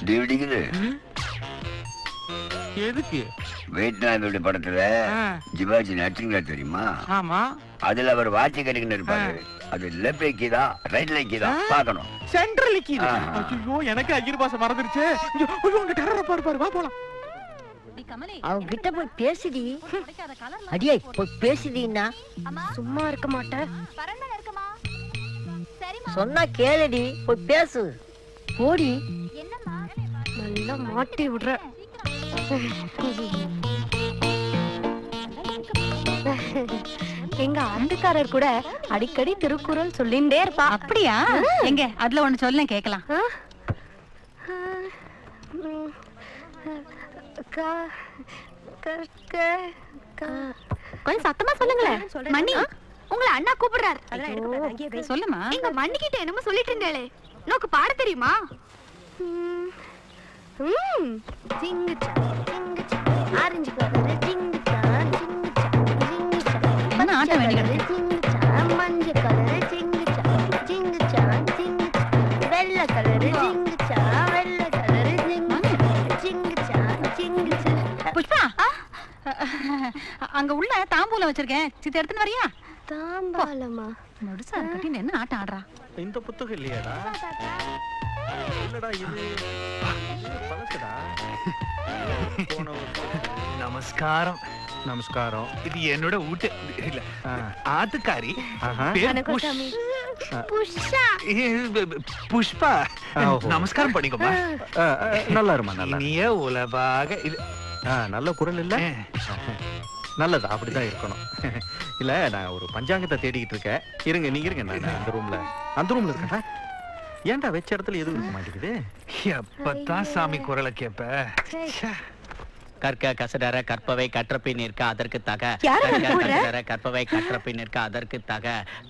Speaker 4: டிவிடிக்குது.
Speaker 11: எதுக்கு?
Speaker 4: வியட்நாமோட படத்துல ஜிவாஜி நடிச்சிங்களா தெரியுமா?
Speaker 11: ஆமா.
Speaker 4: அதுல அவர் வாட்சி கட்டிக்கிட்டு இருப்பாரு. அது லெஃப்ட் லைக்கிதா ரைட் லைக்கிதா பார்க்கணும்.
Speaker 11: சென்ட்ரல் லைக்கிது. ஐயோ, எனக்கு ஐயர் பாஷை மறந்துருச்சு. ஐயோ, உங்க டெரர பாரு, வா போலாம்.
Speaker 13: அவங்க கிட்ட போய் பேசுடி. அடியே, போய் பேசுதீன்னா சும்மா இருக்க மாட்டேன். சொன்னா கேளுடி, போய் பேசு. போடி. நல்லா மாட்டி விடுற.
Speaker 8: எங்க ஆண்டுக்காரர் கூட அடிக்கடி திருக்குறள் சொல்லிண்டே இருப்பா.
Speaker 7: அப்படியா? எங்க அதுல ஒண்ணு சொல்ல கேக்கலாம்.
Speaker 8: கொஞ்சம் சத்தமா சொல்லுங்களேன். மணி, உங்களை அண்ணா கூப்பிடுறாரு.
Speaker 7: சொல்லுமா.
Speaker 8: எங்க மண்ணிக்கிட்ட என்னமோ சொல்லிட்டு இருந்தேளே, நோக்கு பாட தெரியுமா? ஆரஞ்சு கலரு ஜிங்குச்சா ஜிங்குச்சா ஜிங்குச்சா,
Speaker 7: ஆட்ட வேண்டியது.
Speaker 8: மஞ்சள் கலரு ஜிங்குச்சா ஜிங்குச்சா ஜிங்குச்சா, வெள்ளை கலரு ஜிங்குச்சா வெள்ளை கலரு ஜிங்குச்சா ஜிங்குச்சா.
Speaker 7: புஷ்பா, அங்க உள்ள தாம்பூலம் வச்சிருக்கேன், சித்த எடுத்துன்னு வரியா?
Speaker 8: தாம்பாலமா?
Speaker 7: நடுசா கட்டி என்ன ஆட்டம் ஆடுறா?
Speaker 3: இந்த புத்தகம் இல்லையாடா? இல்லடா, இது பழசுடா.
Speaker 12: நமஸ்காரம்.
Speaker 3: நமஸ்காரம்.
Speaker 12: இது என்னோட வீட்டு இல்ல ஆத்துக்காரி. புஷ்பா. நமஸ்காரம் பண்ணிக்கோமா.
Speaker 3: நல்லா இருமா. நல்லா
Speaker 12: இனிய உலபாக. இது
Speaker 3: நல்ல குரல் இல்ல? நல்லது, அப்படிதான் இருக்கணும். இல்ல, நான் ஒரு பஞ்சாங்கத்தை தேடிக்கிட்டு இருக்கேன். இருங்க, நீங்க இருங்க, நான் அந்த ரூம்ல இருக்கேன். ஏன்டா வச்ச இடத்துல எதுவும் இருக்க மாட்டேங்குது?
Speaker 12: எப்பதான் சாமி குரலை கேப்ப?
Speaker 9: கற்க கசடர கற்பவை கற்றப்பின் நிற்க அதற்கு தக
Speaker 8: யாரை
Speaker 9: கற்க
Speaker 8: கூப்பிடுற?
Speaker 9: கசடர கற்பவை கற்றப்பின் நிற்க அதற்கு தக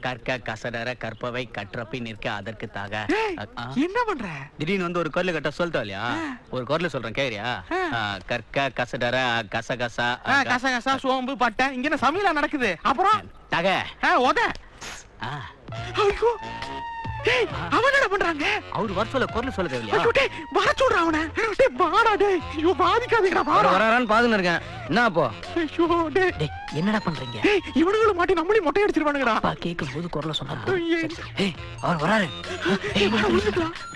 Speaker 9: கற்க கசடர கற்பவை கற்றப்பின் நிற்க அதற்கு தக
Speaker 11: என்ன பண்ற?
Speaker 9: திடீர்னு வந்து ஒரு குரல் கட்ட சொல்லிட்டோம் இல்லையா? ஒரு குரல் சொல்றேன் கேரியா? கற்க கசடர கசகசா
Speaker 11: கசகசா சோம்பு பட்டை இங்க என்ன சமையலா நடக்குது? அப்புறம்
Speaker 9: தக
Speaker 11: ஓத. ஐயோ டேய் அவன் என்ன பண்றாங்க?
Speaker 9: அவர் வர சொல்ல குரல் சொல்ல தேவையா?
Speaker 11: ஐயோ டேய் வர சொல்றா அவனை. டேய் வாடா டேய். ஐயோ பாதிக்காதீங்கடா
Speaker 9: அவர்
Speaker 11: வாடா.
Speaker 9: வராரான்னு பாத்துன்னு இருக்கேன். என்ன அப்போ?
Speaker 11: ஐயோ டேய்.
Speaker 6: டேய் என்னடா பண்றீங்க?
Speaker 11: டேய் இவனுங்களும் மாட்டி நம்மளையும் மொட்டை அடிச்சிருவானுங்கடா.
Speaker 6: அப்பா கேக்கும்போது குரல சொன்னா
Speaker 11: ஏய்
Speaker 6: அவர் வராரு.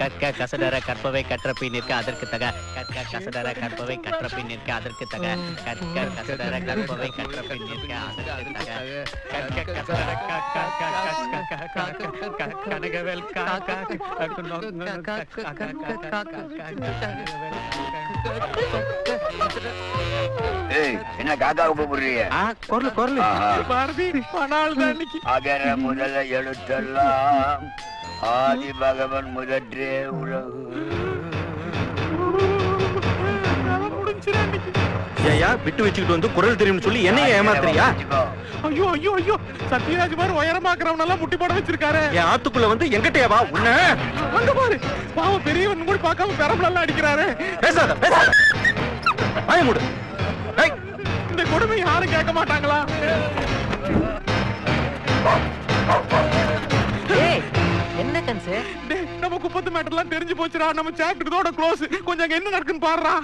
Speaker 9: கற்க கசடர கற்பவை கற்றப்பின் நிற்க அதற்கு தக கற்க கசடர கற்பவை கற்றப்பின் நிற்க அதற்கு தக கற்க கசடர கற்பவை கற்றப்பின் நிற்க அதற்கு தக கற்க கசடர கனகவேல்
Speaker 4: ஏய் என்ன காக்கா கூப்பிடுறீங்க?
Speaker 11: குரல் பாரதி பணால் தான் இன்னைக்கு.
Speaker 4: அகர முதல எழுத்தெல்லாம் ஆதி பகவன் முதற்றே உலகு.
Speaker 11: முடிஞ்சிரா இன்னைக்கு.
Speaker 3: ஏயா விட்டு வச்சுக்கிட்டு வந்து குரல் தெரியும்னு சொல்லி என்னைய ஏமாத்துறியா?
Speaker 11: ஐயோ ஐயோ ஐயோ சத்யராஜ் பாரு உயரமாக்குறவன் எல்லாம் முட்டி போட வச்சிருக்காரு.
Speaker 3: என் ஆத்துக்குள்ள வந்து எங்கிட்டயா வா உன்ன?
Speaker 11: அங்க பாரு பாவம் பெரியவன் கூட பார்க்காம பெரம்பலெல்லாம் அடிக்கிறாரு.
Speaker 3: பேசாத பேசாத வாய மூடு. டேய்
Speaker 11: இந்த கொடுமை யாரும் கேட்க மாட்டாங்களா?
Speaker 6: ஏய் என்ன கன்சே?
Speaker 11: டேய் நம்ம குப்பத்து மேட்டர்லாம் தெரிஞ்சு போச்சுடா. நம்ம சாப்டர் இதோட க்ளோஸ். கொஞ்சம் அங்க என்ன நடக்குன்னு பாருடா.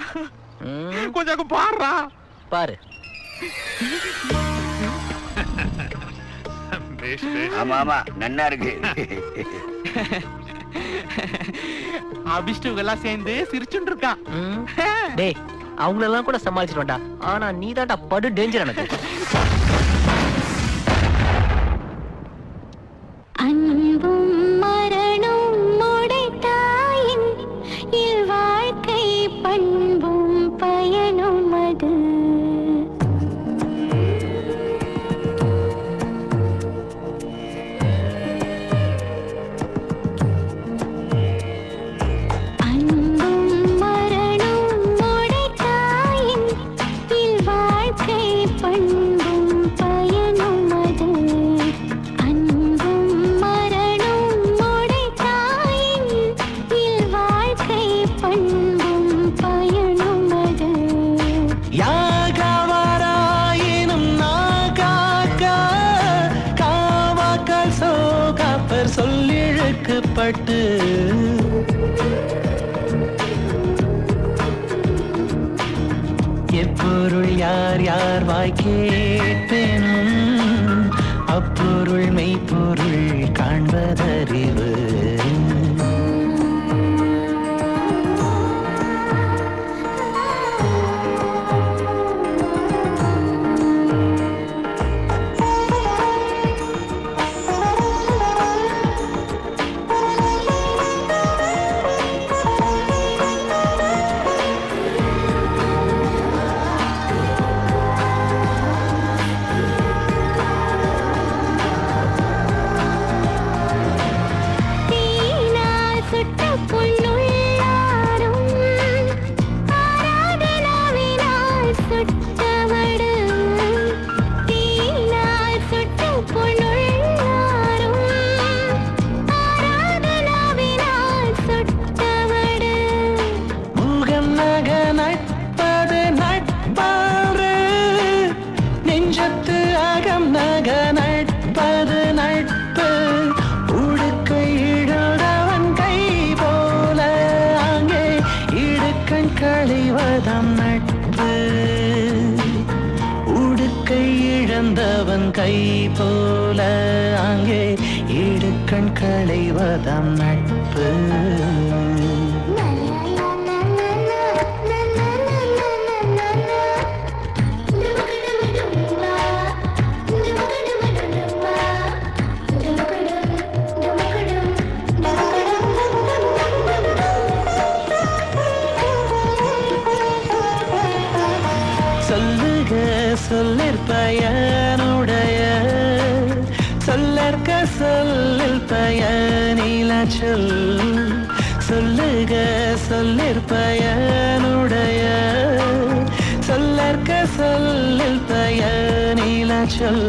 Speaker 11: கொஞ்சம் அங்க பாருடா.
Speaker 6: பாரு.
Speaker 4: ஆமா ஆமா நன்னா இருக்கு.
Speaker 11: அபிஷ்டு எல்லாம் சேர்ந்து சிரிச்சுட்டு இருக்கான்.
Speaker 6: டேய் அவங்களெல்லாம் கூட சமாளிச்சிருவான்டா. ஆனா நீ தான்டா படு டேஞ்சர் எனக்கு.
Speaker 1: அன்பும் மரணம் உடைத்தாயின் இல் வாழ்க்கை பண்பும் பயனும் அது. அன்பும் மரணம் உடைத்தாயின் இல் வாழ்க்கை பண்பும் பயனும் அது. அன்பும் மரணம் உடைத்தாயின் இல் வாழ்க்கை பண்பும் பயனும் அது.
Speaker 14: யாகவராயினும் நாகாக்க காவாக்கள் சோகாப்பர் சொல்லிழுக்கப்பட்டு எப்பொருள் யார் யார் வாய் கேட்பேனும் அப்பொருள் மெய்ப்பொருள் காண்பதறிவு.
Speaker 1: தீனால் சுட்ட பொன்னுள்ளாரும் ஆராதனாவினால் சுட்டவடு. தீனால் சுட்ட பொன்னுள்ளாரும் ஆராதனாவினால் சுட்டவடு.
Speaker 14: முகம் நக நட்பது நட்பாறு நெஞ்சத்து அகம் நக நட்பது நட்பு. உடுக்கை இழந்தவன் கை போல அங்கே இடுக்கண் களைவதம் நட்பு. உடுக்கை இழந்தவன் கை போல அங்கே இடுக்கண் களைவதம் நட்பு. சொல்லுக சொல்லிற்பயனுடைய சொல்லற்க சொல்லில் பயனில சொல். சொல்லுக சொல்லிற்பயனுடைய சொல்ல வாசலில் பயனில சொல்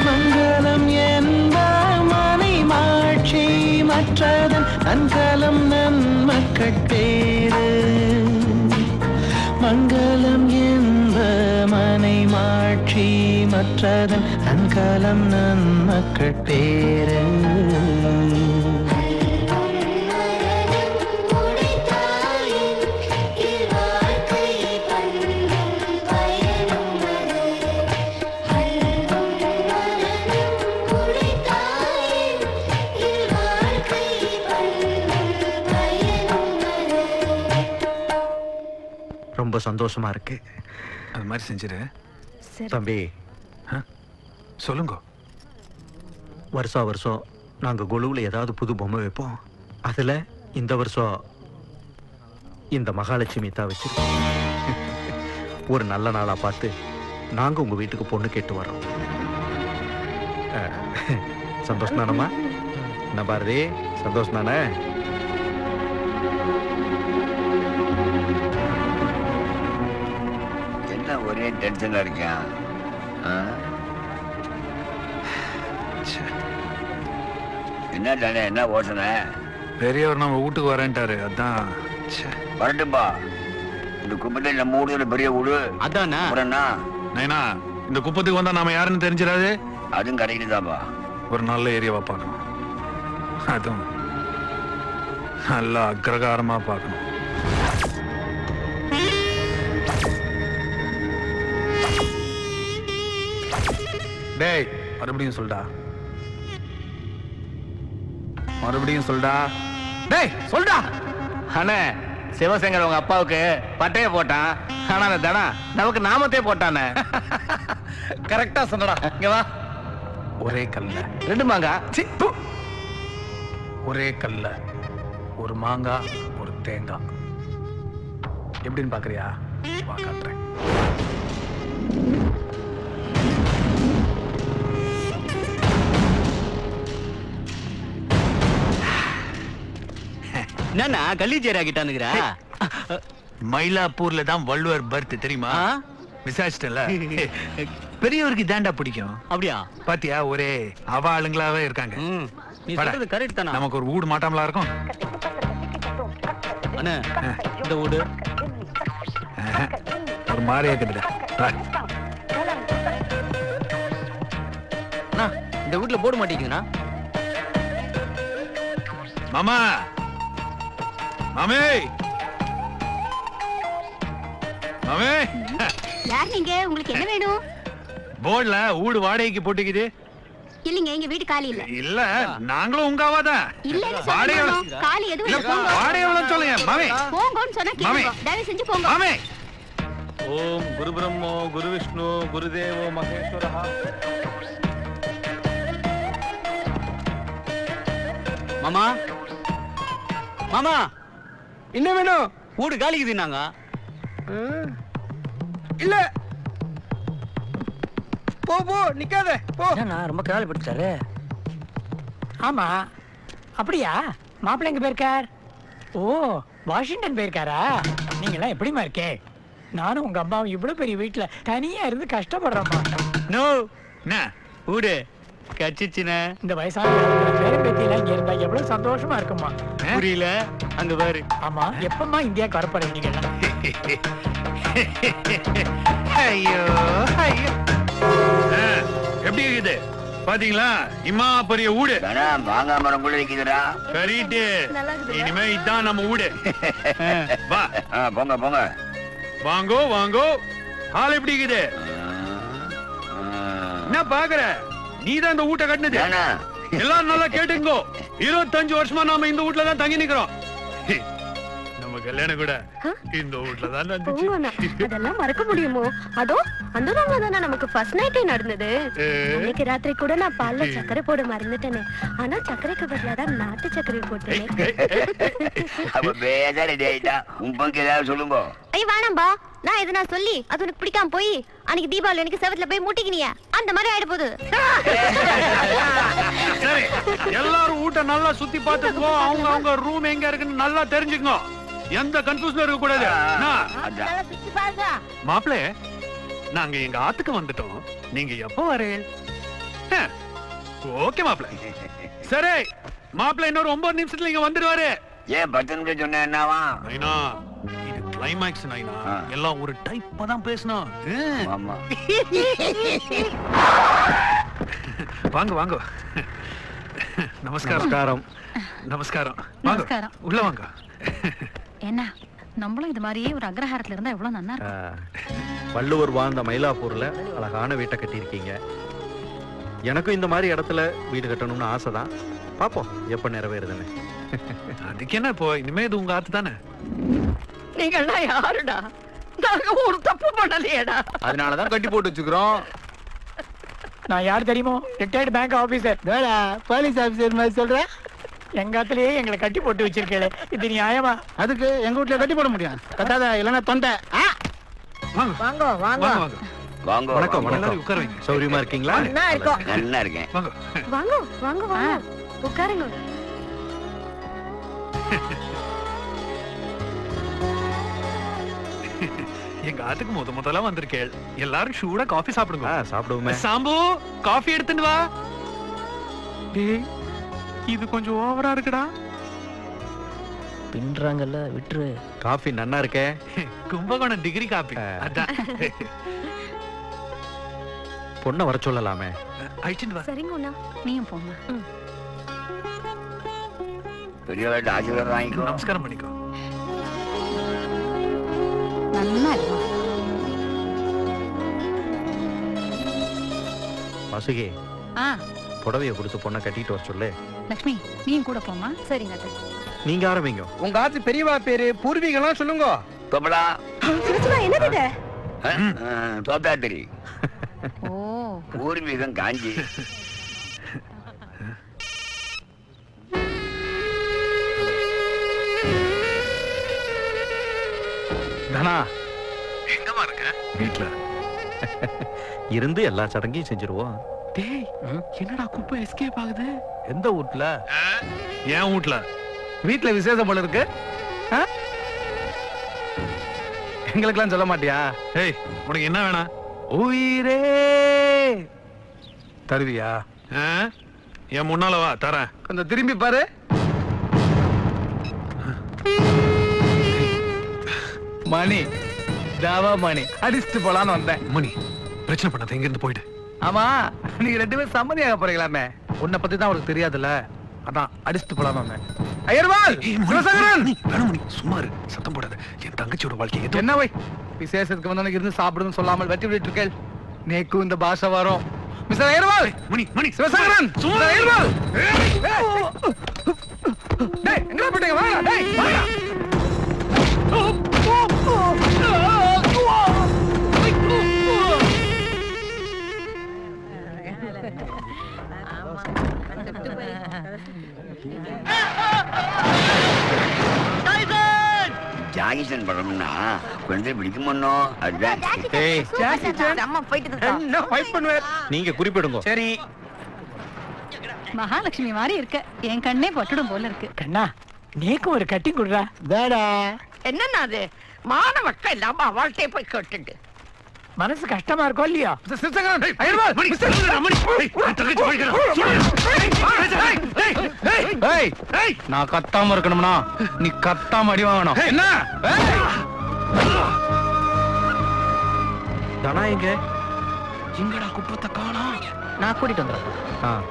Speaker 14: மங்களம் என்ப மனை மாட்சி மற்றதன் அன்கலம் நன்மக்கள் பேரு மங்களம் என்ப மனை மாட்சி மற்றதன் அன்கலம் நன்மக்கள் பேரு
Speaker 3: ரொம்ப சந்தோஷமா இருக்கு.
Speaker 12: அது மாதிரி செஞ்சிரு
Speaker 3: தம்பி.
Speaker 12: சொல்லுங்க.
Speaker 3: வருஷம் வருஷம் நாங்க கொலுவில் ஏதாவது புது பொம்மை வைப்போம். அதுல இந்த வருஷம் இந்த மகாலட்சுமி தான் வச்சிருக்கோம். ஒரு நல்ல நாளா பார்த்து நாங்க உங்க வீட்டுக்கு பொண்ணு கேட்டு வரோம். சந்தோஷம் தானம்மா? என்ன பாரதி, சந்தோஷம் தானே?
Speaker 4: என்ன ஒரே டென்ஷன்ல இருக்கேன். என்ன தானே, என்ன யோசனை?
Speaker 12: பெரியவர் நம்ம வீட்டுக்கு வரேன்ட்டாரு. அதான்
Speaker 4: வரட்டும்பா. இந்த குப்பத்தில் நம்ம ஊர்ல பெரிய ஊடு
Speaker 9: அதானா
Speaker 12: நைனா, இந்த குப்பத்துக்கு வந்தா நாம யாருன்னு தெரிஞ்சிடாது.
Speaker 4: அதுவும் கிடைக்குதாப்பா.
Speaker 12: ஒரு நல்ல ஏரியாவா பார்க்கணும். அதுவும் நல்லா அக்ரகாரமா பார்க்கணும். டேய், மறுபடியும் சொல்டா. மறுபடியும் சொல்டா.
Speaker 9: டேய் சொல்டா. அண்ணே, சிவசங்கர் உங்க அப்பாவுக்கு பட்டைய போட்டான். ஆனா அந்த தனா நமக்கு நாமத்தே போட்டானே.
Speaker 11: கரெக்டா சொன்னடா.
Speaker 9: இங்க வா.
Speaker 12: ஒரே கல்ல
Speaker 9: 2 மாங்கா.
Speaker 12: ஒரே கல்ல ஒரு மாங்காய் ஒரு தேங்காய். எப்படின்னு பாக்குறியா? வா காட்டுறேன்.
Speaker 9: என்னன்னா கல்லிச்சேரி ஆகிட்டானுங்கிற?
Speaker 12: மயிலாப்பூர்ல தான் வள்ளுவர் பர்த் தெரியுமா? விசாரிச்சிட்டல. பெரியவருக்கு தாண்டா பிடிக்கும்.
Speaker 9: அப்படியா?
Speaker 12: பாத்தியா, ஒரே அவ ஆளுங்களாவே இருக்காங்க.
Speaker 9: நீ சொல்றது கரெக்ட் தானா?
Speaker 12: நமக்கு ஒரு வீடு மாட்டாமலா இருக்கும்.
Speaker 9: அண்ணே, இந்த வீடு
Speaker 12: ஒரு மாதிரியா இருக்குதுடா.
Speaker 9: அண்ணா, இந்த வீட்டுல போட மாட்டேங்குதுண்ணா.
Speaker 12: மாமா, மாமே, மாமே.
Speaker 8: யார் நீங்க? உங்களுக்கு என்ன வேணும்?
Speaker 12: போர்ட்ல வீடு வாடகைக்கு போட்டுக்குது.
Speaker 8: இல்லங்க, எங்க வீடு காலி இல்ல.
Speaker 12: இல்ல, நாங்களும் உங்க அவாதான்.
Speaker 8: இல்லன்னு
Speaker 12: வாடகை
Speaker 8: சொல்லுங்க. காலி எதுவும் இல்ல. போங்க.
Speaker 12: வாடகை எவ்வளவு சொல்லுங்க மாமே.
Speaker 8: போங்கன்னு சொன்னா கேளுங்க. தயவு செஞ்சு போங்க.
Speaker 12: மாமே.
Speaker 11: ஓம் குரு பிரம்மோ குரு விஷ்ணு குருதேவோ மகேஸ்வரஹ.
Speaker 9: மாமா, மாமா,
Speaker 5: என்ன வேணும்?
Speaker 9: வீடு காலிக்குதுன்னாங்க.
Speaker 5: இல்ல, போ போ, நிக்காத போ.
Speaker 9: நான் ரொம்ப கேள்விப்பட்டாரு.
Speaker 15: ஆமா, அப்படியா? மாப்பிள்ளை எங்க போயிருக்கார்? ஓ, வாஷிங்டன் போயிருக்காரா? நீங்களாம் எப்படிமா இருக்கே? நானும் உங்க அம்மாவும் இவ்வளவு பெரிய வீட்டுல தனியா இருந்து கஷ்டப்படுறோமா?
Speaker 9: நோ, என்ன வீடு கட்சிச்சுனே.
Speaker 15: இந்த வயசான பேரும் பேத்தியெல்லாம் இங்க இருந்தா எவ்வளவு சந்தோஷமா இருக்குமா?
Speaker 9: புரியல. அங்க பாரு.
Speaker 15: ஆமா, எப்பமா இந்தியாவுக்கு வரப்போறீங்க நீங்க எல்லாம்?
Speaker 12: ஐயோ ஐயோ. எப்படி இருக்குது பாத்தீங்களா? இம்மா பெரிய வீடு.
Speaker 4: மாங்காய் மரம் கூட இருக்குதுடா.
Speaker 12: கரீட்டு. இனிமே இதான் நம்ம வீடு. வா.
Speaker 4: போங்க போங்க.
Speaker 12: வாங்கோ வாங்கோ. ஹால் எப்படி இருக்குது? என்ன பாக்குற? நீதான் இந்த வீட்டை கட்டினது. எல்லாரும் நல்லா கேட்டுங்கோ. 25 வருஷமா நாம இந்த வீட்டுல தான் தங்கி நிக்கிறோம். நம்ம கல்யாணம் கூட இந்த வீட்ல தான்
Speaker 8: போங்கண்ணா, அதெல்லாம் மறக்க முடியுமோ? அதோ அந்த ரூம்ல தானே நமக்கு ஃபர்ஸ்ட் நைட்டே நடந்தது. அன்னைக்கு ராத்திரி கூட நான் பால்ல சக்கரை போட மறந்துட்டேனே. ஆனா சக்கரைக்கு பதிலா தான் நாட்டு சக்கரை போட்டேனே.
Speaker 4: அப்ப பேஜா ரெடி ஆயிட்டா. உன் பங்கு ஏதாவது சொல்லுங்க.
Speaker 8: ஐய் வேணாம்பா, நான் எதனா சொல்லி அது உனக்கு பிடிக்காம போய் அன்னைக்கு தீபாவளி அன்னைக்கு செவத்துல போய் முட்டிக்கினியா அந்த மாதிரி ஆயிட போகுது.
Speaker 12: சரி, எல்லாரும் வீட்டை நல்லா சுத்தி பார்த்துக்கோ. அவங்க ரூம் எங்க இருக்குன்னு நல்லா தெரிஞ்சுக்கோ. எந்த கன்ஃபியூஷனும் இருக்க கூடாது. மாப்பிளே, நாங்க எங்க ஆத்துக்கு வந்துட்டோம். நீங்க எப்போ வரீங்க? ஓகே மாப்பிள. சரி மாப்பிள, இன்னொரு 9 நிமிஷத்துல இங்க வந்துருவாரு.
Speaker 4: ஏன் 10 நிமிஷம் சொன்ன என்னவா?
Speaker 12: நைனா, இது கிளைமாக்ஸ் நைனா. எல்லாம் ஒரு டைப்பா தான் பேசணும்.
Speaker 4: ஆமா.
Speaker 12: வாங்க வாங்க. நமஸ்காரம். நமஸ்காரம்.
Speaker 7: நமஸ்காரம்.
Speaker 12: உள்ள வாங்க.
Speaker 7: என்ன நம்மளும் இது மாதிரி ஒரு அக்ரஹாரத்துல இருந்தா எவ்வளவு நல்லா இருக்கும்.
Speaker 3: வள்ளுவர் வாழ்ந்த மயிலாப்பூர்ல அழகான வீட்டை கட்டியிருக்கீங்க. எனக்கும் இந்த மாதிரி இடத்துல வீடு கட்டணும்னு ஆசைதான். பாப்போம் எப்ப நிறைவேறுதுன்னு.
Speaker 12: அதுக்கு என்ன இப்போ, இனிமே இது உங்க ஆத்து தானே.
Speaker 13: நீங்க எல்லாம் யாருடா? நாங்க ஒரு தப்பு பண்ணலையேடா.
Speaker 11: அதனாலதான் கட்டி போட்டு வச்சுக்கிறோம்.
Speaker 15: நான் யார் தெரியுமோ? Retired bank officer.
Speaker 11: Police officer மாதிரி சொல்றேன்.
Speaker 15: எங்க ஆத்துலயே எங்களை கட்டி போட்டு வச்சிருக்கேன். இது நியாயமா?
Speaker 11: அதுக்கு எங்க வீட்டுல கட்டி போட முடியும். கட்டாத, இல்லன்னா தொண்டை.
Speaker 13: வாங்க வாங்க
Speaker 4: வாங்க.
Speaker 3: வணக்கம்.
Speaker 12: எல்லாரும் உட்காருங்க.
Speaker 3: சௌரியமா இருக்கீங்களா?
Speaker 13: நல்லா இருக்கோம்.
Speaker 4: நல்லா இருக்கேன்.
Speaker 12: வாங்க
Speaker 8: வாங்க வாங்க வாங்க உட்காருங்க.
Speaker 12: எங்க ஆத்துக்கு முதல்ல வந்திருக்கேள். எல்லாரும் சூடா காஃபி சாப்பிடுங்க.
Speaker 3: சாப்பிடுவோமே.
Speaker 12: சாம்பு, காஃபி எடுத்துட்டு வா. டேய், இது கொஞ்சம் ஓவரா இருக்குடா.
Speaker 6: பின்றாங்கல்ல, விட்டுரு.
Speaker 3: காஃபி நன்னா இருக்கே.
Speaker 12: Kumbakonam degree coffee. அதான்.
Speaker 3: பொண்ணை வர சொல்லலாமே.
Speaker 12: அழிச்சுட்டு வா.
Speaker 8: சரிங்க அண்ணா.
Speaker 7: நீயும் போங்க.
Speaker 4: பெரியவர்கிட்ட ஆசீர்வாதம் வாங்கிக்கோ.
Speaker 12: நமஸ்காரம் பண்ணிக்கோ.
Speaker 7: நல்லா இருக்கும்.
Speaker 3: வாசுகி, புடவைய கொடுத்து பொண்ணை கட்டிட்டு வர சொல்லு.
Speaker 7: லட்சுமி, நீயும் கூட போமா.
Speaker 8: சரிங்க அத்தை.
Speaker 3: நீங்க ஆரம்பிங்க.
Speaker 5: உங்க ஆத்து பெரியவா பேரு பூர்வீகம்லாம் சொல்லுங்க.
Speaker 4: தொபலா.
Speaker 8: என்னது இது?
Speaker 4: தோத்தாத்திரி.
Speaker 7: ஓ,
Speaker 4: பூர்வீகம் காஞ்சி.
Speaker 3: தனா,
Speaker 12: எங்கம்மா இருக்க? வீட்ல
Speaker 3: இருந்து எல்லா சடங்கையும் செஞ்சிருவோம்.
Speaker 11: டேய், என்னடா குப்பை எஸ்கேப் ஆகுது?
Speaker 3: எந்த வீட்ல?
Speaker 12: ஏன் வீட்ல?
Speaker 11: வீட்ல விசேஷம் போல இருக்கு. எங்களுக்கெல்லாம் சொல்ல மாட்டியா?
Speaker 12: ஏய், உனக்கு என்ன வேணா?
Speaker 11: உயிரே தருவியா?
Speaker 12: என் முன்னால வா, தரேன்.
Speaker 11: கொஞ்சம் திரும்பி பாரு. மணி, தாவா மணி, அடிச்சுட்டு போலான்னு வந்தேன்.
Speaker 12: மணி, பிரச்சனை பண்ணாத, எங்க இருந்து போயிடு.
Speaker 11: ஆமா, நீங்க 2 பேரும் சம்மதியாக போறீங்களாமே. உன்னை பத்தி தான் அவருக்கு தெரியாதுல்ல, அதான் அடிச்சுட்டு போலான்னு வந்தேன். ஐயர்வால், சிவசங்கரன்.
Speaker 12: வேணும் மணி, சும்மா இரு, சத்தம் போடாத. என் தங்கச்சியோட வாழ்க்கை
Speaker 11: என்ன வை? விசேஷத்துக்கு வந்தவனுக்கு இருந்து சாப்பிடுன்னு சொல்லாமல் வெட்டி விட்டு இருக்கேள். நேக்கும் இந்த பாஷை வரும். மிஸ்டர் ஐயர்வால்.
Speaker 12: மணி, மணி,
Speaker 11: சிவசங்கரன், மிஸ்டர் ஐயர்வால். டேய், எங்க போறீங்க? வாங்க, டேய், வாங்க.
Speaker 4: ஜாகிசன் படம்னா குழந்தை பிடிக்குமோ? அதுதான்.
Speaker 3: நீங்க குறிப்பிடுங்க.
Speaker 5: சரி.
Speaker 7: மகாலட்சுமி மாதிரி இருக்க. என் கண்ணே பட்டுடும் போல இருக்கு.
Speaker 15: கண்ணா, நீக்கும் ஒரு கட்டிங் கொடுறா.
Speaker 13: என்னன்னா அது? மானவக்க இல்லாம அவள்கிட்ட போய் கேட்டுட்டு
Speaker 15: மனசு கஷ்டமா இருக்கும் இல்லையா?
Speaker 11: நான் கத்தாம இருக்கணும்னா நீ கத்தாம அடி வாங்கணும். என்ன
Speaker 3: தனா எங்க?
Speaker 11: எங்கடா குற்றத்தை காணோம்?
Speaker 6: நான் கூட்டிட்டு வந்துடுறேன்.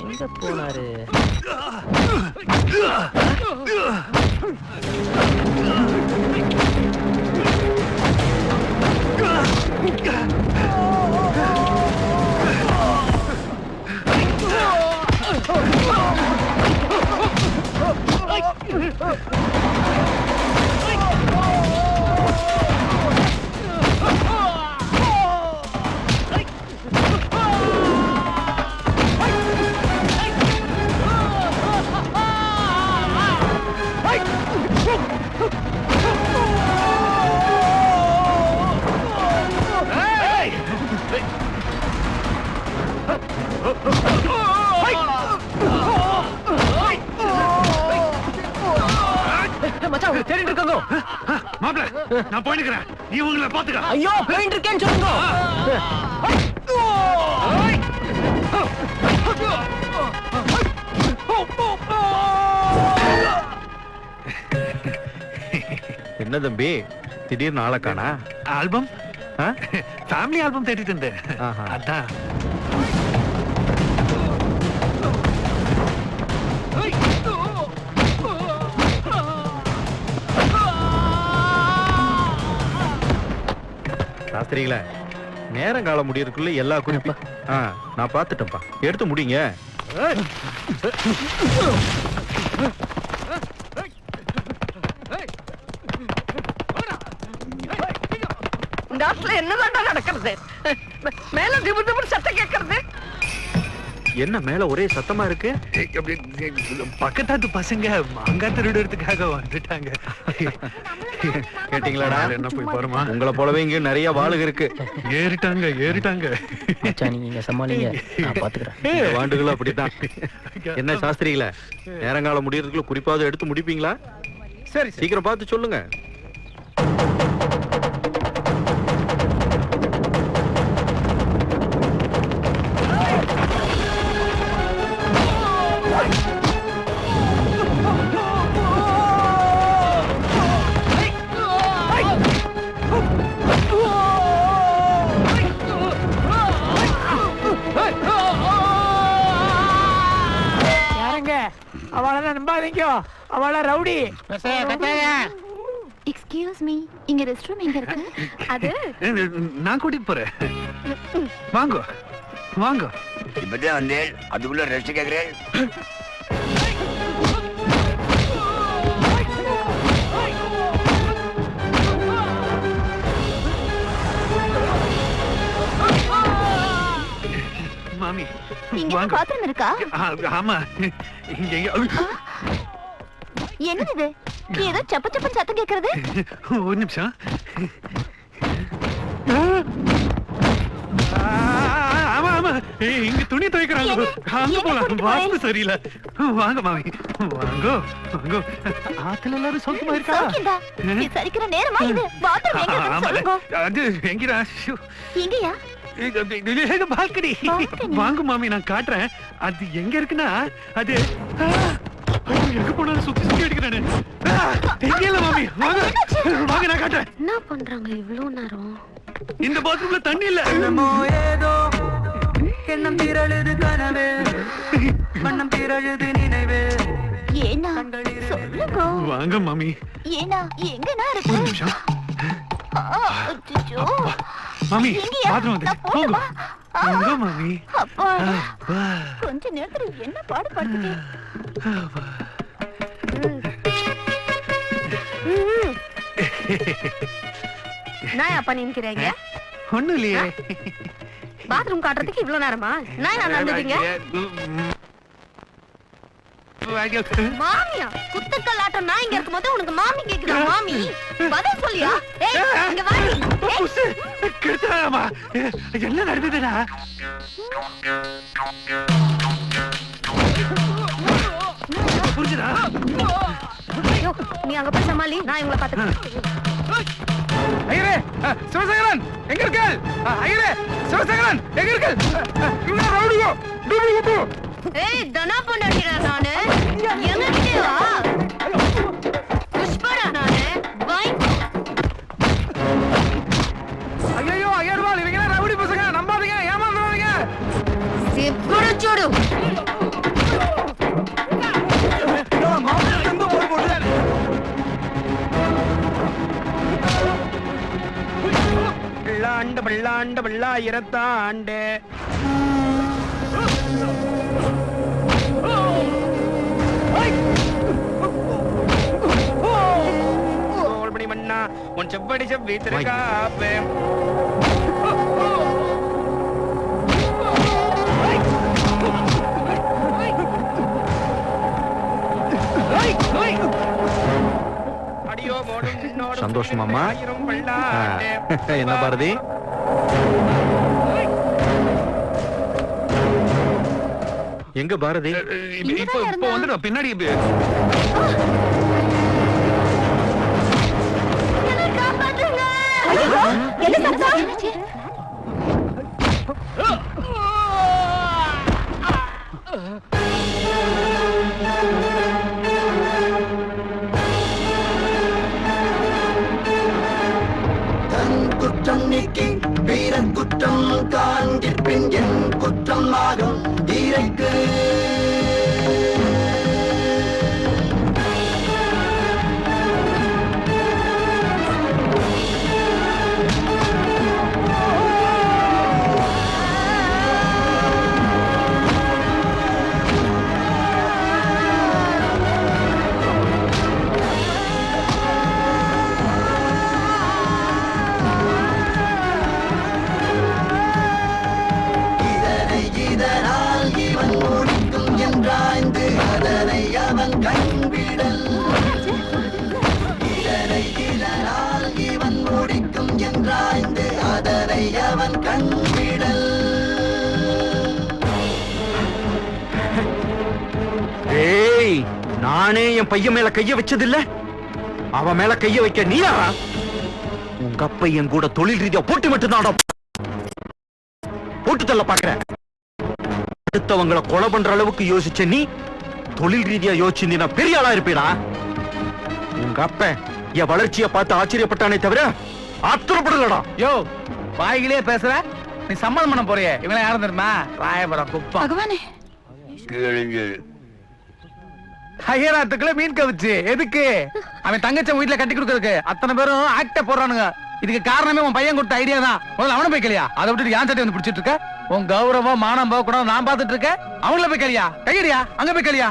Speaker 6: எங்க போனாரு?
Speaker 12: நான் போயிடுக்கிறேன், நீ உங்களை பாத்துக்க.
Speaker 15: ஐயோ போயிட்டு இருக்கேன்னு சொல்லுங்க.
Speaker 3: என்ன தம்பி திடீர்னு ஆளை காணா?
Speaker 12: ஆல்பம், ஃபேமிலி ஆல்பம் தேடிட்டு இருந்தேன். அதான்.
Speaker 3: சாஸ்திரிகள நேரம் காலம் முடியறதுக்குள்ள எல்லா குறிப்பும் நான் பார்த்துட்டேன்ப்பா. எடுத்து முடிங்க.
Speaker 13: டாக்டர் என்னதான் நடக்கிறது? மேல திபு திபு சத்தம் கேட்கறது.
Speaker 3: என்ன மேல ஒரே சத்தமா இருக்கு?
Speaker 12: பக்கத்தாத்து பசங்க மாங்காய் திருடுறதுக்காக வந்துட்டாங்க.
Speaker 3: கேட்டீங்களாடா? என்ன போய் பாருமா, உங்களை போலவே இங்க நிறைய வாளுக இருக்கு.
Speaker 12: ஏறிட்டாங்க.
Speaker 15: நீங்க சமாளிங்க, நான் பாத்துக்கிறேன்.
Speaker 3: வாண்டுகளும் அப்படித்தான். என்ன சாஸ்திரிகள நேரங்காலம் முடியறதுக்குள்ள குறிப்பாவது எடுத்து முடிப்பீங்களா?
Speaker 5: சரி,
Speaker 3: சீக்கிரம் பார்த்து சொல்லுங்க.
Speaker 15: அவளை நம்பாதீங்க, அவளை ரவுடி.
Speaker 8: எக்ஸ்கியூஸ் மீ, இங்க ரெஸ்ட் ரூம் எங்க இருக்கு? அது
Speaker 12: நான் கூட்டிட்டு போறேன். வாங்க வாங்க.
Speaker 4: இப்பதான் வந்தேன், அதுக்குள்ள ரெஸ்ட் கேக்குறேன்.
Speaker 12: மாமி
Speaker 8: இங்க பாத்ரூம் இருக்கா?
Speaker 12: ஆமா, இங்க
Speaker 8: என்னது இது? ஏதோ சப்ப சப்பன் சத்தம் கேக்குறது.
Speaker 12: ஒரு நிமிஷம். ஆமா ஆமா, இங்க துணி துவைக்கிறாங்க. அங்க போலாம், வாஸ்து சரியில்லை. வாங்க மாமி, வாங்க வாங்க. ஆத்துல எல்லாரும் சௌக்கியமா இருக்கா?
Speaker 8: நீ சரிக்கிற நேரமா இது? பாத்ரூம் எங்க இருக்கு சொல்லுங்க.
Speaker 12: அது எங்கடா?
Speaker 8: எங்கயா?
Speaker 12: பால்கனி. வாங்க மாமி, நான் காட்டுறேன். அது எங்க இருக்குன்னா, அது எங்க போனாலும் சுத்தி சுத்தி அடிக்கிறானே. எங்க இல்ல மாமி, வாங்க வாங்க, நான் காட்டுறேன்.
Speaker 8: என்ன பண்றாங்க இவ்வளவு நேரம்?
Speaker 12: இந்த பாத்ரூம்ல தண்ணி இல்ல.
Speaker 14: ஏதோ எண்ணம் திரழுது கனவே, மண்ணம் திரழுது நினைவே.
Speaker 8: ஏனா சொல்லுங்க.
Speaker 12: வாங்க மாமி.
Speaker 8: ஏனா எங்கனா இருக்கு?
Speaker 12: ஒரு நிமிஷம்.
Speaker 8: அச்சச்சோ
Speaker 12: மாமி, பாத்ரூம் வந்து போங்க. வாங்க மாமி.
Speaker 8: அப்பா, கொஞ்ச நேரத்துல என்ன பாடு பாடுது? நான் அப்பா நினைக்கிறீங்க?
Speaker 12: ஒண்ணும் இல்லையே.
Speaker 8: பாத்ரூம் காட்டுறதுக்கு இவ்வளவு நேரமா? நான் நடந்துட்டீங்க. மாமியா? குத்துக்கல்லாட்டம் நான் இங்க இருக்கும்போது உனக்கு மாமி கேக்குதா? மாமி பதில் சொல்லியா? ஏய் இங்க வா நீ.
Speaker 12: கேட்டாமா? என்ன நடந்ததுடா? புரிஞ்சுதா?
Speaker 8: ஐயோ, நீ அங்க போய் சமாளி, நான் இவங்கள பாத்துக்கிறேன்.
Speaker 5: ஐயரே, சிவசேகரன் எங்க இருக்க? ஐயரே, சிவசேகரன் எங்க இருக்க? இவங்க ரவுடியோ டூபி விட்டு.
Speaker 8: ஏய் தனா பொண்டாட்டிடா நானு. எங்க கிட்டயா? புஷ்பரா நானு. வாய்.
Speaker 5: ஐயோ ஐயர்வால், இவங்க ரவுடி பசங்க, நம்பாதீங்க, ஏமாந்துறாதீங்க.
Speaker 8: செப்புடு சோடு.
Speaker 5: பிள்ளாண்டு பிள்ளாண்டு பிள்ளாயிரத்தாண்டு. மணி மண்ணா உன் செவ்வடி செவ்வி திருக்காப்பே. அடியோ மோடும் நின்னோடும்
Speaker 3: சந்தோஷமாமா?
Speaker 5: ஆயிரம் பல்லாண்டு.
Speaker 3: என்ன பாரதி? எங்க பாரதி?
Speaker 12: இப்போ வந்து பின்னாடி.
Speaker 8: காப்பாத்து. என்ன சத்தம்?
Speaker 2: குற்றம் நீக்கி வீரன் குற்றம் காண்கிற்பின் என் குற்றம் ஆகும் ஈரைக்கு இதனால் இவன் முடிக்கும் என்றாய்ந்து அதனை அவன் கண்விடல் இதனால் இவன் முடிக்கும் என்றாய்ந்து அதனை அவன் கண்விடல்.
Speaker 3: ஏய், நானே என் பையன் மேல கைய வச்சதில்ல, அவன் மேல கைய வைக்க நீ யாரா? உங்க அப்பா என் கூட தொழில் ரீதியா போட்டி மட்டும்தான் போட்டு தள்ள பாக்குற. அடுத்தவங்களை கொலை பண்ற அளவுக்கு யோசிச்ச நீ தொழில் ரீதியா யோசிச்சிருந்தீனா பெரிய ஆளா இருப்பீடா. உங்க அப்ப என் வளர்ச்சியை பார்த்து ஆச்சரியப்பட்டானே தவிர ஆத்திரப்படலடா.
Speaker 9: யோ, வாய்கிலே பேசுற, நீ சம்மதம் பண்ண போறிய இவனை யாரும் தெரியுமா? ராயபுரம் குப்பம்.
Speaker 7: பகவானே,
Speaker 9: ஹையராத்துக்குள்ள மீன் கவிச்சு எதுக்கு? அவன் தங்கச்ச வீட்டுல கட்டி கொடுக்கறதுக்கு அத்தனை பேரும் ஆக்ட போடுறானுங்க. இதுக்கு காரணமே உன் பையன் கொடுத்த ஐடியா தான். முதல்ல அவனை போய் கலியா, அதை விட்டு யான் சட்டை வந்து பிடிச்சிட்டு இருக்க. உன் கௌரவம் மானம் போக கூட நான் பாத்துட்டு இருக்கேன். அவங்கள போய் கலியா, கையடியா, அங்க போய் கலியா.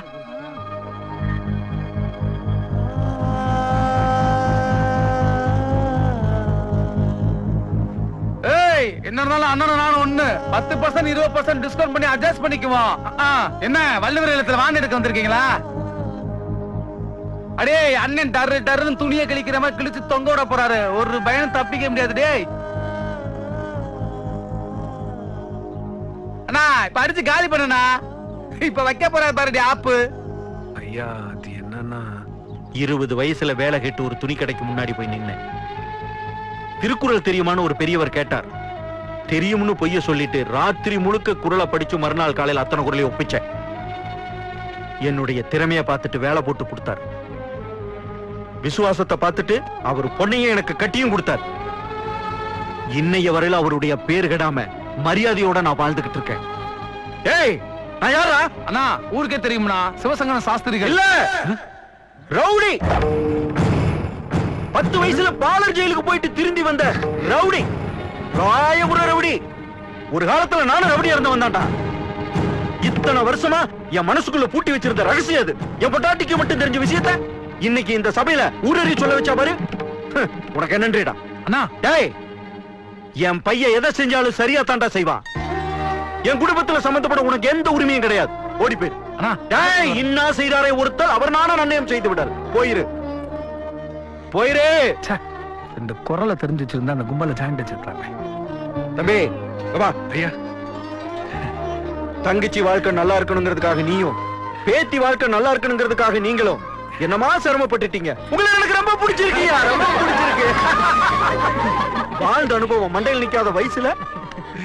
Speaker 9: ஏய், என்ன இருந்தாலும் அண்ணனும் நானும் ஒண்ணு. 10% 20% டிஸ்கவுண்ட் பண்ணி அட்ஜஸ்ட் பண்ணிக்குவோம். என்ன வள்ளுவர் இல்லத்துல வாங்க எடுக்க வந்திருக்கீங்களா? அடே, அண்ணன் டர்ரு டர்ருன்னு துணியை கிழிக்கிற மாதிரி கிழிச்சு தொங்க விட போறாரு. ஒரு பயம் தப்பிக்க முடியாது. டேய் அண்ணா, இப்ப அடிச்சு காலி பண்ணனா, இப்ப வைக்க போறாரு பாருடி ஆப்பு.
Speaker 3: ஐயா, அது என்னன்னா 20 வயசுல வேலை கேட்டு ஒரு துணி கடைக்கு முன்னாடி போய் நின்னேன். திருக்குறள் தெரியுமான்னு ஒரு பெரியவர் கேட்டார். தெரியும்னு பொய்ய சொல்லிட்டு ராத்திரி முழுக்க குறளை படிச்சு மறுநாள் காலையில் அத்தனை குறளையும் ஒப்பிச்சேன். என்னுடைய திறமைய பார்த்துட்டு வேலை போட்டு கொடுத்தார். விசுவாசத்தை பார்த்துட்டு அவர் பொண்ணையும் எனக்கு கட்டியும் கொடுத்தார். இன்னைய வரையில அவருடைய பேர் கெடாம மரியாதையோட நான் வாழ்ந்துகிட்டு இருக்கேன். ஏய், நான் யாரா?
Speaker 9: அண்ணா, ஊருக்கே தெரியும்னா சிவசங்கர சாஸ்திரிகள்.
Speaker 3: இல்ல, ரவுடி. 10 வயசுல பாலர் ஜெயிலுக்கு போயிட்டு திரும்பி வந்த ரவுடி, ராயபுர ரவுடி. ஒரு காலத்துல நானும் ரவுடியா இருந்த வந்தான்டா. இத்தனை வருஷமா என் மனசுக்குள்ள பூட்டி வச்சிருந்த ரகசியம் அது. என் பொட்டாட்டிக்கு மட்டும் தெரிஞ்ச விஷயத்த இன்னைக்கு இந்த சபையில ஊரறி சொல்ல வச்சா பாரு. உனக்கு என்னன்றா
Speaker 9: அண்ணா?
Speaker 3: டேய், என் பையன் எதை செஞ்சாலும் சரியா தாண்டா செய்வான். என் குடும்பத்துல சம்பந்தப்பட உனக்கு எந்த உரிமையும் கிடையாது. ஓடி போயிரு. டேய், இன்னா செய்தாரே ஒருத்தர் அவர் நானும் நன்னயம் செய்து விடாரு. போயிரு, போயிரு.
Speaker 9: இந்த குரலை தெரிஞ்சு வச்சிருந்தா அந்த கும்பல ஜாயின் வச்சிருக்காங்க.
Speaker 3: தம்பி வா. ஐயா, தங்கச்சி வாழ்க்கை நல்லா இருக்கணுங்கிறதுக்காக நீயும், பேத்தி வாழ்க்கை நல்லா இருக்கணுங்கிறதுக்காக நீங்களும் என்னமா சிரமப்பட்டுட்டீங்க. உங்களை எனக்கு ரொம்ப பிடிச்சிருக்கியா, ரொம்ப பிடிச்சிருக்கு. வாழ்ந்த அனுபவம் மண்டையில் நிக்காத வயசுல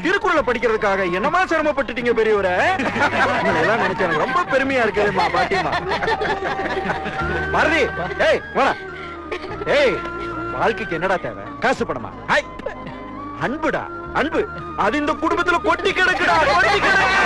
Speaker 3: திருக்குறளை படிக்கிறதுக்காக என்னமா சிரமப்பட்டுட்டீங்க பெரியவரை. எல்லாம் நினைச்சா எனக்கு ரொம்ப பெருமையா இருக்குமா பாட்டிமா. பாரதி, ஏய் வாடா. ஏய், வாழ்க்கைக்கு என்னடா தேவை? காசு பணமா? அன்புடா, அன்பு. அது இந்த குடும்பத்துல கொட்டி கிடக்குடா, கொட்டி கிடக்கு.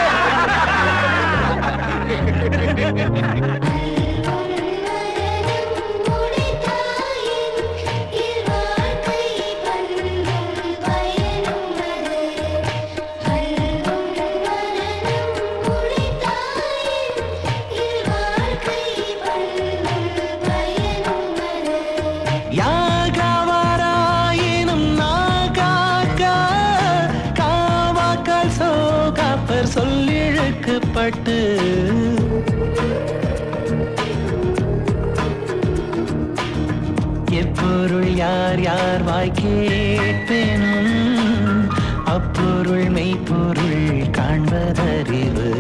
Speaker 14: சொல்லிழுக்கப்பட்டு எப்பொருள் யார் யார் வாய் கேட்பேனும் அப்பொருள் மெய்ப்பொருள் காண்பதறிவு.